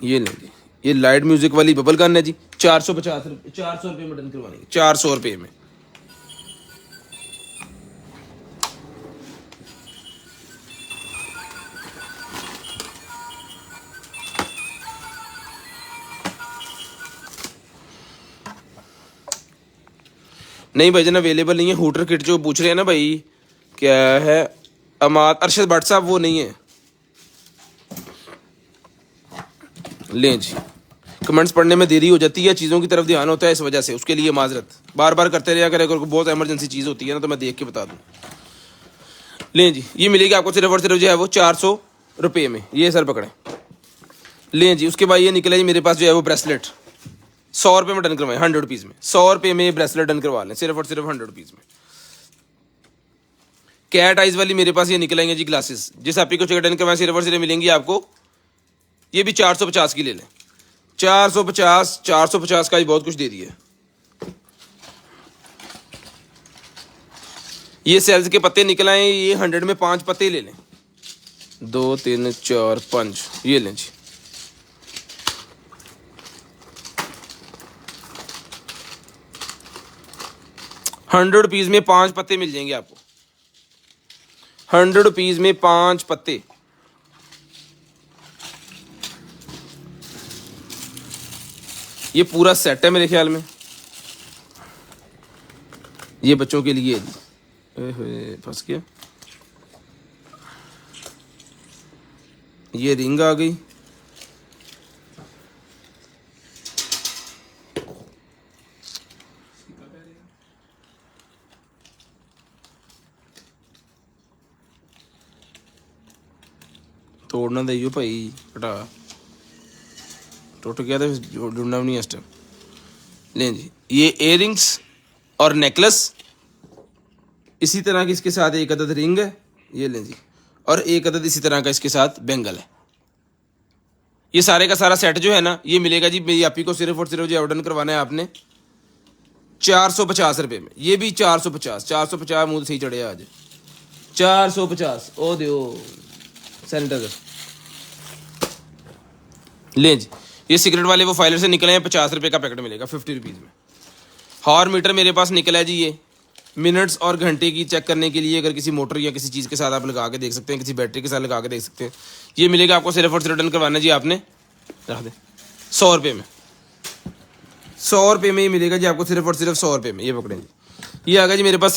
ये लेंगे, ये लाइट म्यूजिक वाली बबल गन है जी, 450 रुपये, 400 रुपये में डन करवानी है, 400 रुपये में। नहीं भाई जन अवेलेबल नहीं है। हूटर किट जो पूछ रहे हैं ना भाई, क्या है अमाद अरशद भट्ट साहब, वो नहीं है। लें जी, कमेंट्स पढ़ने में देरी हो जाती है, चीज़ों की तरफ ध्यान होता है, इस वजह से उसके लिए माजरत। बार बार करते रहा करें, अगर बहुत एमरजेंसी चीज़ होती है ना तो मैं देख के बता दूँ। लें जी, ये मिलेगी आपको सिर्फ और सिर्फ जो है वो 400 रुपये में। ये सर पकड़ें, लें जी। उसके बाद ये निकला जी मेरे पास जो है वो ब्रेसलेट, 100 रुपये में डन करवाएं, 100 रुपीज़ में, 100 रुपये में ब्रेसलेट डन करवा लें, सिर्फ और सिर्फ 100 रुपीज़ में। कैट आइज वाली मेरे पास ये निकलेंगे जी ग्लासेस, जिस आप ही को चाहिए डन करवाएं, सिर्फ और सिर्फ मिलेंगी आपको, ये भी 450 की ले लें, 450 का ही बहुत कुछ दे दिए। ये सेल्स के पत्ते निकल आए, ये 100 में 5 पत्ते ले लें, 2 3 4 5, ये लें जी। ₹100 में 5 पत्ते मिल जाएंगे आपको, ₹100 में 5 पत्ते। ये पूरा सेट है मेरे ख्याल में, ये बच्चों के लिए जी। फंस गया, ये रिंग आ गई, तोड़ना दियो भाई, हटा, टूट गया था, ढूंढना भी नहीं इस टाइम। लें जी, ये इयररिंग्स और नेकलेस, इसी तरह की इसके साथ एक अदद रिंग है, ये लें जी, और एक अदद इसी तरह का इसके साथ बैंगल है। ये सारे का सारा सेट जो है ना, ये मिलेगा जी मेरी आप ही को सिर्फ और सिर्फ जो ऑर्डर करवाना है आपने 450 रुपये में। ये भी 450 मुँह सही चढ़े आज, 450। ओ दो सैनिटाइजर, लें जी। ये सिगरेट वाले वो फाइलर से निकले हैं, 50 रुपये का पैकेट मिलेगा 50 रुपीज़ में। हॉर मीटर मेरे पास निकला है जी, ये मिनट्स और घंटे की चेक करने के लिए, अगर किसी मोटर या किसी चीज़ के साथ आप लगा के देख सकते हैं, किसी बैटरी के साथ लगा के देख सकते हैं। ये मिलेगा आपको सिर्फ और सिर्फ रिटर्न करवाना जी आपने, रख दे 100 रुपये में, 100 रुपये में ये मिलेगा जी आपको सिर्फ और सिर्फ 100 रुपये में। ये पकड़ें जी, ये आ गया जी मेरे पास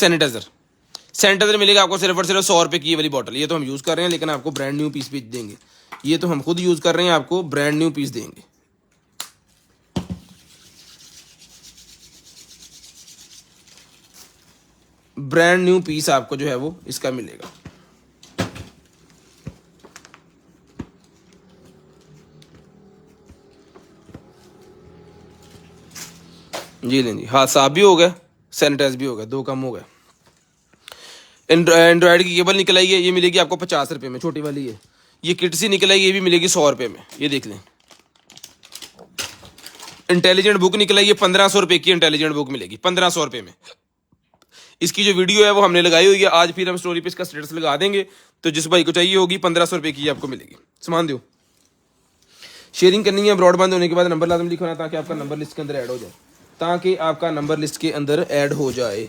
सैनिटाइजर मिलेगा आपको सिर्फ और सिर्फ 100 रुपये की ये वाली बॉटल। ये तो हम यूज़ कर रहे हैं, लेकिन आपको ब्रांड न्यू पीस भी देंगे। ये तो हम खुद यूज़ कर रहे हैं, आपको ब्रांड न्यू पीस देंगे। ब्रांड न्यू पीस आपको जो है वो इसका मिलेगा। जी लें जी, हाथ साफ भी हो गया, सैनिटाइज भी हो गया, 2 काम हो गए। एंड्रॉयड की केबल निकल आई है, ये मिलेगी आपको 50 रुपये में, छोटी वाली है। ये किट सी निकल आई, ये भी मिलेगी 100 रुपये में, ये देख लें। इंटेलिजेंट बुक निकल आई है, 1500 रुपये की इंटेलिजेंट बुक मिलेगी 1500 रुपये में। इसकी जो वीडियो है वो हमने लगाई हुई है, आज फिर हम स्टोरी पे इसका स्टेटस लगा देंगे। तो जिस भाई को चाहिए होगी 1500 रुपये की आपको मिलेगी। सामान दो, शेयरिंग करनी है। ब्रॉडबैंड होने के बाद नंबर लाजम लिखना ताकि आपका नंबर लिस्ट के अंदर ऐड हो जाए, ताकि आपका नंबर लिस्ट के अंदर ऐड हो जाए।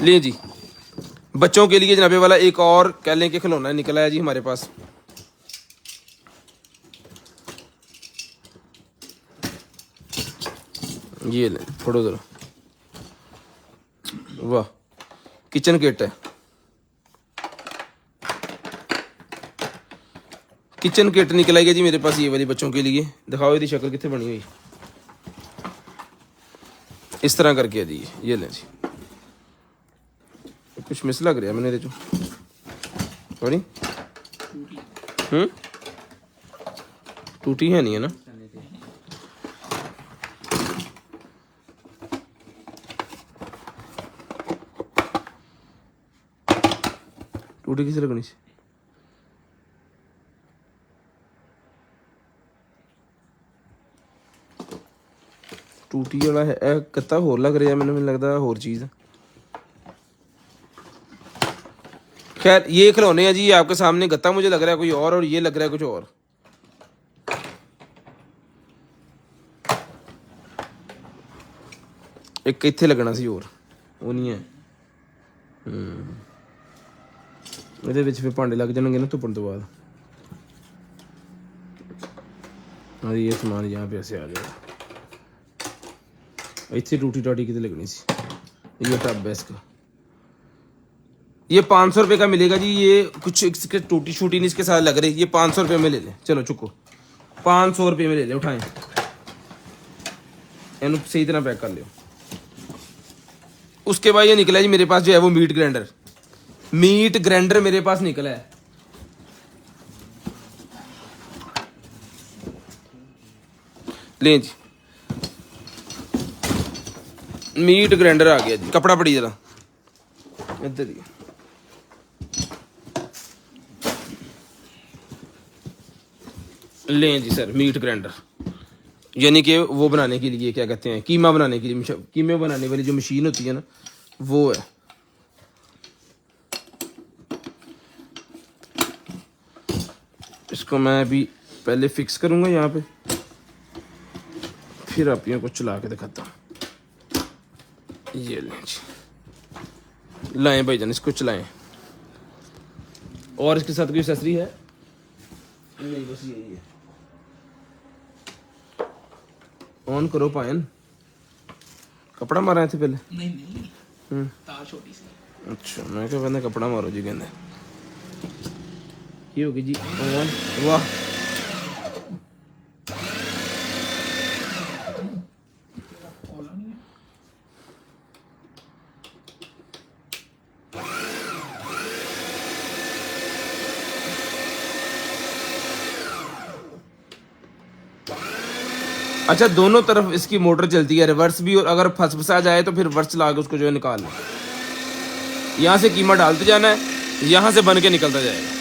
ले जी, बच्चों के लिए जनाबे वाला एक और कह लें कि खिलौना निकला है जी हमारे पास। ये ले, फोटो जरा, वाह, किचन किट है। किचन किट निकल आई है जी मेरे पास ये वाली बच्चों के लिए। दिखाओ इसकी शक्ल कितने बनी हुई, इस तरह करके है जी। ये लें जी, कुछ मिस लग रहा है मैंने सॉरी, टूटी है नहीं है ना? टूटी किस लगनी सी? टूटी वाला है कत्ता होर लग रहा है मैंने लगता है होर चीज़ है। खैर ये खिलौने हैं जी आपके सामने। गत्ता मुझे लग रहा है कोई और ये लग रहा है कुछ और। एक कितने लगना सी और वो नहीं है। ਇਹਦੇ ਵਿੱਚ फिर भांडे लग जाएंगे ना धुपन तो बाद। और ये सामान यहाँ पे ऐसे आ जाएगा। इतनी टूटी टाटी कितने लगनी सी। ये टब है इसका, ये 500 रुपये का मिलेगा जी। ये कुछ इसके टूटी शूटी नहीं इसके साथ लग रही। ये 500 रुपये में ले लें, चलो चुको 500 रुपये में ले लें, उठाएं इन्हों सही तरह पैक कर लियो। उसके बाद ये निकला जी मेरे पास जो है वो मीट ग्राइंडर। मीट ग्राइंडर मेरे पास निकला है। लें जी, मीट ग्राइंडर आ गया जी। कपड़ा पड़ी जरा इधर ही। लें जी सर, मीट ग्राइंडर यानी कि वो बनाने के लिए क्या कहते हैं, कीमा बनाने के लिए, कीमे बनाने वाली जो मशीन होती है ना वो है। इसको मैं अभी पहले फिक्स करूंगा यहाँ पे, फिर आप को चला के दिखाता हूँ। ये लें जी, लाएं भाईजान, इसको चलाएं। और इसके साथ कोई एक्सेसरी है नहीं, बस यही है। ऑन करो पायन। कपड़ा मारा थे पहले? नहीं तार छोटी सी। अच्छा, मैं क्या कहना कपड़ा मारो जी कहते। ये होगी जी ऑन। वाह, अच्छा दोनों तरफ इसकी मोटर चलती है, रिवर्स भी, और अगर फंसा जाए तो फिर रिवर्स चला के उसको जो है निकालना। यहाँ से कीमा डालते जाना है, यहाँ से बन के निकलता जाएगा।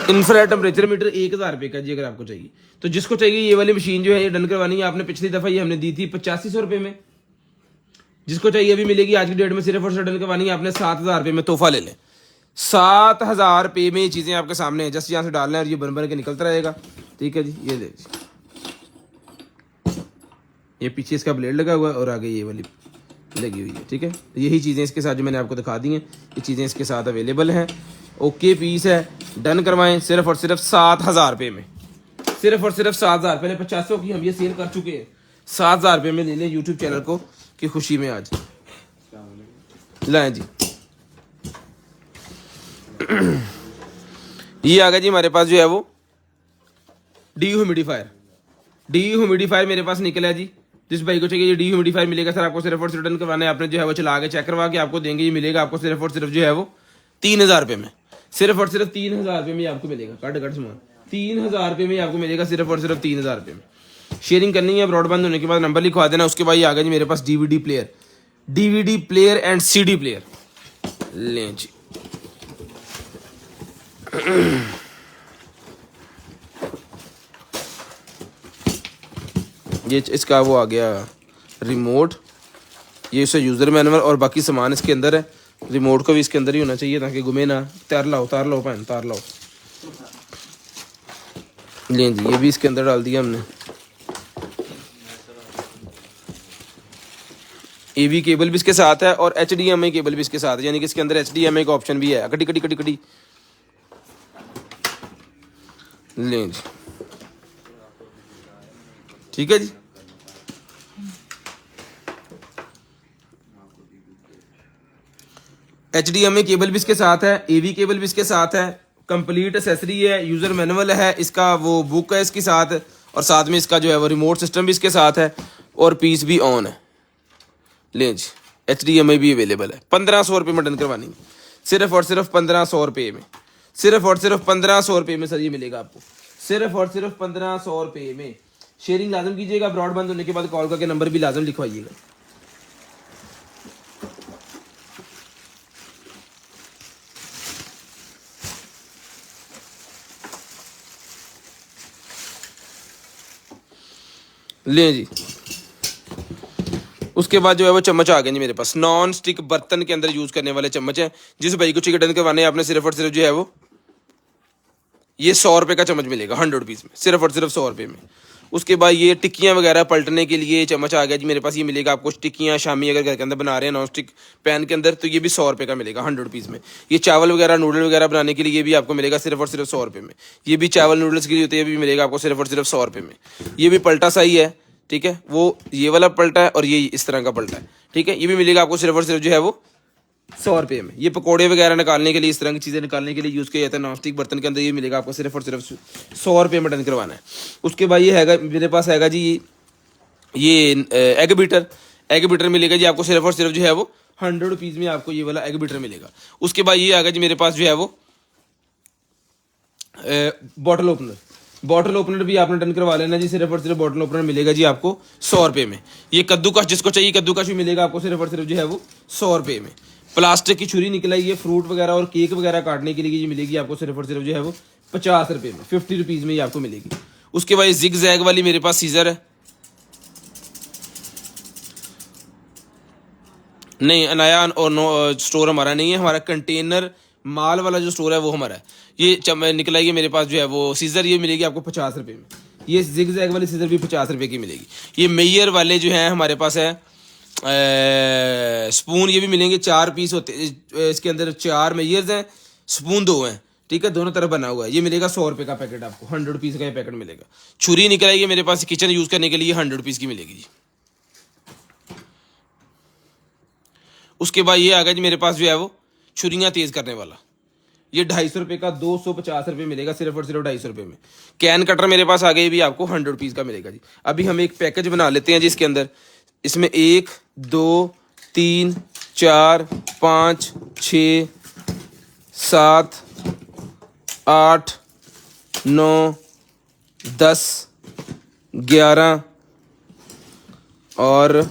इंफ्रारेड टेम्परेचर मीटर 1000 रुपये का जी अगर आपको चाहिए तो। जिसको चाहिए ये वाली मशीन जो है ये डन करवानी है आपने। पिछली दफ़ा ये हमने दी थी 8500 रुपये में। जिसको चाहिए अभी मिलेगी आज की डेट में। सिर्फ और सिर्फ डन करवानी है आपने 7000 रुपये में। तोहफा ले लें, 7000 रुपये में ये चीज़ें आपके सामने हैं। जस्ट यहाँ से डालना है और ये बन बन के निकलता रहेगा। ठीक है जी, ये ले, ये पीछे इसका ब्लेड लगा हुआ है और आगे ये वाली लगी हुई है। ठीक है, यही चीज़ें इसके साथ जो मैंने आपको दिखा दी हैं, ये चीज़ें इसके साथ अवेलेबल हैं। ओके पीस है, डन करवाएं सिर्फ और सिर्फ 7000 रुपये में। सिर्फ और सिर्फ 7000। पहले 500 की हम ये सेल कर चुके हैं, 7000 रुपये में ले लें यूट्यूब चैनल को की खुशी में। आज लाएं जी, ये आ गया जी हमारे पास जो है वो डी-ह्यूमिडिफायर। डी-ह्यूमिडिफायर मेरे पास निकला है जी। जिस भाई को चाहिए ये डी-ह्यूमिडिफायर मिलेगा सर आपको सिर्फ और सिर्फ डन करवाना है आपने। जो है वो चला के चेक करवा के आपको देंगे। ये मिलेगा आपको सिर्फ और सिर्फ जो है वो 3000 रुपये में। सिर्फ और सिर्फ 3000 रुपये में आपको मिलेगा। कट सामान 3000 रुपये में आपको मिलेगा, सिर्फ और सिर्फ 3000 रुपये में। शेयरिंग करनी है, ब्रॉडबैंड होने के बाद नंबर लिखवा देना। उसके बाद ये आ गया जी मेरे पास DVD player and CD player. लें जी, ये इसका वो आ गया रिमोट, ये इसका यूज़र मैनुअल और बाकी सामान इसके अंदर है। रिमोट को भी इसके अंदर ही होना चाहिए ताकि घूमे ना। तार लाओ भैन, तार लाओ। लें जी, ये भी इसके अंदर डाल दिया हमने। AV केबल भी इसके साथ है और HDMI केबल भी इसके साथ है, यानी कि इसके अंदर HDMI का ऑप्शन भी है। कटी कटी कटी कटी लें जी, ठीक है जी। HDMI केबल भी इसके साथ है, AV केबल भी इसके साथ है, कंप्लीट एसेसरी है, यूज़र मैनुअल है इसका, वो बुक है इसके साथ, और साथ में इसका जो है वो रिमोट सिस्टम भी इसके साथ है और पीस भी ऑन है। लें जी, HDMI भी अवेलेबल है। 1500 रुपये में डन करवानी है, सिर्फ और सिर्फ 1500 रुपये में, सिर्फ और सिर्फ 1500 रुपये में सर ये मिलेगा आपको, सिर्फ और सिर्फ 1500 रुपये में। शेयरिंग लाजम कीजिएगा, ब्रॉड बंद होने के बाद कॉल करके नंबर भी लाजम लिखवाइएगा। लें जी, उसके बाद जो है वो चम्मच आ गए जी मेरे पास, नॉन स्टिक बर्तन के अंदर यूज़ करने वाले चम्मच हैं। जिस भाई को चिकन डन करवाने हैं आपने सिर्फ और सिर्फ जो है वो ये 100 रुपये का चम्मच मिलेगा 100 रुपीज़ में, सिर्फ और सिर्फ 100 रुपये में। उसके बाद ये टिक्कियाँ वगैरह पलटने के लिए चम्मच आ गया जी मेरे पास, ये मिलेगा आपको। टिक्कियाँ शामी अगर घर के अंदर बना रहे हैं नॉन स्टिक पैन के अंदर, तो ये भी 100 रुपये का मिलेगा 100 रुपीज़ में। ये चावल वगैरह नूडल वगैरह बनाने के लिए ये भी आपको मिलेगा सिर्फ और सिर्फ 100 रुपये में। ये भी चावल नूडल्स के लिए होते हैं, ये भी मिलेगा आपको सिर्फ और सिर्फ 100 रुपये में। ये भी पलटा सा ही है, ठीक है, वो ये वाला पलटा है और ये इस तरह का पलटा है, ठीक है। ये भी मिलेगा आपको सिर्फ और सिर्फ जो है वो 100 रुपये में। ये पकोड़े वगैरह निकालने के लिए, इस तरह की चीज़ें निकालने के लिए यूज़ किया जाता है नॉन स्टिक बर्तन के अंदर। ये मिलेगा आपको सिर्फ और सिर्फ 100 रुपये में डन करवाना है। उसके बाद ये हैगा मेरे पास हैगा जी ये एग बीटर, एग बीटर मिलेगा जी आपको सिर्फ और सिर्फ जो है वो 100 रुपीज़ में आपको ये वाला एग बीटर मिलेगा। उसके बाद ये आएगा जी मेरे पास जो है वो बॉटल ओपनर, बॉटल ओपनर भी आपने डन करवा लेना जी। सिर्फ और सिर्फ बॉटल ओपनर मिलेगा जी आपको 100 रुपये में। ये कद्दूकश जिसको चाहिए कद्दूकश भी मिलेगा आपको सिर्फ और सिर्फ जो है वो 100 रुपये में। प्लास्टिक की छुरी निकल आई है फ्रूट वगैरह और केक वगैरह काटने के लिए, ये मिलेगी आपको सिर्फ और सिर्फ जो है वो 50 रुपये में, 50 रुपीज़ में ये आपको मिलेगी। उसके बाद जिग जैग वाली मेरे पास सीजर है, नहीं अनाया और नो स्टोर हमारा नहीं है, हमारा कंटेनर माल वाला जो स्टोर है वो हमारा है। ये निकल आई है मेरे पास जो है वो सीजर, ये मिलेगी आपको 50 रुपये में। ये जिग जैग वाली सीजर भी 50 रुपये की मिलेगी। ये मेयर वाले जो हैं हमारे पास है स्पून, ये भी मिलेंगे, 4 पीस होते इसके अंदर, 4 मेयर्स हैं, स्पून 2 हैं, ठीक है, दोनों तरफ बना हुआ है। ये मिलेगा 100 रुपये का पैकेट आपको, 100 रुपीज़ का ये पैकेट मिलेगा। छुरी निकल आई है मेरे पास किचन यूज़ करने के लिए, 100 रुपीज़ की मिलेगी जी। उसके बाद ये आ गया जी मेरे पास जो है वो छुरियाँ तेज़ करने वाला, ये 250 रुपये का 250 रुपये मिलेगा सिर्फ और सिर्फ 250 रुपये में। कैन कटर मेरे पास आ गई भी आपको 100 रुपीज़ का मिलेगा जी। अभी हम एक पैकेज बना लेते हैं जी इसके अंदर, इसमें 1 2 3 4 5 6 7 8 9 10 11 और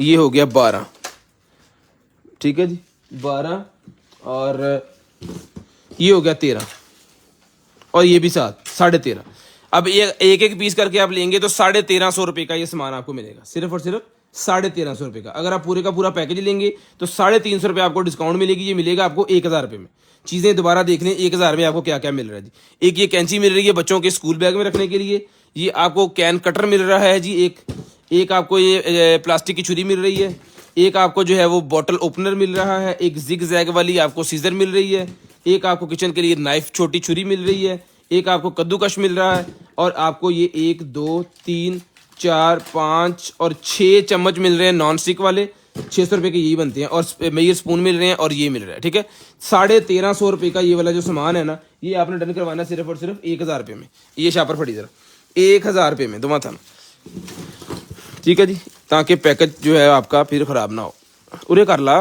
ये हो गया 12, ठीक है जी, 12 और ये हो गया 13 और ये भी 7, 13.5। अब ये एक एक पीस करके आप लेंगे तो 1350 रुपये का ये सामान आपको मिलेगा, सिर्फ और सिर्फ 1350 रुपये का। अगर आप पूरे का पूरा पैकेज लेंगे तो 350 रुपये आपको डिस्काउंट मिलेगी, ये मिलेगा आपको 1000 रुपये में। चीज़ें दोबारा देख लें 1000 में आपको क्या क्या मिल रहा है जी। एक ये कैंची मिल रही है बच्चों के स्कूल बैग में रखने के लिए, ये आपको कैन कटर मिल रहा है जी, एक आपको ये प्लास्टिक की छुरी मिल रही है, एक आपको जो है वो बॉटल ओपनर मिल रहा है, एक जिग जैग वाली आपको सीजर मिल रही है, एक आपको किचन के लिए नाइफ छोटी छुरी मिल रही है, एक आपको कद्दूकश मिल रहा है, और आपको ये 1 2 3 4 5 और 6 चम्मच मिल रहे हैं नॉन स्टिक वाले, 600 रुपये के यही बनते हैं, और मेयर स्पून मिल रहे हैं और ये मिल रहा है, ठीक है। 1350 रुपये का ये वाला जो सामान है ना, ये आपने डन करवाना सिर्फ और सिर्फ 1000 रुपये में। ये शापर फटी जरा 1000 रुपये में दुमा था, ठीक है जी, ताकि पैकेज जो है आपका फिर ख़राब ना हो। उरे कर ला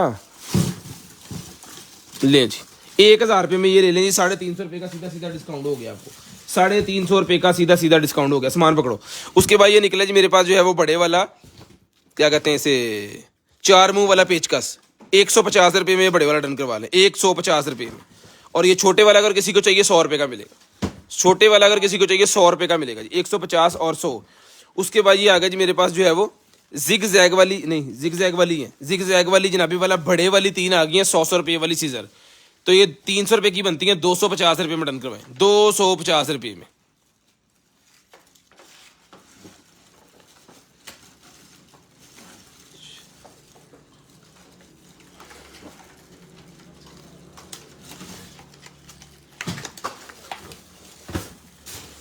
लें जी, 1000 रुपये में ये ले लें जी। 350 रुपये का सीधा सीधा डिस्काउंट हो गया आपको, 350 रुपये का सीधा सीधा डिस्काउंट हो गया। सामान पकड़ो। उसके बाद ये निकला जी मेरे पास जो है वो बड़े वाला, क्या कहते हैं इसे, 4 मुंह वाला पेचकस, 150 रुपये में बड़े वाला डन करवा लें, 150 रुपये में। और ये छोटे वाला अगर किसी को चाहिए 100 रुपये का मिलेगा, छोटे वाला अगर किसी को चाहिए 100 रुपये का मिलेगा जी, 150 और 100। उसके बाद ये आ गया जी मेरे पास जो है वो जिग जैग वाली, नहीं जिग जैग वाली है, जिग जैग वाली जनाबी वाला बड़े वाली 3 आ गई हैं 100 रुपये वाली सीजर। तो ये 300 रुपये की बनती है, 250 रुपये में डन करवाएं, 250 रुपये में।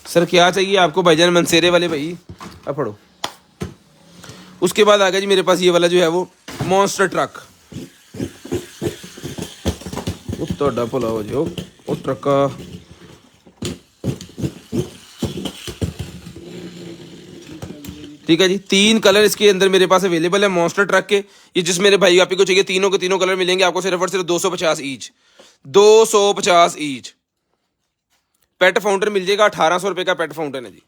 सर क्या चाहिए आपको भाईजान मनसेरे वाले भाई, अब पढ़ो। उसके बाद आ गया जी मेरे पास ये वाला जो है वो मॉन्स्टर ट्रक। ਤੁਹਾਡਾ ਭਲਾ ਹੋ ਜਾਓ ਉਹ ट्रका ठीक है जी। 3 कलर इसके अंदर मेरे पास अवेलेबल है मॉन्स्टर ट्रक के। ये जिस मेरे भाई आप को चाहिए तीनों के तीनों कलर मिलेंगे आपको सिर्फ और सिर्फ 250 ईच, 250 ईच। पेट फाउंटेन मिल जाएगा 1800 रुपये का पेट फाउंटेन है जी,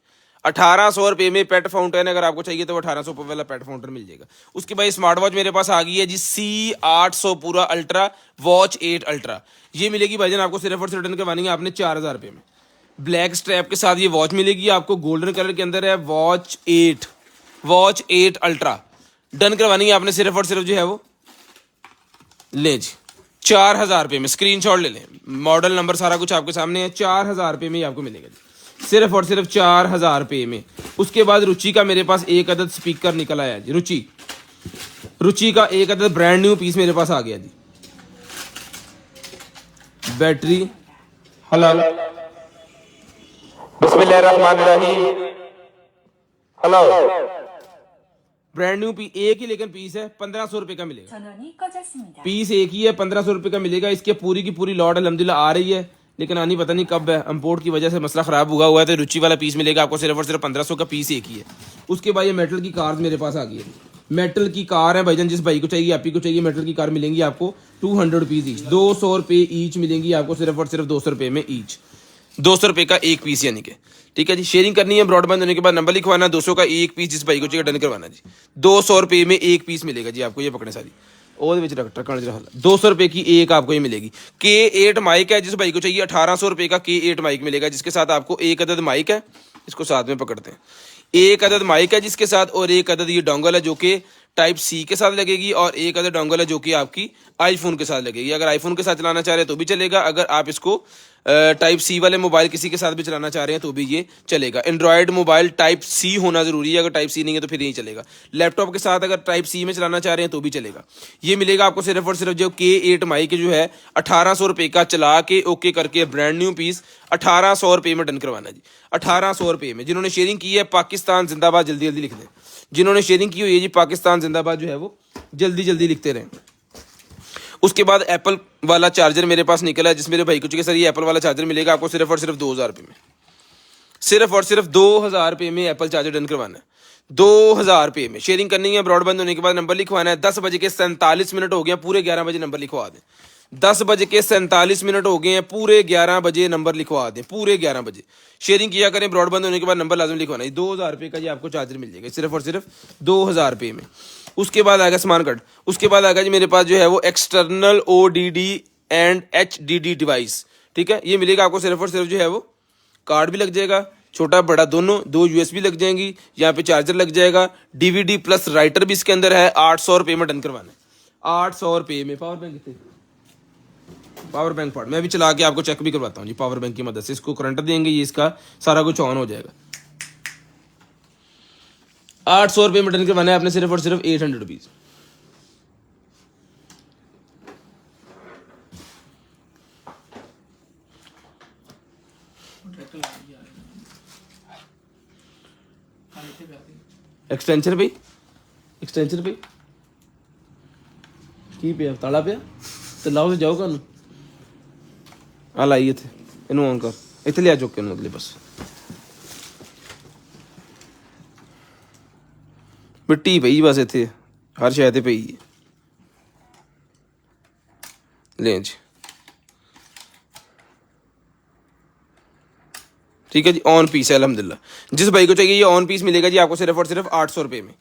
1800 रुपये में पेट फाउंटेन अगर आपको चाहिए तो 1800 रुपये वाला पेट फाउंटेन मिल जाएगा। उसके बाद स्मार्ट वॉच मेरे पास आ गई है जी C800 पूरा अल्ट्रा वॉच 8 अल्ट्रा। ये मिलेगी भाईजान आपको सिर्फ और सिर्फ रिटर्न करवानी है आपने 4000 रुपये में। ब्लैक स्ट्रैप के साथ ये वॉच मिलेगी आपको, गोल्डन कलर के अंदर है, वॉच 8 अल्ट्रा डन करवानी है आपने सिर्फ और सिर्फ जो है वो ले जी 4000 रुपये में। स्क्रीनशॉट ले लें, मॉडल नंबर सारा कुछ आपके सामने है, 4000 रुपये में ही आपको मिलेगा जी, सिर्फ और सिर्फ 4000 रुपये में। उसके बाद रुचि का मेरे पास एक अदद स्पीकर निकल आया जी, रुचि का एक अदद ब्रांड न्यू पीस मेरे पास आ गया जी। बैटरी हेलो बिस्मिल्लाहिर्रहमानिर्रहीम हेलो, ब्रांड न्यू पीस एक ही लेकिन पीस है 1500 रुपये का मिलेगा। पीस एक ही है 1500 रुपये का मिलेगा। इसके पूरी की पूरी लॉट अल्हम्दुलिल्लाह आ रही है लेकिन आनी पता नहीं कब है, इंपोर्ट की वजह से मसला खराब हुआ है। तो रुचि वाला पीस मिलेगा आपको सिर्फ और सिर्फ 1500 का पीस एक ही है। उसके बाद ये मेटल की कार मेरे पास आ गई है, मेटल की कार है भाईजान, जिस भाई को चाहिए आप ही को चाहिए मेटल की कार मिलेंगी आपको 200 रुपीज़ ईच, 200 रुपये ईच मिलेंगी आपको सिर्फ और सिर्फ 200 रुपये में ईच, 200 रुपये का एक पीस यानी कि। ठीक है जी, शेयरिंग करनी है ब्रॉडबैंड होने के बाद नंबर लिखवाना, 200 का एक पीस जिस भाई को चाहिए डन करवाना जी, 200 रुपये में एक पीस मिलेगा जी आपको। ये पकड़े सारी और 200 रुपये की एक आपको ये मिलेगी। K8 माइक है, जिस भाई को चाहिए 1800 रुपये का K8 माइक मिलेगा, जिसके साथ आपको एक अदद माइक है, इसको साथ में पकड़ते हैं, एक अदद माइक है जिसके साथ, और एक अदद ये डोंगल है जो कि टाइप सी के साथ लगेगी, और एक अदद डोंगल है जो कि आपकी आईफोन के साथ लगेगी। अगर आईफोन के साथ चलाना चाह रहे हैं तो भी चलेगा, अगर आप इसको टाइप सी वाले मोबाइल किसी के साथ भी चलाना चाह रहे हैं तो भी ये चलेगा। एंड्रॉयड मोबाइल टाइप सी होना जरूरी है, अगर टाइप सी नहीं है तो फिर नहीं चलेगा। लैपटॉप के साथ अगर टाइप सी में चलाना चाह रहे हैं तो भी चलेगा। ये मिलेगा आपको सिर्फ और सिर्फ जो K8 माइक जो है 1800 रुपये का चला के ओके करके ब्रांड न्यू पीस 1800 रुपये में डन करवाना जी, 1800 रुपये में। जिन्होंने शेयरिंग की है पाकिस्तान जिंदाबाद जल्दी जल्दी लिख दें, जिन्होंने शेयरिंग की हुई है जी पाकिस्तान जिंदाबाद जो है वो जल्दी जल्दी लिखते रहें। उसके बाद एप्पल वाला चार्जर मेरे पास निकला है, जिस मेरे भाई को चाहिए सर ये एप्पल वाला चार्जर मिलेगा आपको सिर्फ और सिर्फ 2000 रुपये में, सिर्फ और सिर्फ 2000 रुपये में एप्पल चार्जर डन करवाना है, 2000 रुपये में। शेयरिंग करनी है ब्रॉडबैंड होने के बाद नंबर लिखवाना है। 10 बजे के 47 मिनट हो गए, पूरे 11 बजे नंबर लिखवा दें। 10 बजे के 47 मिनट हो गए हैं, पूरे 11 बजे नंबर लिखवा दें, पूरे 11 बजे शेयरिंग किया करें। ब्रॉडबैंड होने के बाद नंबर लाजम लिखवाना है। 2000 रुपये का जी आपको चार्जर मिल जाएगा सिर्फ और सिर्फ 2000 रुपये में। उसके बाद आएगा स्मार्ट कार्ड, उसके बाद आएगा जी मेरे पास जो है वो external ODD and HDD device. ठीक है, ये मिलेगा आपको सिर्फ और सिर्फ जो है वो कार्ड भी लग जाएगा, छोटा बड़ा दोनों, 2 USB लग जाएंगी, यहाँ पे चार्जर लग जाएगा, DVD प्लस राइटर भी इसके अंदर है। 800 रुपये में डन करवाना है, 800 रुपये में। पावर बैंक कितने, पावर बैंक पार्ट मैं भी चला के आपको चेक भी करवाता हूँ जी, पावर बैंक की मदद से इसको करंट देंगे, ये इसका सारा कुछ ऑन हो जाएगा। 800 रुपये में डन करवाना है आपने सिर्फ और सिर्फ 800 रुपीज़। एक्सटेंशन भाई, एक्सटेंशन भाई की पे ताला पे तो लाओ तो जाओ कानू आ लाइए थे इनू ऑन कर इतने लिया चुके अगले बस मिट्टी पई बस इतने हर शायद पई है लें जी। ठीक है जी, ऑन पीस है अल्हम्दुलिल्लाह। जिस भाई को चाहिए ये ऑन पीस मिलेगा जी आपको सिर्फ और सिर्फ 800 रुपये में,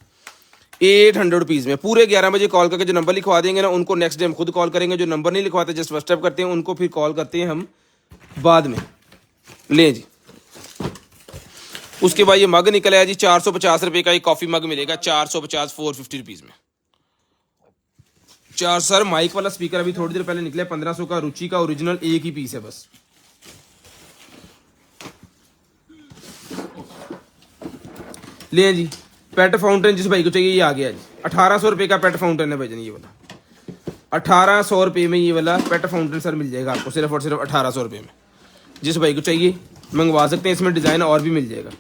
800 रुपीज़ में। पूरे 11 बजे कॉल करके जो नंबर लिखवा देंगे ना उनको नेक्स्ट डे हम खुद कॉल करेंगे, जो नंबर नहीं लिखवाते जस्ट व्हाट्सएप करते हैं उनको फिर कॉल करते हैं हम बाद में। ले जी, उसके बाद ये मग निकला है जी 450 रुपये का, ये कॉफ़ी मग मिलेगा 450 450 रुपीज़ में। चार सर माइक वाला स्पीकर अभी थोड़ी देर पहले निकले 1500 का, रुचि का ओरिजिनल, एक ही पीस है बस। ले जी पेट फाउंटेन, जिस भाई को चाहिए ये आ गया जी। 1800 रुपये का पेट फाउंटेन है भाईजान, ये वाला 1800 रुपये में ये वाला पेट फाउंटेन सर मिल जाएगा आपको, सिर्फ और सिर्फ 1800 रुपये में। जिस भाई को चाहिए मंगवा सकते हैं, इसमें डिज़ाइन और भी मिल जाएगा।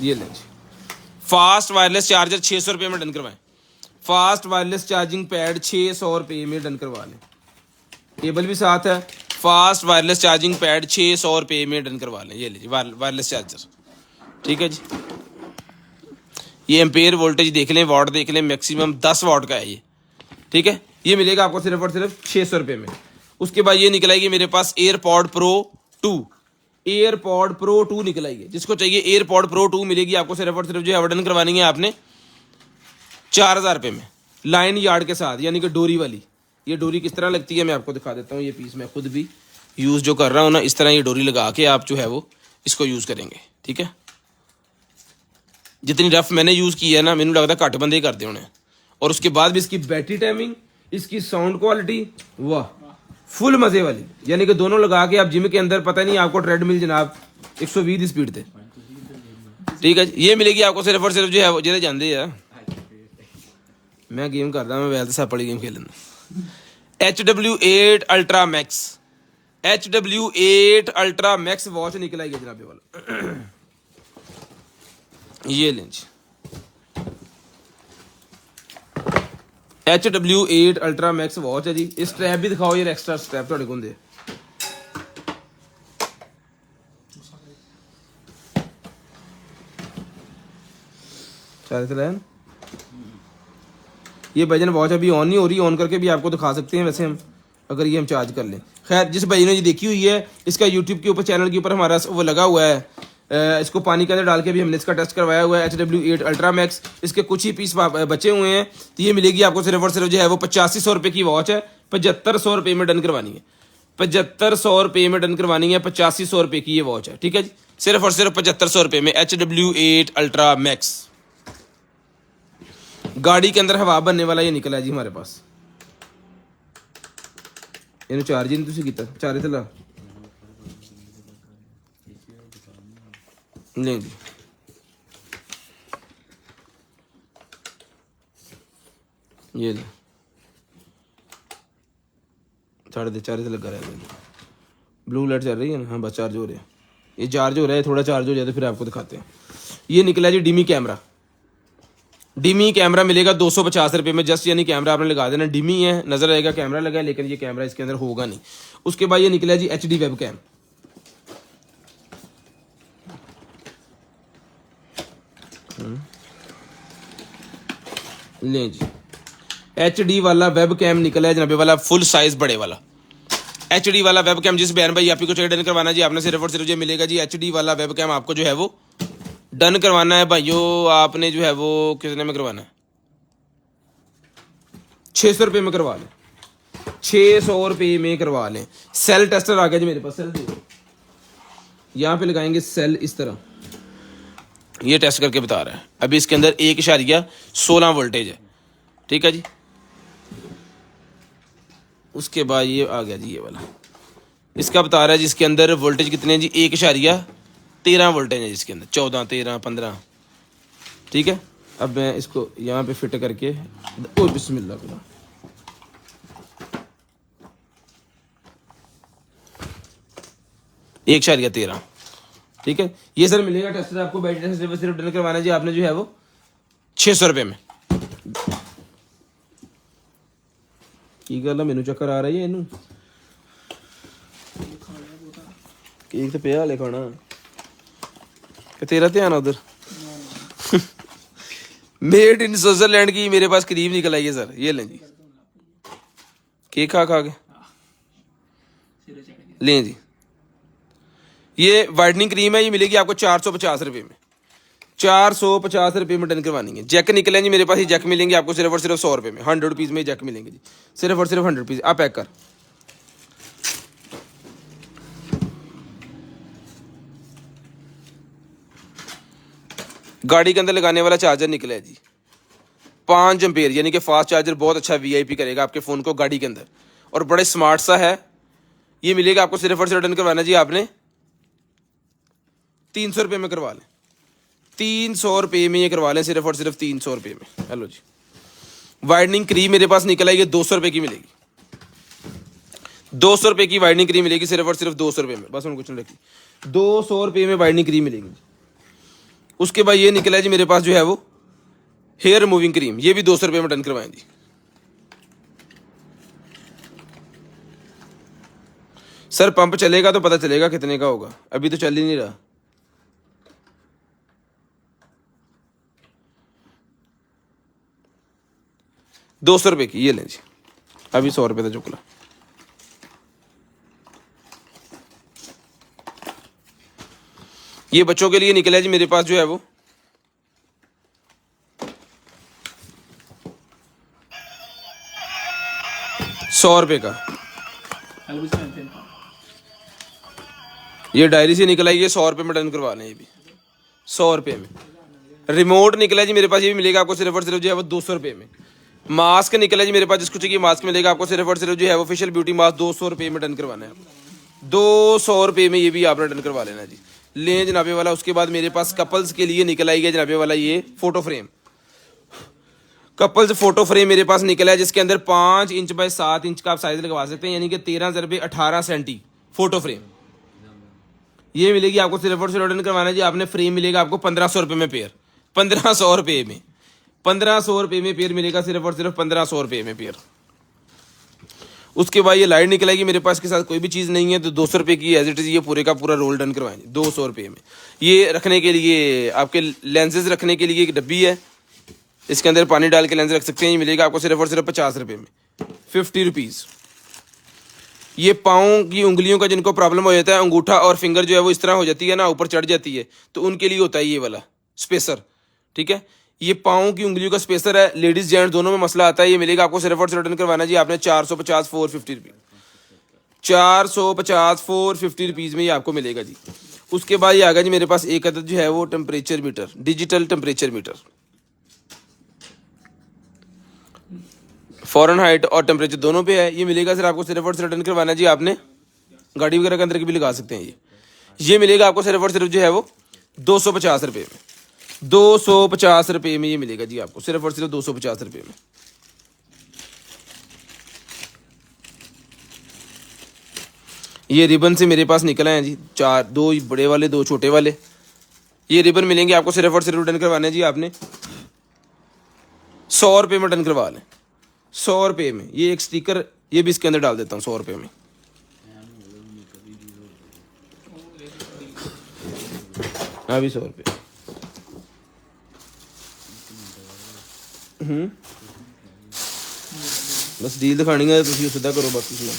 ये लें जी। फास्ट वायरलेस चार्जर 600 रुपये में डन करवाएं। फास्ट वायरलेस चार्जिंग पैड 600 रुपये में डन करवा लें। केबल भी साथ है। फास्ट वायरलेस चार्जिंग पैड 600 रुपये में डन करवा लें। ये लीजिए वायरलेस चार्जर, ठीक है जी। ये एम्पेयर वोल्टेज देख लें, वाट देख लें, मैक्सिमम 10 वाट का है ये, ठीक है। ये मिलेगा आपको सिर्फ और सिर्फ 600 रुपये में। उसके बाद ये निकल आएगी मेरे पास एयरपॉड प्रो 2, एयरपॉड प्रो 2 निकल आएगी। जिसको चाहिए एयरपॉड प्रो 2 मिलेगी आपको सिर्फ और सिर्फ जो है डन करवानी है आपने 4000 रुपये में, लाइन यार्ड के साथ, यानी कि डोरी वाली। ये डोरी किस तरह लगती है मैं आपको दिखा देता हूँ। ये पीस मैं खुद भी यूज़ जो कर रहा हूँ ना, इस तरह ये डोरी लगा के आप जो है वो इसको यूज़ करेंगे, ठीक है। जितनी रफ मैंने यूज़ की है ना, मैंने लगता है घट बंदे ही करते होने। और उसके बाद भी इसकी बैटरी टाइमिंग, इसकी साउंड क्वालिटी, वाह फुल मज़े वाली। यानी कि दोनों लगा के आप जिम के अंदर, पता नहीं आपको ट्रेडमिल जनाब 120 की स्पीड थे, ठीक है। ये मिलेगी आपको सिर्फ और सिर्फ जो है वो जेरे जानते हैं, मैं गेम करता मैं वैसे सब बड़ी गेम खेलना। HW8 ultra max, HW8 ultra max watch निकला है जनाबे वाला। ये लें जी HW8 अल्ट्रा मैक्स वॉच है जी। स्ट्रैप भी दिखाओ यार, एक्स्ट्रा स्ट्रैप थोड़े को होंगे। ये भजन वॉच अभी ऑन नहीं हो रही, ऑन करके भी आपको दिखा सकते हैं वैसे हम, अगर ये हम चार्ज कर लें। खैर जिस भाई ने ये देखी हुई है, इसका यूट्यूब के ऊपर चैनल के ऊपर हमारा वो लगा हुआ है, इसको पानी के अंदर डाल के भी हमने इसका टेस्ट करवाया हुआ है। HW8 अल्ट्रा मैक्स, इसके कुछ ही पीस बचे हुए हैं। तो ये मिलेगी आपको सिर्फ और सिर्फ जो है वो 8500 रुपये की वॉच है। 7500 रुपये में डन करवानी है, 7500 रुपये में डन करवानी है। 8500 रुपये की ये वॉच है, ठीक है जी। सिर्फ और सिर्फ 7500 रुपये में HW8 अल्ट्रा मैक्स। गाड़ी के अंदर हवा बनने वाला ये निकला है जी हमारे पास। इन्हें चार्ज ही नहीं तुसी कीता, चारे थे ला नहीं जी। ये ले साढ़े दे चारे से लगा रहा है। ब्लू लाइट चल रही है ना, हाँ बस चार्ज हो रहा है। ये चार्ज हो रहा है, थोड़ा चार्ज हो जाए तो फिर आपको दिखाते हैं। ये निकला जी डिमी कैमरा। डिमी कैमरा मिलेगा 250 रुपये में जस्ट, यानी कैमरा आपने लगा देना। डिमी है, नजर आएगा कैमरा लगा है, लेकिन ये कैमरा इसके अंदर होगा नहीं। उसके बाद ये निकला जी HD वेब कैम। ले जी HD वाला वेब कैम निकला है जनाबे वाला, फुल साइज बड़े वाला HD वाला वेब कैम। जिस बहन भाई आप ही को चाहिए डन करवाना जी, आपने सिर्फ और सिर्फ ये मिलेगा जी HD वाला वेब कैम। आपको जो है वो डन करवाना है भाइयों, आपने जो है वो कितने में करवाना है? 600 रुपये में करवा लें, 600 रुपये में करवा लें। सेल टेस्टर आ गया जी मेरे पास, सेल देखो यहाँ पे लगाएंगे सेल इस तरह, ये टेस्ट करके बता रहा है। अभी इसके अंदर 1.16 वोल्टेज है, ठीक है जी। उसके बाद ये आ गया जी ये वाला, इसका बता रहा है जिसके अंदर वोल्टेज कितने हैं जी, 1.13 वोल्टेज है जिसके अंदर, 14 13 15, ठीक है। अब मैं इसको यहाँ पे फिट करके, ओ बिस्मिल्लाह, 1.13, ठीक है। ये सर मिलेगा टेस्टर आपको, बैटरी टेस्टर सिर्फ डन करवाना जी आपने जो है वो 600 रुपये में। की गल है, मैनू चक्कर आ रही है इनू केक तो पिया हाले खाना कि तेरा ध्यान उधर। मेड इन स्विट्जरलैंड की मेरे पास क्रीम निकल आई है सर, ये लें जी। केक खा खा के लें जी। ये वाइटनिंग क्रीम है, ये मिलेगी आपको 450 रुपये में, 450 रुपये में डन करवानी है। जैक निकले जी मेरे पास, ये जैक मिलेंगे आपको सिर्फ और सिर्फ 100 रुपये में, 100 रुपीज़ में जैक मिलेंगे जी, सिर्फ और सिर्फ 100 रुपीज़। आप पैक कर गाड़ी के अंदर लगाने वाला चार्जर निकला है जी 5 एम्पेयर, यानी कि फास्ट चार्जर, बहुत अच्छा वीआईपी करेगा आपके फ़ोन को गाड़ी के अंदर, और बड़े स्मार्ट सा है। ये मिलेगा आपको सिर्फ और सिर्फ रिटर्न करवाना जी आपने 300 रुपये में करवा लें, 300 रुपये में ये करवा लें, सिर्फ और सिर्फ 300 रुपये में। हेलो जी, वाइडनिंग क्रीम मेरे पास निकला है, ये 200 रुपये की मिलेगी, 200 रुपये की वाइडनिंग क्रीम मिलेगी सिर्फ और सिर्फ 200 रुपये में, बस उनको कुछ नहीं रखी, 200 रुपये में वाइडनिंग क्रीम मिलेगी। उसके बाद ये निकला है जी मेरे पास जो है वो हेयर रिमूविंग क्रीम, ये भी 200 रुपये में डन करवाएं जी। सर पंप चलेगा तो पता चलेगा कितने का होगा, अभी तो चल ही नहीं रहा। ₹200 की ये लें जी, अभी 100 रुपये था चुकला। ये बच्चों के लिए निकला है जी मेरे पास जो है वो ₹100 का। ये डायरी से निकला है, ये 100 रुपये में डन करवा लें, ये भी 100 रुपये में। रिमोट निकला है जी मेरे पास, ये भी मिलेगा आपको सिर्फ और सिर्फ जो है वो 200 रुपये में। मास्क निकला है जी मेरे पास, जिसको चाहिए मास्क मिलेगा आपको सिर्फ और सिर्फ जो है वो ऑफिशियल ब्यूटी मास्क 200 रुपये में डन करवाना है, 200 रुपये में ये भी आपने डन करवा लेना जी। लें जनाबे वाला। उसके बाद मेरे पास कपल्स के लिए निकल आई है जनाबे वाला ये photo frame, couples photo frame मेरे पास निकला है, जिसके अंदर 5 इंच बाय 7 इंच का आप साइज़ लगवा सकते हैं, यानी कि 13x18 सेंटी फ़ोटो फ्रेम। ये मिलेगी आपको सिर्फ और सिर्फ रिटर्न करवाना है जी आपने। फ्रेम मिलेगा आपको 1500 रुपये में पेयर, 1500 रुपये में, 1500 रुपये में पेयर मिलेगा सिर्फ और सिर्फ 1500 रुपये में पेयर। उसके बाद ये लाइट निकल आएगी मेरे पास, के साथ कोई भी चीज़ नहीं है तो 200 रुपये की एज इट इज़ ये पूरे का पूरा रोल डन करवाएंगे 200 रुपये में। ये रखने के लिए आपके लेंसेज रखने के लिए एक डब्बी है, इसके अंदर पानी डाल के लेंस रख सकते हैं। ये मिलेगा आपको सिर्फ और सिर्फ 50 रुपये में, 50 रुपीज़। ये पाँव की उंगलियों का जिनको प्रॉब्लम हो जाता है, अंगूठा और फिंगर जो है वो इस तरह हो जाती है ना, ऊपर चढ़ जाती है, तो उनके लिए होता है ये वाला स्पेसर, ठीक है। ये पाँव की उंगलियों का स्पेसर है, लेडीज़ जेंट्स दोनों में मसला आता है। ये मिलेगा आपको सिर्फ और सिर्फ रिटर्न करवाना जी आपने 450 450 रुपये, 450 450 रुपीज़ में ये आपको मिलेगा जी। उसके बाद ये आ गया जी मेरे पास एक अदद जो है वो temperature meter, digital temperature meter, Fahrenheit और टेम्परेचर दोनों पे है। ये मिलेगा सर आपको सिर्फ और सिर्फ रिटर्न करवाना जी आपने, गाड़ी वगैरह के अंदर की भी लगा सकते हैं। ये मिलेगा आपको सिर्फ और सिर्फ जो है वो 250 रुपये में, 250 रुपये में ये मिलेगा जी आपको सिर्फ और सिर्फ 250 रुपये में। ये रिबन से मेरे पास निकला है जी 4, 2 बड़े वाले 2 छोटे वाले। ये रिबन मिलेंगे आपको सिर्फ और सिर्फ रिटर्न करवाने जी आपने 100 रुपये में डन करवा लें, 100 रुपये में। ये एक स्टिकर ये भी इसके अंदर डाल देता हूँ 100 रुपये में। हाँ भी 100 रुपये। बस डील दिखानी है तो सीधा करो बाकी सुना।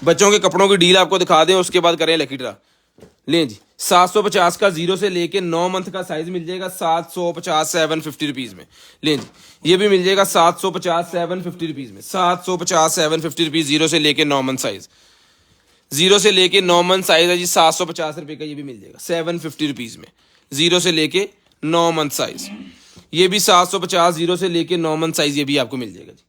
बच्चों के कपड़ों की डील आपको दिखा दें, उसके बाद करें लकी ड्रा। लें जी 750 का 0 से लेके 9 मंथ का साइज मिल जाएगा 750 750 रुपीज़ में। लें जी ये भी मिल जाएगा 750 750 रुपीज़ में, 750 750 रुपीज़ 0 से लेके 9 मंथ साइज, 0 से लेके 9 मंथ साइज है जी 750 रुपये का। ये भी मिल जाएगा 750 रुपीज़ में, 0 से लेके 9 मंथ साइज। ये भी 750 0 से लेके 9 मंथ साइज, ये भी आपको मिल जाएगा जी।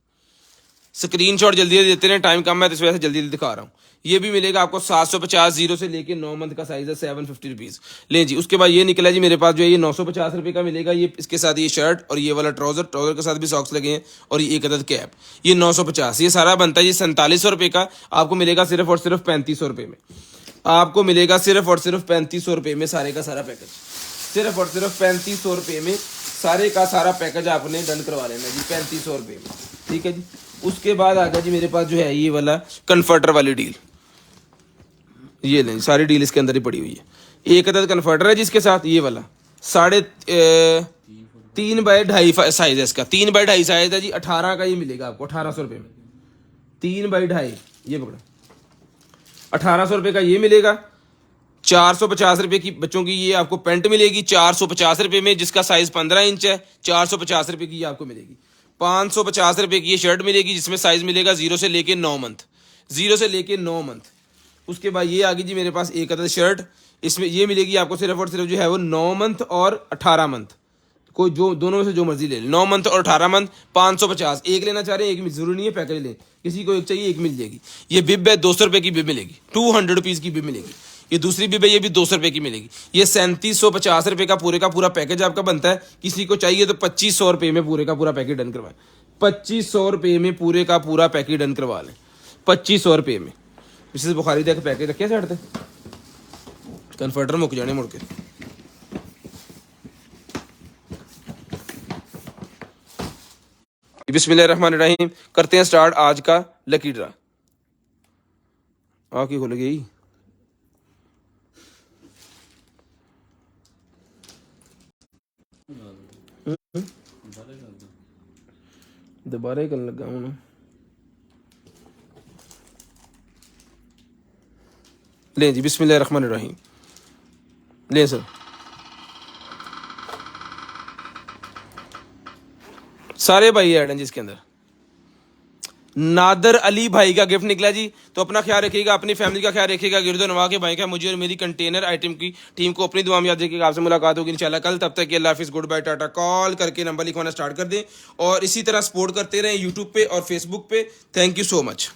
स्क्रीनशॉट जल्दी देते हैं, टाइम कम है तो इस वजह से जल्दी दिखा रहा हूँ। ये भी मिलेगा आपको 750 0 से लेके 9 मंथ का साइज है 750 रुपीज़। लें जी उसके बाद ये निकला जी मेरे पास जो है ये 950 रुपये का मिलेगा। ये इसके साथ ये शर्ट और ये वाला ट्राउज़र के साथ भी सॉक्स लगे हैं, और ये एक अदद कैप, ये 950। ये सारा बनता है ये 4700 रुपये का। आपको मिलेगा सिर्फ और सिर्फ 3500 रुपये में, आपको मिलेगा सिर्फ और सिर्फ 3500 रुपये में सारे का सारा पैकेज, सिर्फ और सिर्फ 3500 रुपये में सारे का सारा पैकेज आपने डन करवा लेना जी 3500 रुपये में, ठीक है जी। उसके बाद आ गया जी मेरे पास जो है ये वाला कन्वर्टर वाली डील। ये नहीं सारी डील इसके अंदर ही पड़ी हुई है। एक अदद कन्वर्टर है जिसके साथ ये वाला 3.5 बाय 2.5 साइज है इसका, 3 बाय 2.5 साइज है जी। 18 का ये मिलेगा आपको 1800 रुपये में, 3 बाय 2.5 ये पकड़ा 1800 रुपये का ये मिलेगा। 450 रुपये की बच्चों की ये आपको पेंट मिलेगी 450 रुपये में, जिसका साइज 15 इंच है, 450 रुपये की ये आपको मिलेगी। 550 रुपये की ये शर्ट मिलेगी जिसमें साइज मिलेगा 0 से लेके 9 मंथ, 0 से लेके 9 मंथ। उसके बाद ये आ गई जी मेरे पास एक अदद शर्ट, इसमें ये मिलेगी आपको सिर्फ और सिर्फ जो है वो 9 मंथ और 18 मंथ, कोई जो दोनों में से जो मर्जी ले लें। 9 मंथ और 18 मंथ 550। एक लेना चाह रहे हैं, एक जरूरी नहीं है पैकेज लें, किसी को एक चाहिए एक मिल जाएगी। ये बिब है 200 रुपये की बिब मिलेगी, 200 रुपीज़ की बिब मिलेगी। ये दूसरी बिब है, ये भी 200 रुपये की मिलेगी। ये 3750 रुपये का पूरा पैकेज आपका बनता है। किसी को चाहिए तो 2500 रुपये में पूरे का पूरा पैकेज डन करवाएं। 2500 रुपये में पूरे का पूरा पैकेज डन करवा लें, 2500 रुपये में। मिसेस बुखारी तक पैकेज रखे साइड से, कन्वर्टर मुक जाने मुड़ के। बिस्मिल्लाहिर्रहमानिर्रहीम, करते हैं स्टार्ट आज का लकी ड्रा। आँखें खुल गई। दोबारा ही करने लगा हूँ। ले जी, बिस्मिल्लाहिर्रहमानिर्रहीम। ले सर, सारे भाई ऐड हैं जिसके अंदर। नादर अली भाई का गिफ्ट निकला जी। तो अपना ख्याल रखिएगा, अपनी फैमिली का ख्याल रखिएगा। गिरदो नवा के भाई का, मुझे और मेरी कंटेनर आइटम की टीम को अपनी दुआ में याद रखिएगा। आपसे मुलाकात होगी इंशाल्लाह कल। तब तक के अल्लाह हाफिज़, गुड बाय, टाटा। कॉल करके नंबर लिखवाना स्टार्ट कर दें और इसी तरह सपोर्ट करते रहें यूट्यूब पे और फेसबुक पे। Thank you so much.